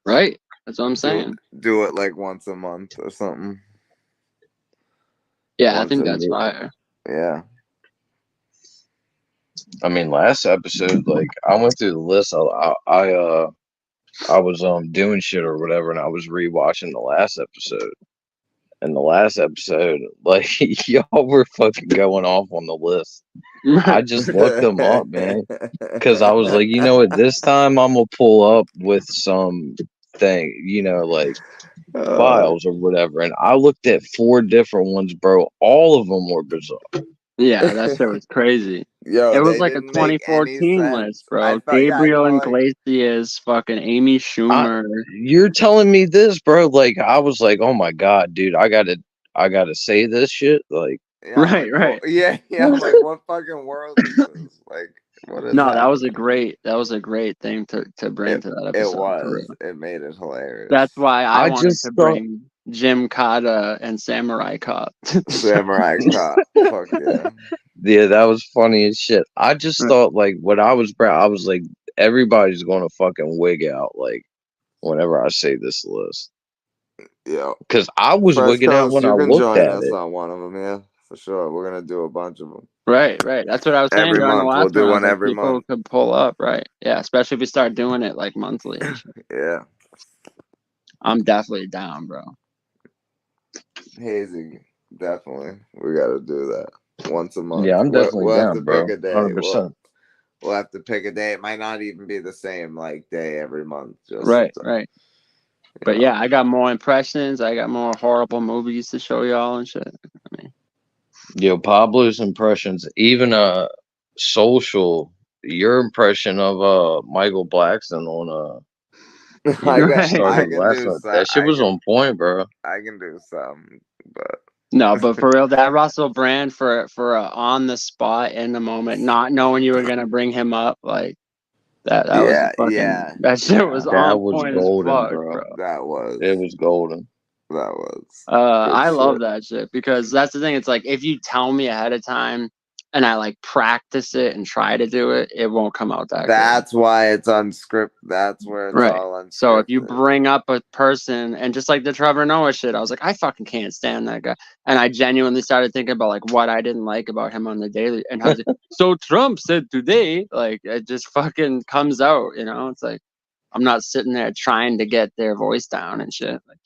Right, that's what I'm saying. Do it like once a month or something. Yeah, I think that's fire. Yeah. I mean, last episode, like I went through the list. I was doing shit or whatever, and I was rewatching the last episode. And the last episode, like y'all were fucking going off on the list. I just looked them up, man, because I was like, you know what? This time I'm gonna pull up with some thing, you know, like Uh, files or whatever, and I looked at 4 different ones, bro. All of them were bizarre. Yeah, that shit was crazy. yo, It was they like a didn't make any 2014 sense. list, bro. I felt, yeah, I Gabriel know, like, Iglesias, fucking Amy Schumer. You're telling me this, bro? Like I was like, oh my god, dude, I gotta say this shit. Like, yeah, I'm Right, like, right. well, yeah, I'm like, what fucking world is this? Like, what is No, happening? that was a great thing to bring to that It episode. For was. real. It made it hilarious. That's why I I wanted just to thought, bring Jim Kata and Samurai Cop. Samurai Cop. Fuck yeah. yeah, that was funny as shit. I just thought, like, when I was like, everybody's gonna fucking wig out, like, whenever I say this list, Yeah. because I was Fresh wigging out Coast, when you I can looked join at us it. on one of them, yeah, for sure. We're gonna do a bunch of them. Right. That's what I was saying Every during the month. We'll last do one. I one was like, every people month. could pull up, right? Yeah, especially if we start doing it like monthly and shit. Yeah. I'm definitely down, bro. Hazy, definitely. We gotta do that once a month. Yeah, I'm definitely We'll have down, to bro. pick a day. 100%. We'll have to pick a day. It might not even be the same like day every month. Just Right. know. But yeah, I got more impressions. I got more horrible movies to show y'all and shit. I mean, Yo, Pablo's impressions, even social, your impression of Michael Blackson on I started can last do night. some. That shit was on point, bro. I can do some, but no, but for real, that Russell Brand for on the spot in the moment, not knowing you were gonna bring him up, like that was fucking that shit was That on was point as golden, fuck, bro. that was. It was golden. That was. I love shit. that shit because that's the thing. It's like if you tell me ahead of time and I like practice it and try to do it, it won't come out that good. That's why it's unscripted. That's where it's all unscripted. So if you bring up a person and just like the Trevor Noah shit, I was like, I fucking can't stand that guy. And I genuinely started thinking about like what I didn't like about him on the daily. And I was like, so Trump said today, like it just fucking comes out, you know? It's like I'm not sitting there trying to get their voice down and shit. Like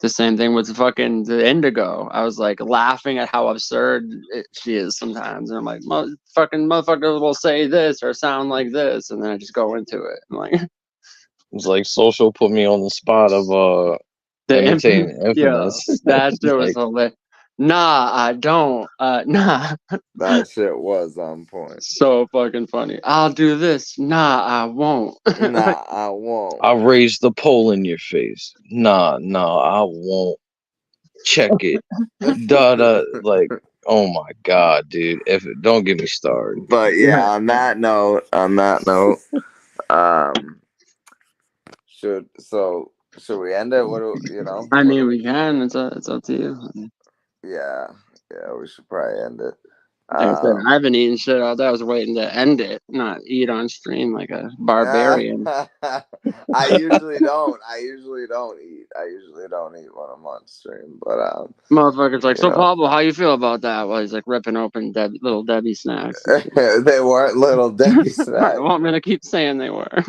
the same thing with fucking the Indigo. I was like laughing at how absurd she is sometimes. And I'm like, fucking motherfucker will say this or sound like this. And then I just go into it. I'm like, It's like social put me on the spot of imitating Infamous. Yeah, that shit was hilarious. Nah, I don't. Nah. That shit was on point. So fucking funny. I'll do this. Nah, I won't. Nah, I won't. I'll raise the pole in your face. Nah, I won't. Check it. Like, oh my god, dude. Don't get me started. But yeah, on that note, should we end it? What do you know? I mean, we can. It's up to you. Yeah, we should probably end it. Like I said, I haven't eaten shit all day. I was waiting to end it, not eat on stream like a barbarian. I usually don't eat. I usually don't eat when I'm on stream. But motherfucker's like, so Pablo, how you feel about that? Well, he's like ripping open little Debbie snacks. They weren't little Debbie snacks. I want me to keep saying they were.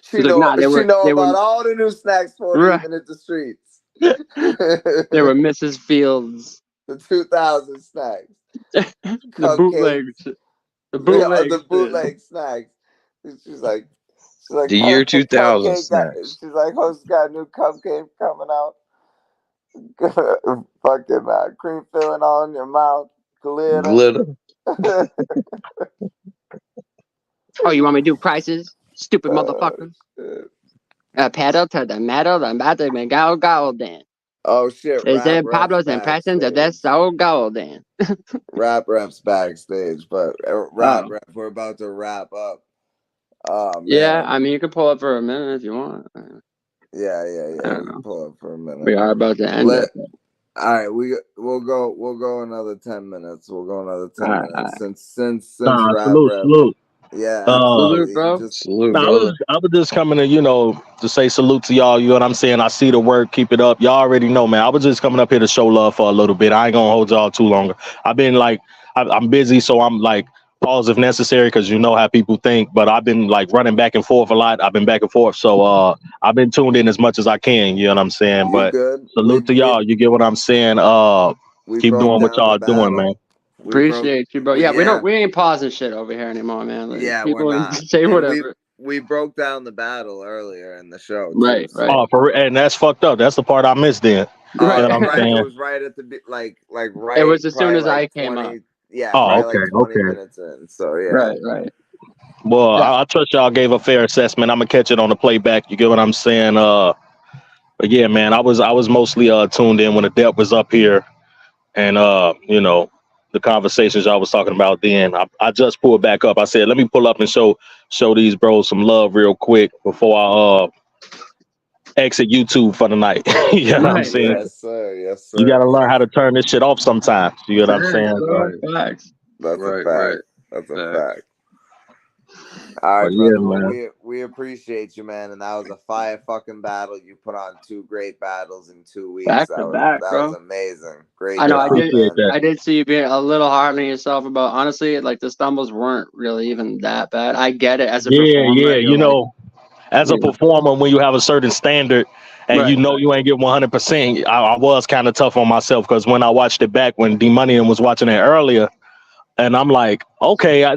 She know about all the new snacks for even at the streets. They were Mrs. Fields. The 2000 snacks. The bootlegs. The bootleg snacks. She's like the year 2000 snacks. She's like, Host got a new cupcake coming out. Fucking cream filling all in your mouth. Glitter. Oh, you want me to do prices? Stupid motherfuckers. Pedal to the metal, I'm about to make out golden. Oh shit! Is it Pablo's impressions of this so golden? Rap Rep's backstage, but Rap Rep, we're about to wrap up. Yeah, I mean you can pull up for a minute if you want. Yeah. We can pull up for a minute. We are about to end it. All right, we'll go another 10 minutes. We'll go another 10 minutes since Rap Rep. Salute. Yeah, absolutely. Salute, bro. Salute, I was just coming to say salute to y'all. You know what I'm saying? I see the work. Keep it up. Y'all already know, man. I was just coming up here to show love for a little bit. I ain't gonna hold y'all too long. I've been like, I'm busy, so I'm like, pause if necessary, because you know how people think. But I've been like running back and forth a lot. I've been back and forth, so I've been tuned in as much as I can. You know what I'm saying? But salute to y'all. You get what I'm saying? Keep doing what y'all doing, man. Appreciate you, bro. Yeah, we ain't pausing shit over here anymore, man. Like, yeah, people we're not. say whatever. we broke down the battle earlier in the show too. Right, so- right. Oh, and that's fucked up. That's the part I missed. Then. Right. And that's fucked up. That's the part I missed. Then. Right. You know what I'm saying? It was right at the like right. It was as soon probably as like I came 20, up. Yeah, Oh, probably okay, like 20 okay. minutes in. So yeah. Right. Well, Yeah. I trust y'all gave a fair assessment. I'm gonna catch it on the playback. You get what I'm saying? But yeah, man, I was mostly tuned in when Adept was up here, and you know, the conversations y'all was talking about then. I just pulled back up. I said, let me pull up and show these bros some love real quick before I exit YouTube for the night. You know what I'm saying? Yes, sir. Yes, sir. You gotta learn how to turn this shit off sometimes. You know what I'm saying? Facts. That's a Right, fact. right. That's a Facts. fact. All right, But yeah, brother. Well, man. we appreciate you, man. And that was a fire fucking battle. You put on 2 great battles in 2 weeks. Back that to was back, that bro. was amazing. Great I know. job, Appreciate man. that. I did see you being a little hard on yourself about. Honestly, like the stumbles weren't really even that bad. I get it as a performer. Yeah. You're You like, know, as a you know, performer, when you have a certain standard and right. you know you ain't get 100%, I was kind of tough on myself because when I watched it back when D Money was watching it earlier, and I'm like, okay,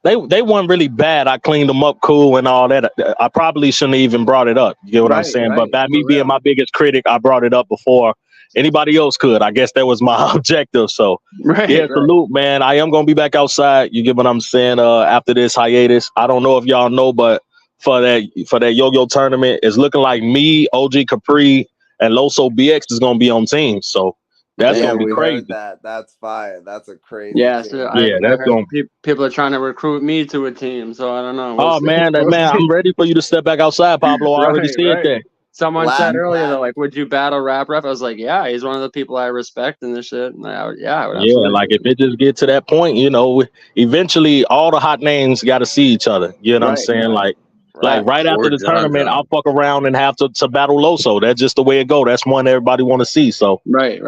they weren't really bad. I cleaned them up cool and all that. I probably shouldn't have even brought it up. You get what I'm saying? But by me being my biggest critic, I brought it up before anybody else could. I guess that was my objective. So yeah, salute, man. I am gonna be back outside. You get what I'm saying? After this hiatus, I don't know if y'all know, but for that yo-yo tournament, it's looking like me, OG Capri, and Loso BX is gonna be on team. So that's gonna be we crazy. heard that. That's fire. That's a crazy Yeah, team. so Yeah, I that's heard gonna. people are trying to recruit me to a team, so I don't know. We'll Oh see. man, We'll see. I'm ready for you to step back outside, Pablo. I already said that. Someone said earlier, Last- though, like, would you battle Rap Ref? I was like, yeah, he's one of the people I respect and this shit. And I would Yeah, absolutely. like if it just get to that point, you know, eventually all the hot names got to see each other. You know what I'm Right, saying? right. Like right after Or the John tournament, John. I'll fuck around and have to battle Loso. That's just the way it go. That's one everybody want to see. So Right.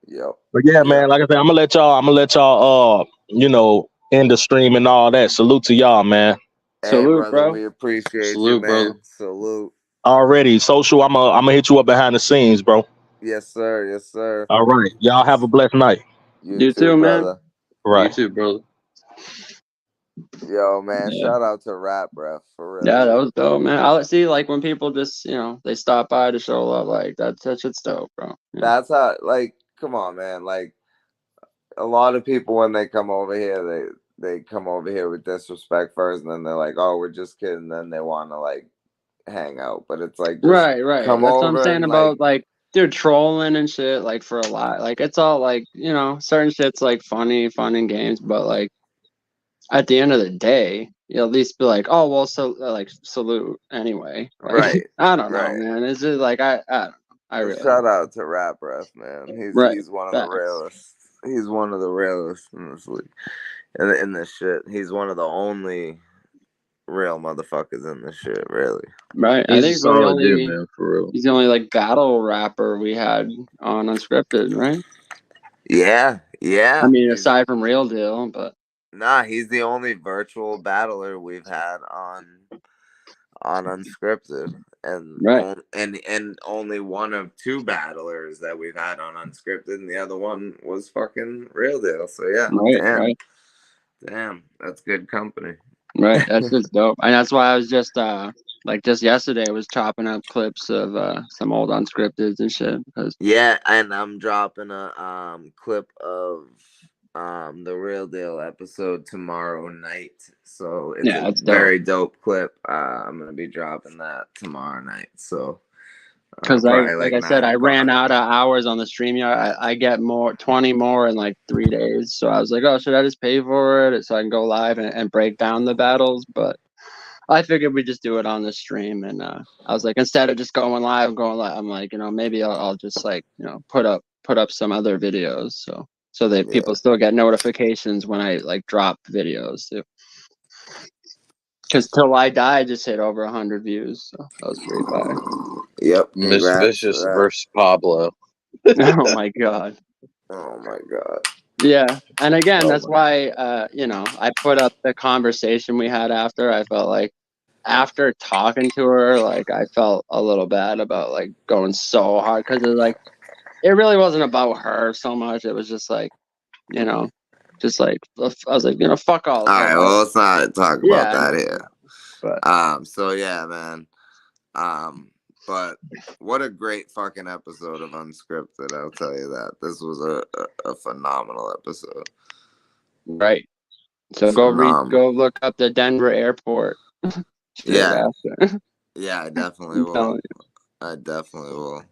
Yep. but yeah, man, like I said, I'm gonna let y'all you know, end the stream and all that. Salute to y'all, man. Hey, Salute, brother, bro. we appreciate Salute, you, man. brother. Salute. Already social. I'm gonna hit you up behind the scenes, bro. Yes, sir. Yes, sir. All right, y'all have a blessed night. You too, man. brother. Right. You too, brother. Yo, man, Yeah. shout out to Rap Ref for real. Yeah, that was dope, man. I see, like, when people just, you know, they stop by to show love, like, that shit's dope, bro. Yeah. That's how, like, come on, man. Like, a lot of people when they come over here, they come over here with disrespect first, and then they're like, "Oh, we're just kidding." Then they want to like hang out, but it's like, just Right. come That's what over I'm saying and, about, like, they're trolling and shit, like, for a lot. Like, it's all, like, you know, certain shit's, like, funny, fun and games, but, like, at the end of the day, you at least be like, oh, well, so, like, salute anyway. Like, right. I don't know, Right. man. It's just, like, I don't know. I really Shout out to Rap Ref, man. He's one of the Facts. realest. He's one of the realest in this league, in this shit. He's one of the only real motherfuckers in this shit, really. Right. I He's a think solid dude, man, for real. he's the only, like, battle rapper we had on Unscripted, right? Yeah. I mean, aside from Real Deal, but Nah, he's the only virtual battler we've had on Unscripted, and right. and only one of 2 battlers that we've had on Unscripted, and the other one was fucking Real Deal. So yeah, damn, that's good company. Right, that's just dope, and that's why I was just like just yesterday I was chopping up clips of some old Unscripteds and shit. Yeah, and I'm dropping a clip of the Real Deal episode tomorrow night. So it's a very dope clip. I'm gonna be dropping that tomorrow night. So because like I said, I 9 ran o'clock. out of hours on the StreamYard. I get 20 more in like 3 days. So I was like, oh, should I just pay for it so I can go live and break down the battles? But I figured we just do it on the stream, and I was like, instead of just going live, I'm like, you know, maybe I'll just like, you know, put up some other videos so that people still get notifications when I like drop videos too. Because Till I Die just hit over 100 views, so that was pretty fire. Yep. Miss Vicious versus Pablo. Oh my god. Oh my god. Yeah, and again, that's why you know, I put up the conversation we had after. I felt like after talking to her, like I felt a little bad about like going so hard because it really wasn't about her so much. It was just like, you know, just like I was like, you know, fuck all. All right, well, let's not talk about that here. But So yeah, man. But what a great fucking episode of Unscripted. I'll tell you that. This was a phenomenal episode. right. So go look up the Denver airport. Yeah. After. Yeah, I definitely will. I definitely will.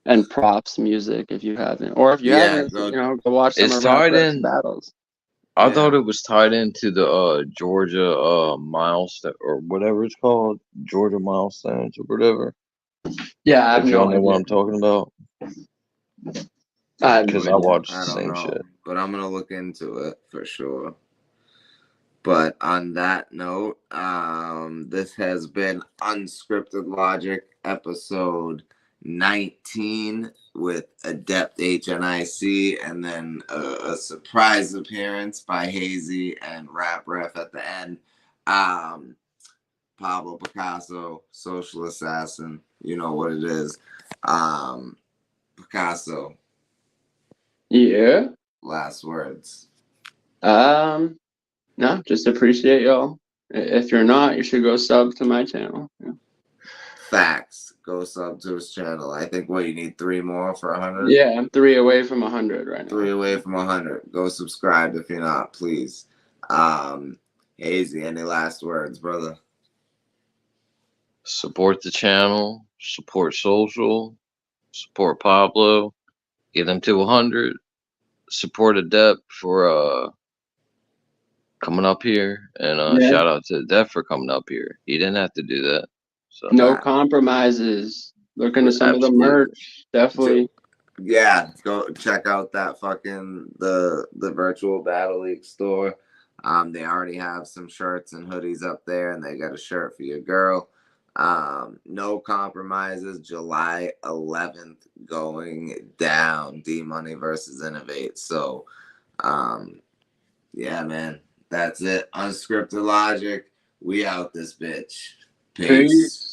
And props music if you haven't, or if you haven't, go watch some of Rap's battles. I thought it was tied into the Georgia milestone or whatever it's called, Georgia milestones or whatever. Yeah, I have y'all know what I'm talking about. Because I watched the same shit. But I'm gonna look into it for sure. But on that note, this has been Unscripted Logic episode 19 with Adept HNIC, and then a surprise appearance by Hazy and Rap Ref at the end. Pablo Pickasso, Social Assassin, you know what it is. Pickasso. Yeah. Last words. No, just appreciate y'all. If you're not, you should go sub to my channel. Yeah. Facts. Go sub to his channel. I think you need 3 more for 100? Yeah, I'm 3 away from 100 right now. 3 away from 100. Go subscribe if you're not, please. Hazy, any last words, brother? Support the channel, support social, support Pablo, get them to 100, support Adept for coming up here, and shout out to Adept for coming up here. He didn't have to do that. So no compromises. Look into some of the merch. Definitely. Yeah, go check out that fucking the virtual Battle League store. They already have some shirts and hoodies up there, and they got a shirt for your girl. No compromises. July 11th going down. D Money versus Innovate. So, yeah, man, that's it. Unscripted Logic. We out this bitch. Peace.